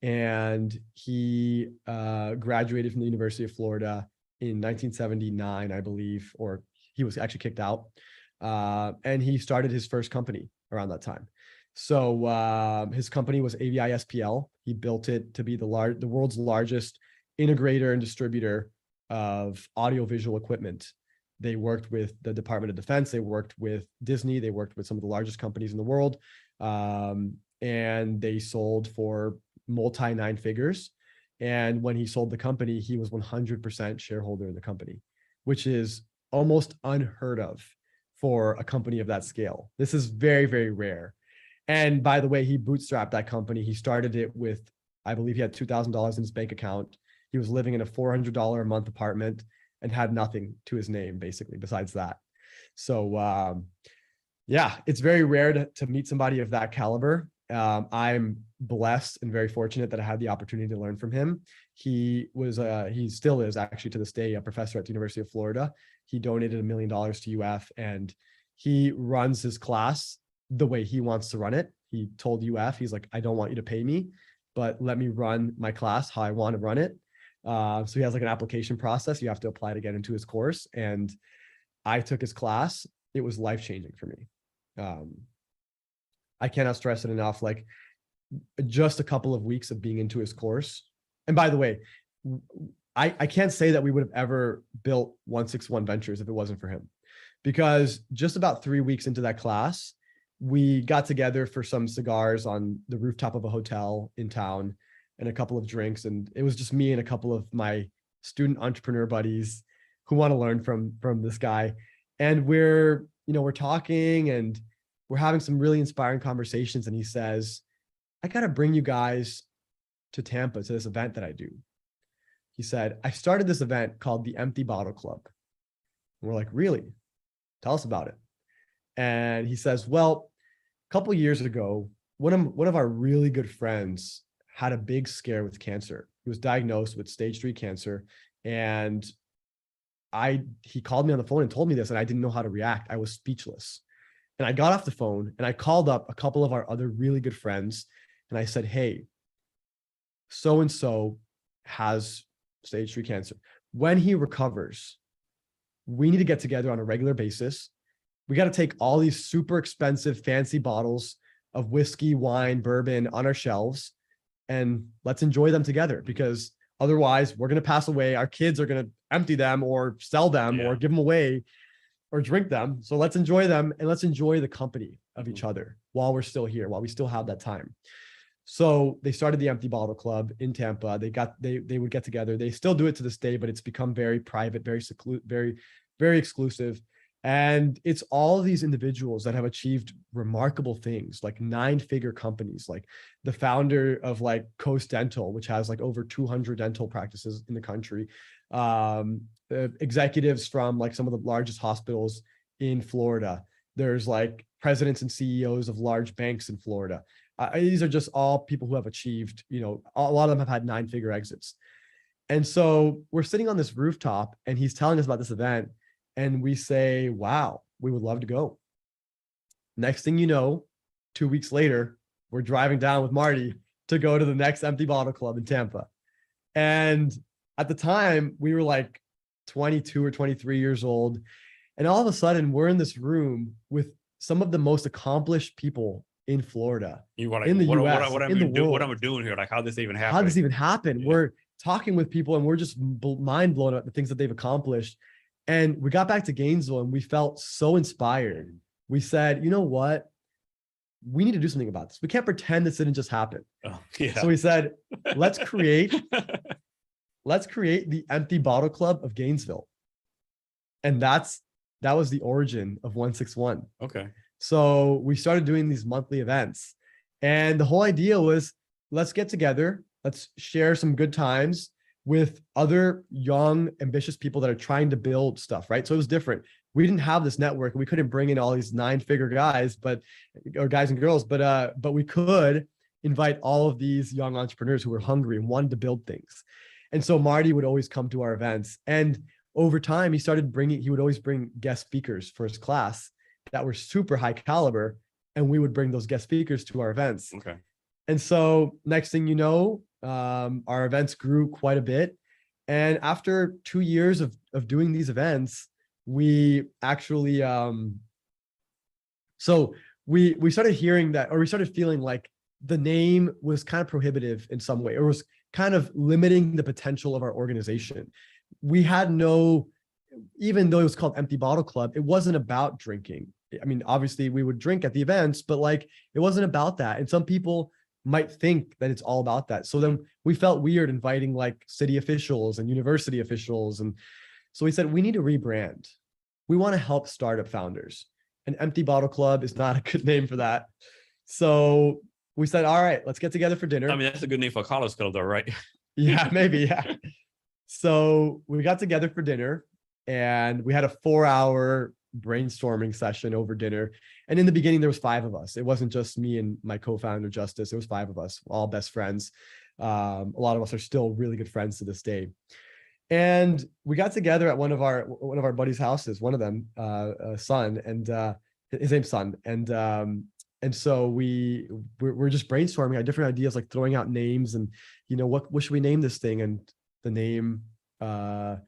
and he graduated from the University of Florida in 1979, I believe, or he was actually kicked out. And he started his first company around that time. So his company was AVI SPL. He built it to be the world's largest integrator and distributor of audiovisual equipment. They worked with the Department of Defense. They worked with Disney. They worked with some of the largest companies in the world. And they sold for multi-nine figures. And when he sold the company, he was 100% shareholder in the company, which is almost unheard of for a company of that scale. This is very, very rare. And by the way, he bootstrapped that company. He started it with, I believe he had $2,000 in his bank account. He was living in a $400 a month apartment and had nothing to his name, basically, besides that. So yeah, it's very rare to meet somebody of that caliber. I'm blessed and very fortunate that I had the opportunity to learn from him. He still is actually to this day a professor at the University of Florida. He donated $1 million to UF, and he runs his class the way he wants to run it. He told UF, he's like, I don't want you to pay me, but let me run my class how I want to run it. So he has like an application process. You have to apply to get into his course. And I took his class. It was life-changing for me. I cannot stress it enough. Like just a couple of weeks of being into his course. And by the way, I can't say that we would have ever built OneSixOne Ventures if it wasn't for him, because just about 3 weeks into that class, we got together for some cigars on the rooftop of a hotel in town and a couple of drinks. And it was just me and a couple of my student entrepreneur buddies who want to learn from this guy. And we're talking and we're having some really inspiring conversations. And he says, I got to bring you guys to Tampa to this event that I do. He said, I started this event called the Empty Bottle Club. And we're like, really? Tell us about it. And he says, well, a couple of years ago, one of our really good friends had a big scare with cancer. He was diagnosed with stage 3 cancer. And he called me on the phone and told me this, and I didn't know how to react. I was speechless. And I got off the phone and I called up a couple of our other really good friends. And I said, hey, so-and-so has stage 3 cancer. When he recovers, we need to get together on a regular basis. We got to take all these super expensive, fancy bottles of whiskey, wine, bourbon on our shelves, and let's enjoy them together, because otherwise we're going to pass away. Our kids are going to empty them or sell them or give them away or drink them. So let's enjoy them, and let's enjoy the company of each other while we're still here, while we still have that time. So they started the Empty Bottle Club in Tampa. They would get together. They still do it to this day, but it's become very private, very exclusive. And it's all of these individuals that have achieved remarkable things, like 9-figure companies, like the founder of like Coast Dental, which has like over 200 dental practices in the country. Executives from like some of the largest hospitals in Florida. There's like presidents and CEOs of large banks in Florida. These are just all people who have achieved, a lot of them have had 9-figure exits. And so we're sitting on this rooftop and he's telling us about this event. And we say, wow, we would love to go. Next thing you know, 2 weeks later, we're driving down with Marty to go to the next Empty Bottle Club in Tampa. And at the time, we were like 22 or 23 years old. And all of a sudden, we're in this room with some of the most accomplished people in Florida, You were like, in the what US, am in the world. what am I doing here? Like, how did this even happen? How does this even happen? Yeah. We're talking with people and we're just mind blown at the things that they've accomplished. And we got back to Gainesville and we felt so inspired. We said, you know what? We need to do something about this. We can't pretend this didn't just happen. Oh, yeah. So we said, let's create the Empty Bottle Club of Gainesville. And that was the origin of OneSixOne. Okay. So we started doing these monthly events. And the whole idea was, let's get together, let's share some good times with other young, ambitious people that are trying to build stuff, right? So it was different. We didn't have this network. We couldn't bring in all these 9-figure guys, or guys and girls, but we could invite all of these young entrepreneurs who were hungry and wanted to build things. And so Marty would always come to our events. And over time, he would always bring guest speakers for his class that were super high caliber. And we would bring those guest speakers to our events. Okay. And so next thing you know, our events grew quite a bit. And after 2 years of doing these events, we actually, so we started hearing that, or we started feeling like the name was kind of prohibitive in some way, or was kind of limiting the potential of our organization. We had even though it was called Empty Bottle Club, it wasn't about drinking. I mean, obviously we would drink at the events, but like, it wasn't about that. And some people might think that it's all about that. So then we felt weird inviting like city officials and university officials. And so we said, we need to rebrand. We want to help startup founders. And Empty Bottle Club is not a good name for that. So we said, all right, let's get together for dinner. I mean, that's a good name for a college club though, right? Yeah, maybe. Yeah. So we got together for dinner and we had a 4-hour brainstorming session over dinner. And in the beginning, there was 5 of us. It wasn't just me and my co-founder, Justice. It was 5 of us, all best friends. A lot of us are still really good friends to this day. And we got together at one of our buddies' houses, one of them, Son, and his name's Son. And so we're just brainstorming our different ideas, like throwing out names and, what should we name this thing? And the name, or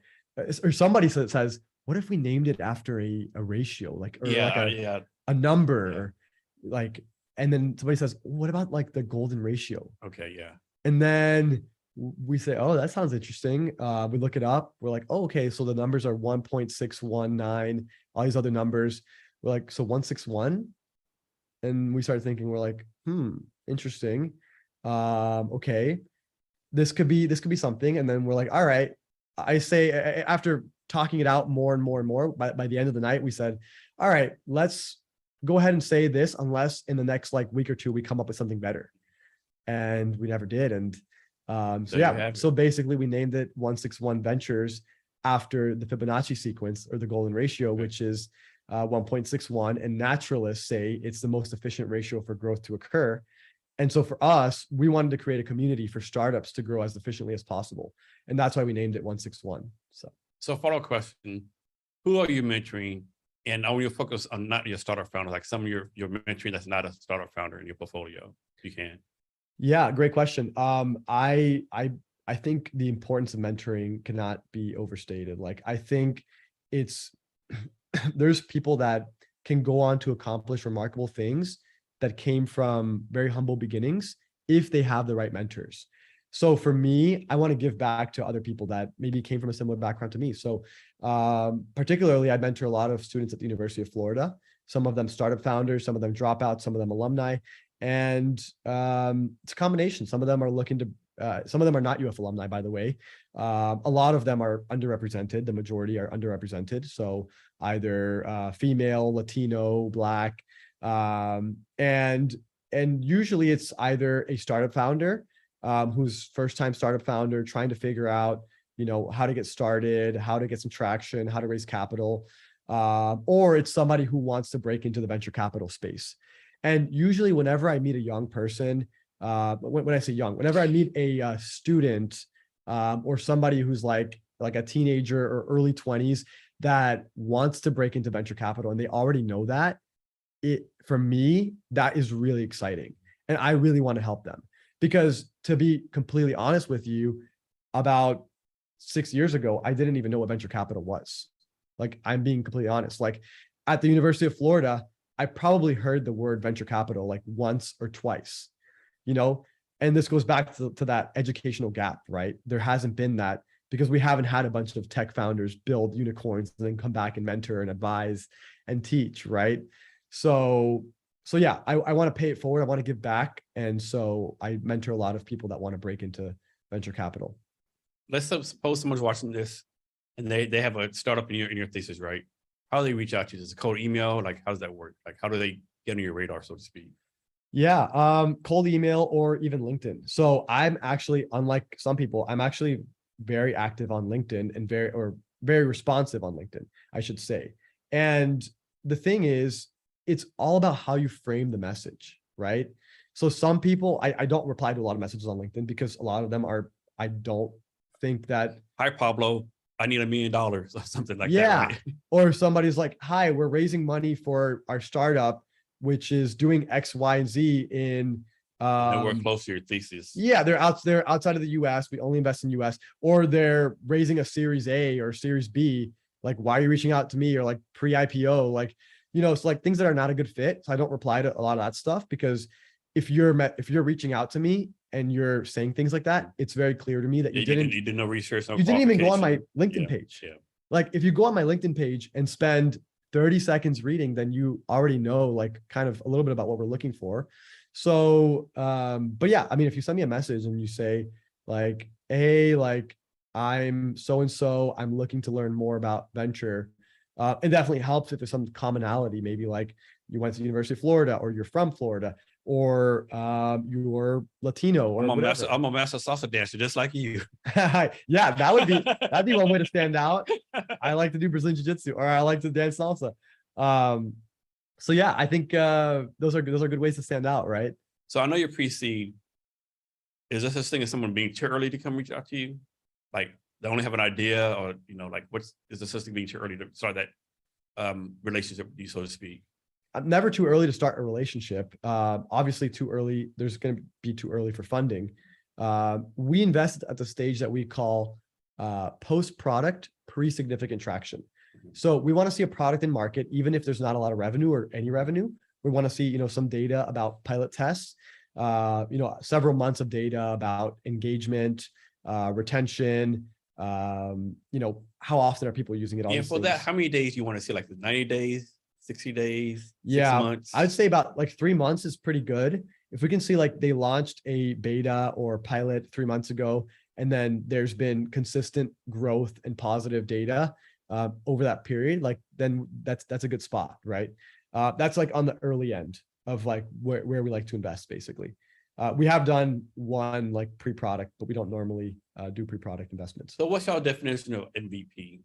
somebody says, what if we named it after a ratio, like, or a number, like, and then somebody says, what about like the golden ratio? Okay. Yeah. And then we say, oh, that sounds interesting. We look it up. We're like, oh, okay. So the numbers are 1.619, all these other numbers. We're like, so 161. And we started thinking, we're like, interesting. Okay, this could be something. And then we're like, all right. I say, after talking it out more and more and more, by the end of the night, we said, all right, let's go ahead and say this, unless in the next like week or two, we come up with something better. And we never did. And so basically we named it OneSixOne Ventures after the Fibonacci sequence, or the golden ratio, which is 1.61. And naturalists say it's the most efficient ratio for growth to occur. And so for us, we wanted to create a community for startups to grow as efficiently as possible. And that's why we named it OneSixOne. So follow-up question, who are you mentoring? And I want you to focus on not your startup founder, like some of your mentoring that's not a startup founder in your portfolio, if you can. Yeah, great question. I think the importance of mentoring cannot be overstated. Like, I think there's people that can go on to accomplish remarkable things that came from very humble beginnings if they have the right mentors. So for me, I want to give back to other people that maybe came from a similar background to me. So particularly, I mentor a lot of students at the University of Florida, some of them startup founders, some of them dropouts, some of them alumni. And it's a combination. Some of them are looking to, some of them are not UF alumni, by the way. A lot of them are underrepresented. The majority are underrepresented. So either female, Latino, Black, and usually it's either a startup founder who's first-time startup founder trying to figure out, how to get started, how to get some traction, how to raise capital, or it's somebody who wants to break into the venture capital space. And usually whenever I meet a young person, when I say young, whenever I meet a student or somebody who's like a teenager or early 20s that wants to break into venture capital and they already know that, for me, that is really exciting. And I really want to help them. Because to be completely honest with you, about 6 years ago, I didn't even know what venture capital was. Like, I'm being completely honest. Like, at the University of Florida, I probably heard the word venture capital like once or twice, you know, and this goes back to that educational gap, right? There hasn't been that because we haven't had a bunch of tech founders build unicorns and then come back and mentor and advise and teach, right? So yeah, I want to pay it forward. I want to give back. And so I mentor a lot of people that want to break into venture capital. Let's suppose someone's watching this and they have a startup in your thesis, right? How do they reach out to you? Is it cold email? Like, how does that work? Like, how do they get on your radar, so to speak? Yeah, cold email or even LinkedIn. So I'm actually, unlike some people, I'm actually very active on LinkedIn and very responsive on LinkedIn, I should say. And the thing is, it's all about how you frame the message, right? So some people, I don't reply to a lot of messages on LinkedIn because a lot of them are, I don't think that. Hi, Pablo, I need $1 million or something like Yeah. that, right? Or somebody's like, hi, we're raising money for our startup, which is doing X, Y, and Z in Nowhere close to your thesis. yeah, they're outside of the US. We only invest in US, or they're raising a series A or series B. Like, why are you reaching out to me? Or like pre-IPO, like, you know, it's like things that are not a good fit. So I don't reply to a lot of that stuff because if you're reaching out to me and you're saying things like that, it's very clear to me that you did no research. You didn't even go on my LinkedIn page. Yeah. Like, if you go on my LinkedIn page and spend 30 seconds reading, then you already know like kind of a little bit about what we're looking for. So, but yeah, I mean, if you send me a message and you say like, hey, like, I'm so-and-so, I'm looking to learn more about venture. It definitely helps if there's some commonality, maybe like you went to the University of Florida or you're from Florida or you're Latino or whatever. I'm a master salsa dancer, just like you. Yeah, that'd be one way to stand out. I like to do Brazilian jiu-jitsu, or I like to dance salsa. So yeah, I think those are good ways to stand out, right? So I know you're pre-seed. Is there such thing as someone being too early to come reach out to you? Like, they only have an idea, or, you know, like, is there such thing being too early to start that relationship with you, so to speak? I'm never too early to start a relationship. Obviously too early, there's going to be too early for funding. We invest at the stage that we call post-product pre-significant traction. So we want to see a product in market, even if there's not a lot of revenue or any revenue. We want to see, you know, some data about pilot tests, you know, several months of data about engagement, retention, you know, how often are people using it? Yeah, for that, how many days do you want to see? Like the 90 days, 60 days, 6 months? I'd say about like 3 months is pretty good. If we can see like they launched a beta or pilot 3 months ago, and then there's been consistent growth and positive data over that period, like then that's a good spot, right? That's like on the early end of like where we like to invest, basically. We have done one like pre-product, but we don't normally do pre-product investments. So what's your definition of MVP?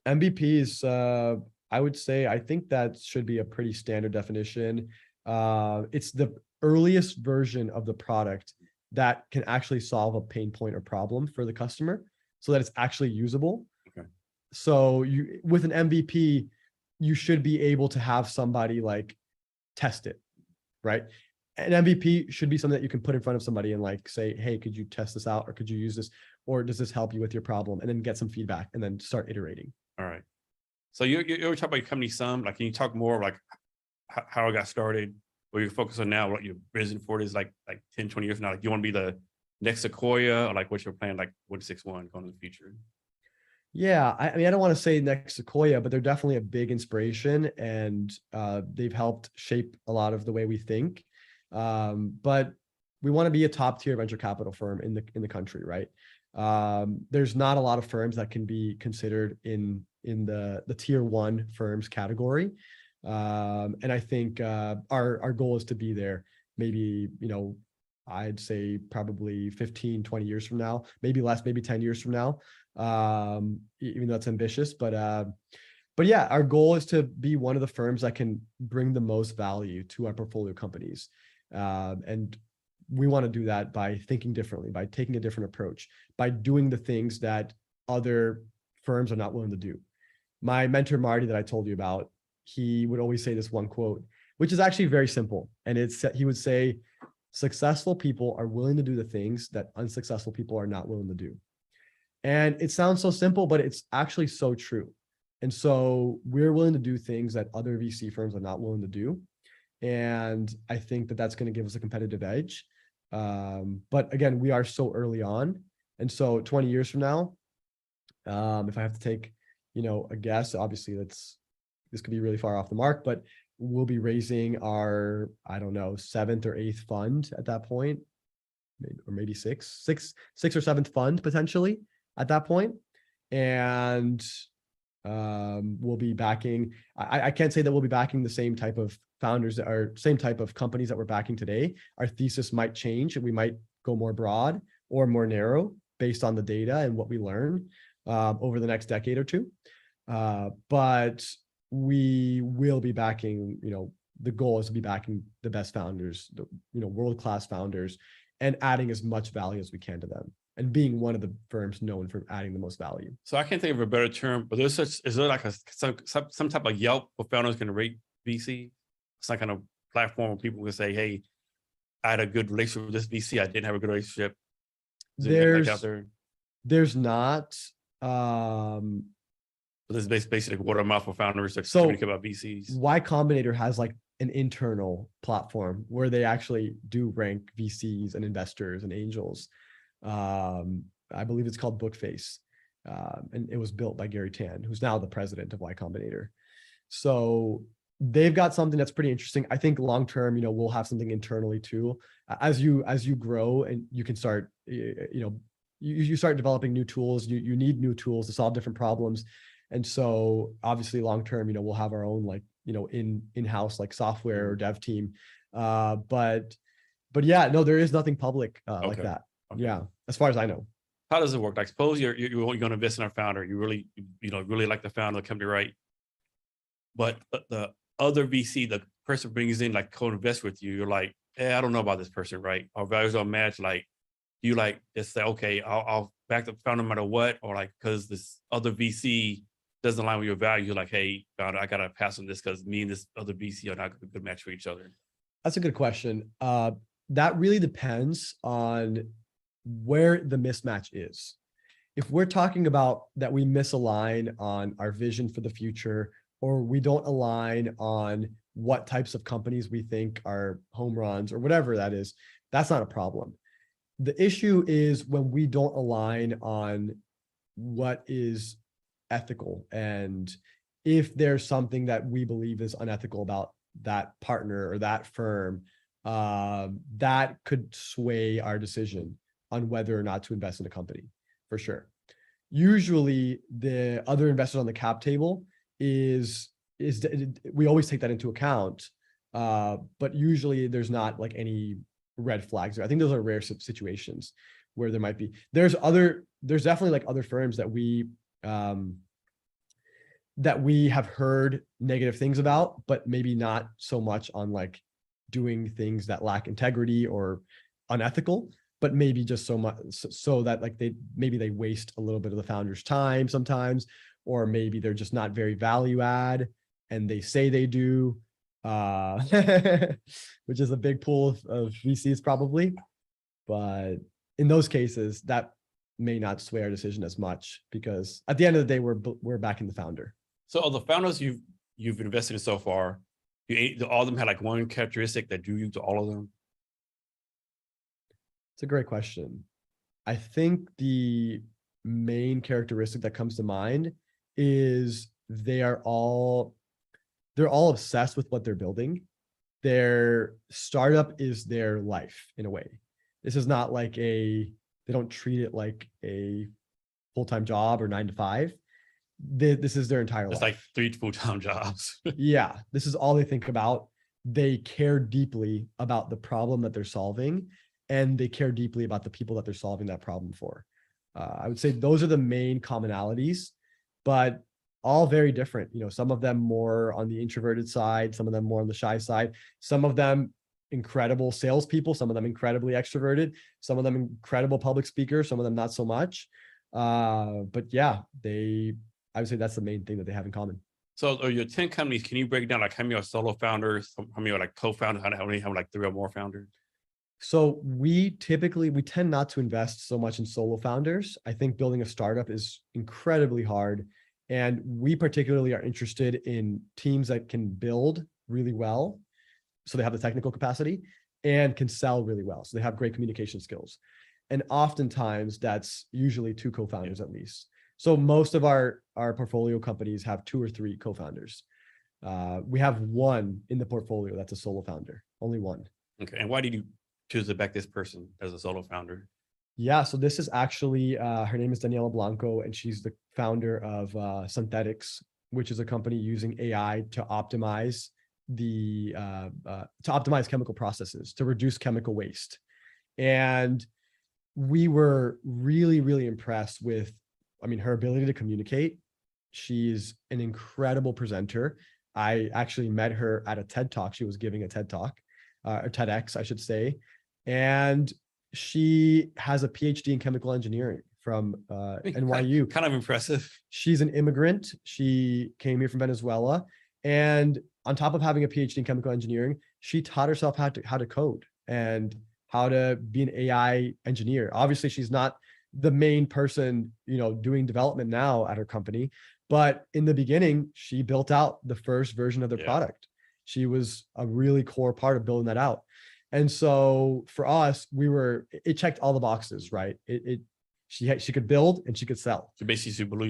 MVP is, I would say, I think that should be a pretty standard definition. It's the earliest version of the product that can actually solve a pain point or problem for the customer so that it's actually usable. Okay. So with an MVP, you should be able to have somebody like test it, right? An MVP should be something that you can put in front of somebody and like say, hey, could you test this out? Or could you use this? Or does this help you with your problem? And then get some feedback and then start iterating. All right. So you ever talk about your company some, like, can you talk more like how it got started, where you're focused on now, what your vision for it is like 10, 20 years from now? Like, do you want to be the next Sequoia, or like what's your plan, like OneSixOne going in the future? Yeah, I mean, I don't want to say next Sequoia, but they're definitely a big inspiration, and they've helped shape a lot of the way we think. But we want to be a top tier venture capital firm in the country, right? There's not a lot of firms that can be considered in the tier one firms category. And I think our goal is to be there, maybe, you know, I'd say probably 15, 20 years from now, maybe less, maybe 10 years from now. Even though that's ambitious, but yeah, our goal is to be one of the firms that can bring the most value to our portfolio companies. And we want to do that by thinking differently, by taking a different approach, by doing the things that other firms are not willing to do. My mentor, Marty, that I told you about, he would always say this one quote, which is actually very simple. And he would say, successful people are willing to do the things that unsuccessful people are not willing to do. And it sounds so simple, but it's actually so true. And so we're willing to do things that other VC firms are not willing to do. And I think that that's going to give us a competitive edge. But again, we are so early on. And so 20 years from now, if I have to take, a guess, obviously this could be really far off the mark, but we'll be raising our, I don't know, 7th or 8th fund at that point, maybe sixth or 7th fund potentially at that point. And we'll be backing, I can't say that we'll be backing the same type of founders or same type of companies that we're backing today. Our thesis might change and we might go more broad or more narrow based on the data and what we learn over the next decade or two. But we will be backing, the goal is to be backing the best founders, world-class founders, and adding as much value as we can to them, and being one of the firms known for adding the most value. So I can't think of a better term, but is there like some type of Yelp where founders can rate VC? Some kind of platform where people can say, hey, I had a good relationship with this VC. I didn't have a good relationship. There's not. So this is basically like word of mouth for founders that So communicate about VCs. Y Combinator has like an internal platform where they actually do rank VCs and investors and angels. I believe it's called Bookface. And it was built by Gary Tan, who's now the president of Y Combinator. So they've got something that's pretty interesting. I think long-term, we'll have something internally too. As you grow and you can start, you start developing new tools, you need new tools to solve different problems. And so obviously long-term, we'll have our own in-house like software or dev team. But yeah, no, there is nothing public like that. Okay. Yeah, as far as I know. How does it work? Like suppose you're going to invest in our founder, you really, really like the founder, the company, right? But the other VC, the person brings in like co-invest with you, you're like, I don't know about this person, right? Our values don't match. Like, you just say, okay, I'll back the founder no matter what, or like, because this other VC doesn't align with your value, you're like, hey, founder, I got to pass on this because me and this other VC are not a good match for each other. That's a good question. That really depends on where the mismatch is. If we're talking about that we misalign on our vision for the future, or we don't align on what types of companies we think are home runs or whatever that is, that's not a problem. The issue is when we don't align on what is ethical, and if there's something that we believe is unethical about that partner or that firm, that could sway our decision on whether or not to invest in a company, for sure. Usually the other investors on the cap table is we always take that into account, but usually there's not like any red flags. I think those are rare situations where there might be. There's definitely like other firms that we have heard negative things about, but maybe not so much on like doing things that lack integrity or unethical, but maybe just so much so that like they waste a little bit of the founder's time sometimes, or maybe they're just not very value add and they say they do, which is a big pool of VCs probably. But in those cases, that may not sway our decision as much, because at the end of the day, we're backing the founder. So of the founders you've invested in so far, do all of them have like one characteristic that drew you to all of them? It's a great question. I think the main characteristic that comes to mind is they're all obsessed with what they're building. Their startup is their life in a way. This is not like they don't treat it like a full-time job or 9 to 5. This is their entire life. It's like 3 full-time jobs. Yeah, this is all they think about. They care deeply about the problem that they're solving, and they care deeply about the people that they're solving that problem for. I would say those are the main commonalities, but all very different. Some of them more on the introverted side, some of them more on the shy side, some of them incredible salespeople, some of them incredibly extroverted, some of them incredible public speakers, some of them not so much. But yeah, I would say that's the main thing that they have in common. So your 10 companies, can you break down like how many are solo founders, how many are like co-founders, how many have like 3 or more founders? So we tend not to invest so much in solo founders. I think building a startup is incredibly hard. And we particularly are interested in teams that can build really well. So they have the technical capacity and can sell really well. So they have great communication skills. And oftentimes that's usually two co-founders at least. So most of our portfolio companies have 2 or 3 co-founders. We have one in the portfolio that's a solo founder, only one. Okay. And why did you choose to back this person as a solo founder? Yeah, so this is actually, her name is Daniela Blanco, and she's the founder of Synthetics, which is a company using AI to optimize chemical processes, to reduce chemical waste. And we were really, really impressed with, her ability to communicate. She's an incredible presenter. I actually met her at a TED Talk. She was giving a TED Talk, or TEDx, I should say. And she has a PhD in chemical engineering from NYU. Kind of impressive. She's an immigrant. She came here from Venezuela. And on top of having a PhD in chemical engineering, she taught herself how to code and how to be an AI engineer. Obviously, she's not the main person, doing development now at her company. But in the beginning, she built out the first version of their product. She was a really core part of building that out. And so for us, it checked all the boxes, right? She could build and she could sell. So basically she blew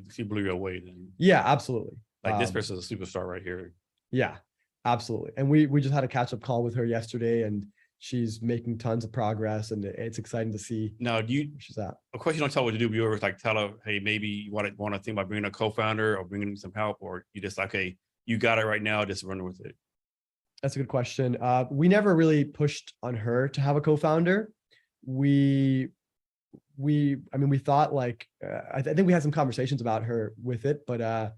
she blew your away then. Yeah, absolutely. Like this person's a superstar right here. Yeah, absolutely. And we just had a catch-up call with her yesterday, and she's making tons of progress, and it's exciting to see. Now, where she's at. Of course, you don't tell her what to do, but you always like tell her, hey, maybe you want to think about bringing a co-founder or bringing some help, or you just like, hey, you got it right now, just run with it. That's a good question. We never really pushed on her to have a co-founder. We thought like, I think we had some conversations about her with it, but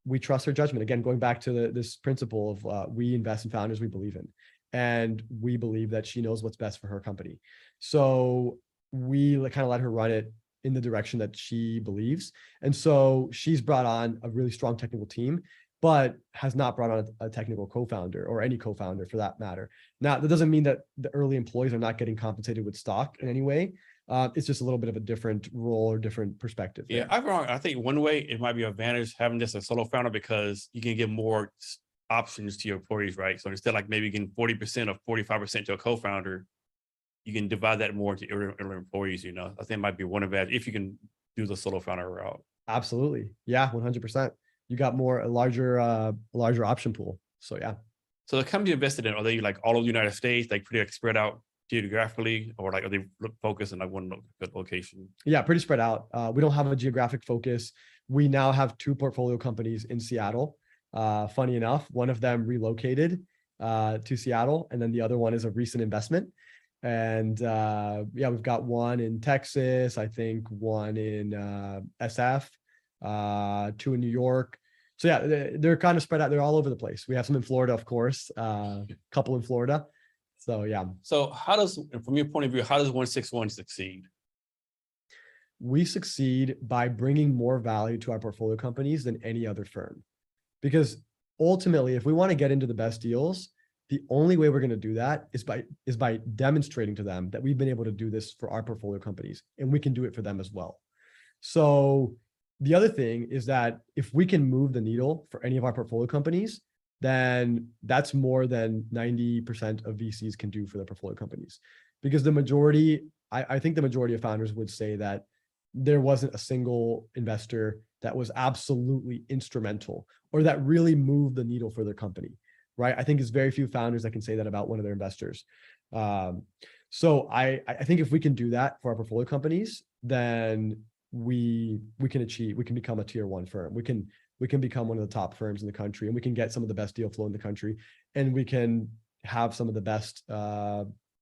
we trust her judgment. Again, going back to this principle of we invest in founders we believe in, and we believe that she knows what's best for her company. So we kind of let her run it in the direction that she believes. And so she's brought on a really strong technical team, but has not brought on a technical co-founder, or any co-founder for that matter. Now, that doesn't mean that the early employees are not getting compensated with stock in any way. It's just a little bit of a different role or different perspective. Yeah, I'm wrong. I think one way it might be an advantage having this a solo founder, because you can give more options to your employees, right? So instead, like maybe getting 40% or 45% to a co-founder, you can divide that more to your employees. I think it might be one advantage if you can do the solo founder route. Absolutely. Yeah, 100%. You got a larger option pool. So yeah. So the company you invested in, are they like all over the United States, like pretty like spread out geographically, or like are they focused in like one location? Yeah, pretty spread out. We don't have a geographic focus. We now have 2 portfolio companies in Seattle. Funny enough, one of them relocated to Seattle, and then the other one is a recent investment. And we've got one in Texas, I think one in SF, 2 in New York. So yeah, they're kind of spread out. They're all over the place. We have some in Florida, of course, couple in Florida. So yeah. So from your point of view, how does OneSixOne succeed? We succeed by bringing more value to our portfolio companies than any other firm. Because ultimately, if we want to get into the best deals, the only way we're going to do that is by demonstrating to them that we've been able to do this for our portfolio companies, and we can do it for them as well. So the other thing is that if we can move the needle for any of our portfolio companies, then that's more than 90% of VCs can do for their portfolio companies. Because I think the majority of founders would say that there wasn't a single investor that was absolutely instrumental or that really moved the needle for their company, right? I think it's very few founders that can say that about one of their investors. So I think if we can do that for our portfolio companies, then we can become a tier 1 firm. We can become one of the top firms in the country, and we can get some of the best deal flow in the country, and we can have some of the best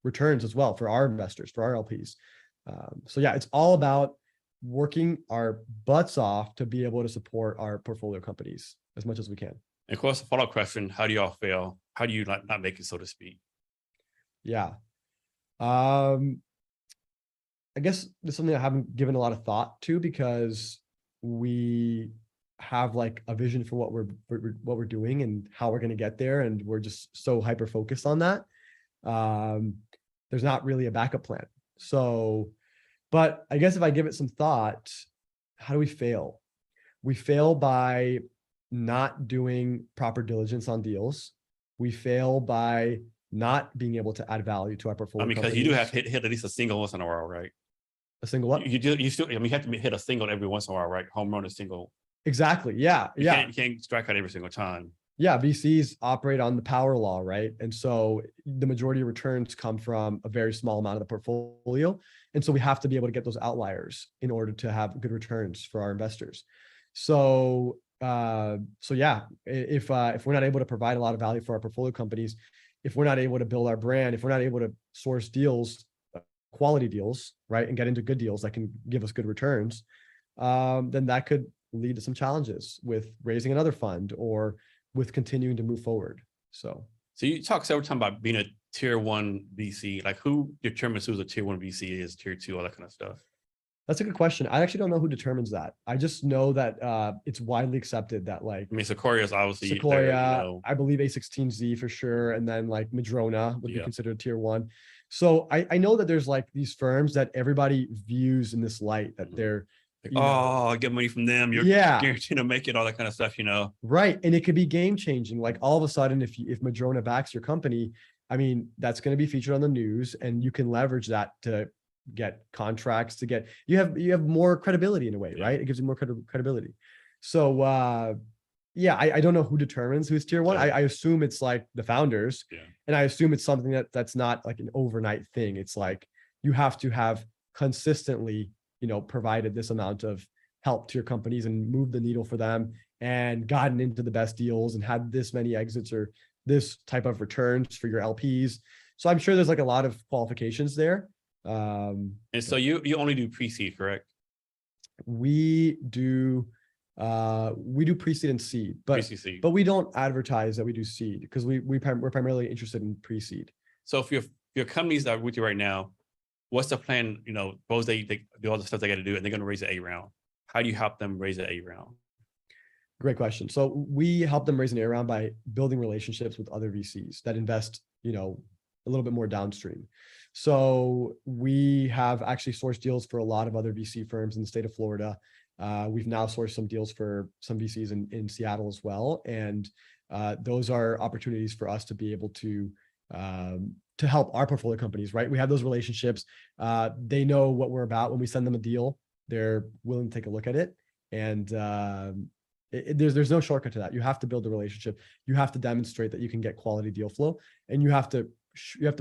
returns as well for our investors, for our LPs. So yeah, it's all about working our butts off to be able to support our portfolio companies as much as we can. And of course, the follow-up question, how do y'all fail? How do you not make it, so to speak? Yeah. I guess this is something I haven't given a lot of thought to, because we have like a vision for what we're doing and how we're going to get there, and we're just so hyper focused on that. there's not really a backup plan. So, but I guess if I give it some thought, how do we fail? We fail by not doing proper diligence on deals. We fail by not being able to add value to our portfolio. Because you do have to hit at least a single once in a while, right? A single what? You still, you have to hit a single every once in a while, right? Home run, a single. Exactly. Yeah. You can't strike out every single time. Yeah, VCs operate on the power law, right? And so the majority of returns come from a very small amount of the portfolio. And so we have to be able to get those outliers in order to have good returns for our investors. So yeah, if we're not able to provide a lot of value for our portfolio companies, if we're not able to build our brand, if we're not able to source deals, quality deals, right, and get into good deals that can give us good returns, then that could lead to some challenges with raising another fund or with continuing to move forward. So you talk several times about being a tier 1 VC. Like, who determines who's a tier 1 VC is, tier 2, all that kind of stuff? That's a good question. I actually don't know who determines that. I just know that it's widely accepted that, like, I mean, Sequoia is obviously Sequoia, there, I believe A16Z for sure, and then like Madrona would be Yeah. considered tier 1. So I know that there's like these firms that everybody views in this light that they're, Like, I get money from them. You're yeah, guaranteed to make it, all that kind of stuff, right. And it could be game changing. Like all of a sudden, if Madrona backs your company, I mean, that's going to be featured on the news, and you can leverage that to get contracts, to get, you have more credibility in a way, Yeah. right? It gives you more credibility. So yeah, I don't know who determines who's tier 1. Yeah. I assume it's like the founders, Yeah. and I assume it's something that's not like an overnight thing. It's like you have to have consistently, provided this amount of help to your companies and moved the needle for them and gotten into the best deals and had this many exits or this type of returns for your LPs. So I'm sure there's like a lot of qualifications there. And so you only do pre-seed, correct? We do pre-seed and seed, but we don't advertise that we do seed because we're primarily interested in pre-seed. So if your companies that are with you right now, what's the plan? Suppose they do all the stuff they got to do, and they're going to raise an A round. How do you help them raise an A round? Great question. So we help them raise an A round by building relationships with other VCs that invest, a little bit more downstream. So we have actually sourced deals for a lot of other VC firms in the state of Florida. We've now sourced some deals for some VCs in Seattle as well. And those are opportunities for us to be able to help our portfolio companies, right? We have those relationships. They know what we're about. When we send them a deal, they're willing to take a look at it. And there's no shortcut to that. You have to build a relationship. You have to demonstrate that you can get quality deal flow, and you have to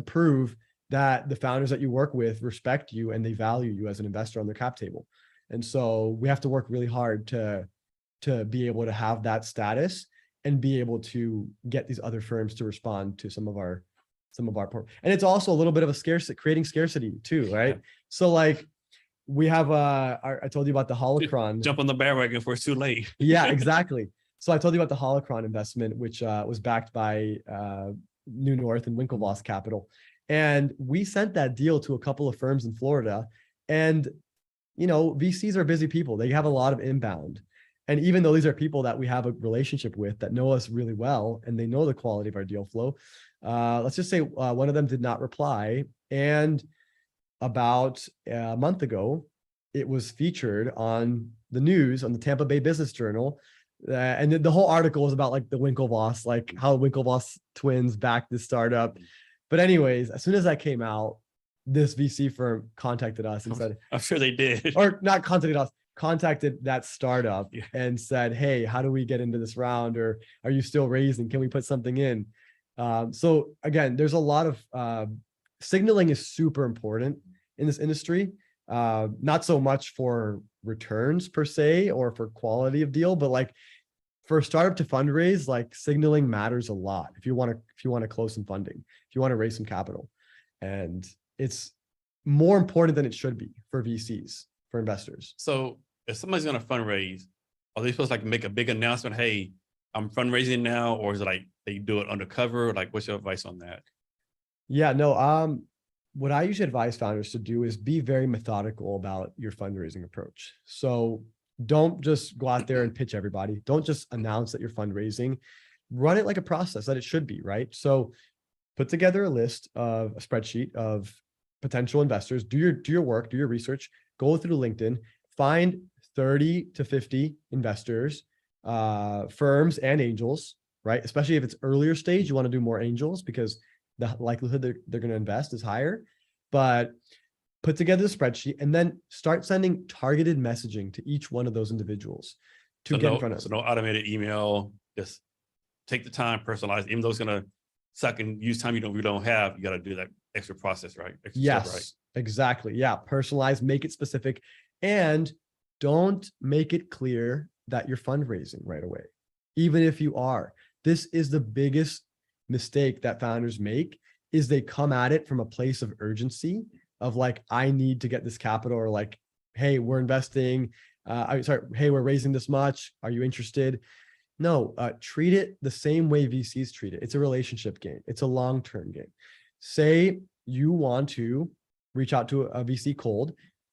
prove that the founders that you work with respect you and they value you as an investor on their cap table. And so we have to work really hard to be able to have that status and be able to get these other firms to respond to some of our and it's also a little bit of a creating scarcity too, right? Yeah. So like we have I told you about the Holocron. Jump on the bandwagon before it's too late. Yeah, exactly. So I told you about the Holocron investment, which was backed by New North and Winklevoss Capital. And we sent that deal to a couple of firms in Florida. And, VCs are busy people. They have a lot of inbound. And even though these are people that we have a relationship with that know us really well, and they know the quality of our deal flow, let's just say one of them did not reply. And about a month ago, it was featured on the news, on the Tampa Bay Business Journal. And the whole article was about like the Winklevoss, like how Winklevoss twins backed this startup. But anyways, as soon as that came out, this VC firm contacted us and said, I'm sure they did. Or not contacted us, contacted that startup and said, hey, how do we get into this round? Or are you still raising? Can we put something in? So again, there's a lot of signaling is super important in this industry. Not so much for returns per se or for quality of deal, but like for a startup to fundraise, like signaling matters a lot if you want to close some funding, if you want to raise some capital. And it's more important than it should be for VCs, for investors. So if somebody's going to fundraise, are they supposed to like make a big announcement? Hey, I'm fundraising now, or is it like they do it undercover? Like, what's your advice on that? Yeah, no. What I usually advise founders to do is be very methodical about your fundraising approach. So don't just go out there and pitch everybody. Don't just announce that you're fundraising. Run it like a process that it should be, right? So put together a list of a spreadsheet of potential investors, do your work, do your research, go through LinkedIn, find 30 to 50 investors, firms and angels, right? Especially if it's earlier stage, you want to do more angels because the likelihood they're going to invest is higher. But put together the spreadsheet and then start sending targeted messaging to each one of those individuals to get in front of them. So no automated email, just take the time, personalize, even though it's going to suck and use time you don't have, you got to do that extra process, right? Extra Yes, step, right? exactly. Yeah. Personalize, make it specific, and don't make it clear that you're fundraising right away. Even if you are, this is the biggest mistake that founders make, is they come at it from a place of urgency of like, I need to get this capital, or like, hey, we're investing. Hey, we're raising this much. Are you interested? No, treat it the same way VCs treat it. It's a relationship game. It's a long-term game. Say you want to reach out to a VC cold,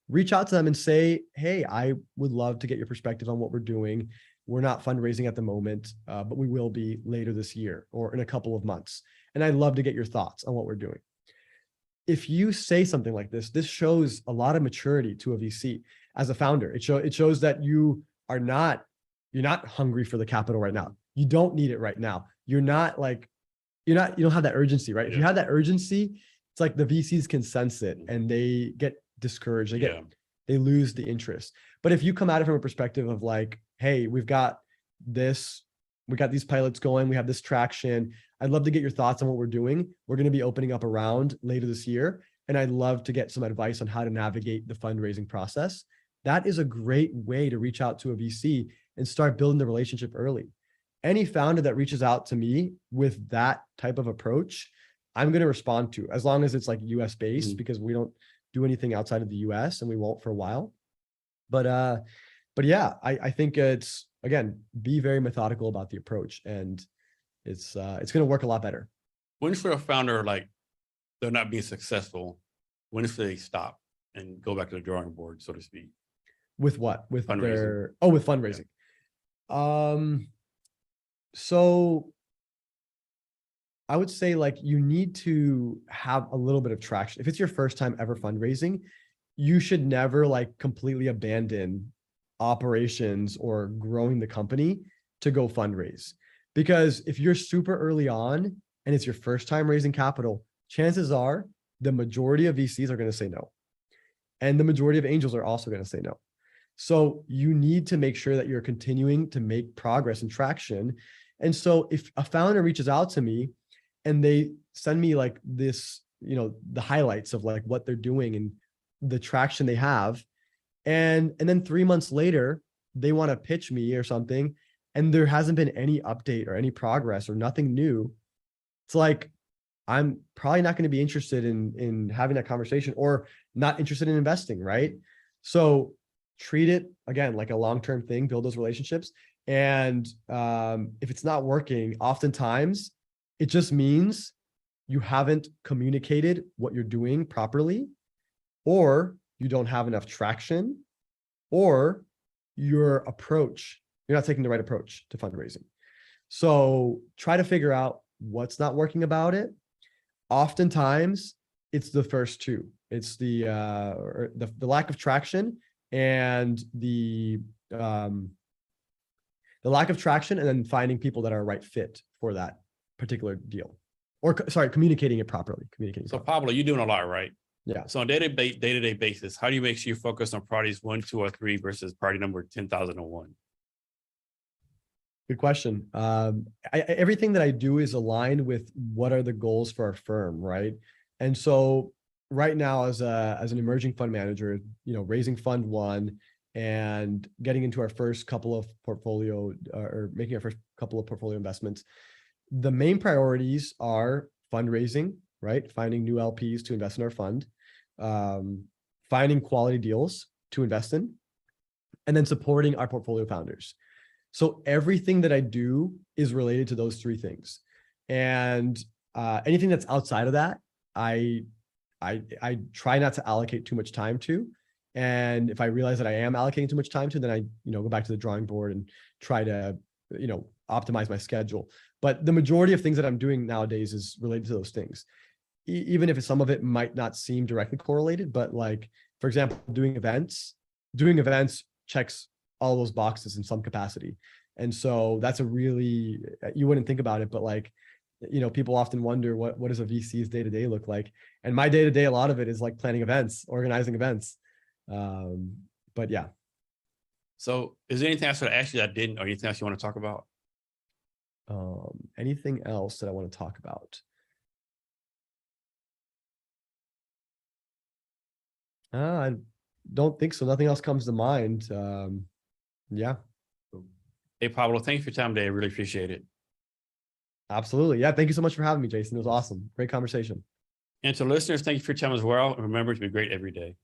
reach out to them and say, hey, I would love to get your perspective on what we're doing. We're not fundraising at the moment, but we will be later this year or in a couple of months. And I'd love to get your thoughts on what we're doing. If you say something like this, this shows a lot of maturity to a VC as a founder. It shows that you're not hungry for the capital right now. You don't need it right now. You don't have that urgency, right? Yeah. If you have that urgency, it's like the VCs can sense it and they get discouraged. They lose the interest. But if you come at it from a perspective of like, hey, we got these pilots going, we have this traction. I'd love to get your thoughts on what we're doing. We're going to be opening up a round later this year, and I'd love to get some advice on how to navigate the fundraising process. That is a great way to reach out to a VC and start building the relationship early. Any founder that reaches out to me with that type of approach, I'm going to respond to, as long as it's like US based, because we don't do anything outside of the US and we won't for a while. But yeah, I think it's, again, be very methodical about the approach, and it's going to work a lot better. When for a founder, like they're not being successful, when if they stop and go back to the drawing board, so to speak? With what? With fundraising. With fundraising. Yeah. So I would say like you need to have a little bit of traction. If it's your first time ever fundraising, you should never like completely abandon operations or growing the company to go fundraise. Because if you're super early on and it's your first time raising capital, chances are the majority of VCs are going to say no. And the majority of angels are also going to say no. So you need to make sure that you're continuing to make progress and traction. And so if a founder reaches out to me and they send me like this, the highlights of like what they're doing and the traction they have, and then 3 months later, they want to pitch me or something, and there hasn't been any update or any progress or nothing new, it's like, I'm probably not going to be interested in having that conversation, or not interested in investing, right? So treat it, again, like a long-term thing, build those relationships. And if it's not working, oftentimes it just means you haven't communicated what you're doing properly, or you don't have enough traction, or you're not taking the right approach to fundraising. So try to figure out what's not working about it. Oftentimes it's the first two. It's the lack of traction and the lack of traction, and then finding people that are a right fit for that particular deal, or communicating it properly. So Pablo, you're doing a lot, right? Yeah. So on a day-to-day basis, how do you make sure you focus on priorities 1, 2, or 3 versus priority number 10,001? Good question. Everything that I do is aligned with what are the goals for our firm, right? And so right now, as an emerging fund manager, raising fund 1 and getting into our first couple of making our first couple of portfolio investments, the main priorities are fundraising, right? Finding new LPs to invest in our fund, finding quality deals to invest in, and then supporting our portfolio founders. So everything that I do is related to those 3 things. And anything that's outside of that, I try not to allocate too much time to. And if I realize that I am allocating too much time to, then I go back to the drawing board and try to optimize my schedule. But the majority of things that I'm doing nowadays is related to those things. Even if some of it might not seem directly correlated, but like, for example, doing events checks all those boxes in some capacity. And so that's a really, you wouldn't think about it, but like, you know, people often wonder what does a VC's day-to-day look like? And my day-to-day, a lot of it is like planning events, organizing events. But yeah. So is there anything else that I asked you that I didn't, or anything else you want to talk about? Anything else that I want to talk about? I don't think so. Nothing else comes to mind. Yeah. Hey, Pablo, thanks for your time today. I really appreciate it. Absolutely. Yeah. Thank you so much for having me, Jason. It was awesome. Great conversation. And to listeners, thank you for your time as well. And remember to be great every day.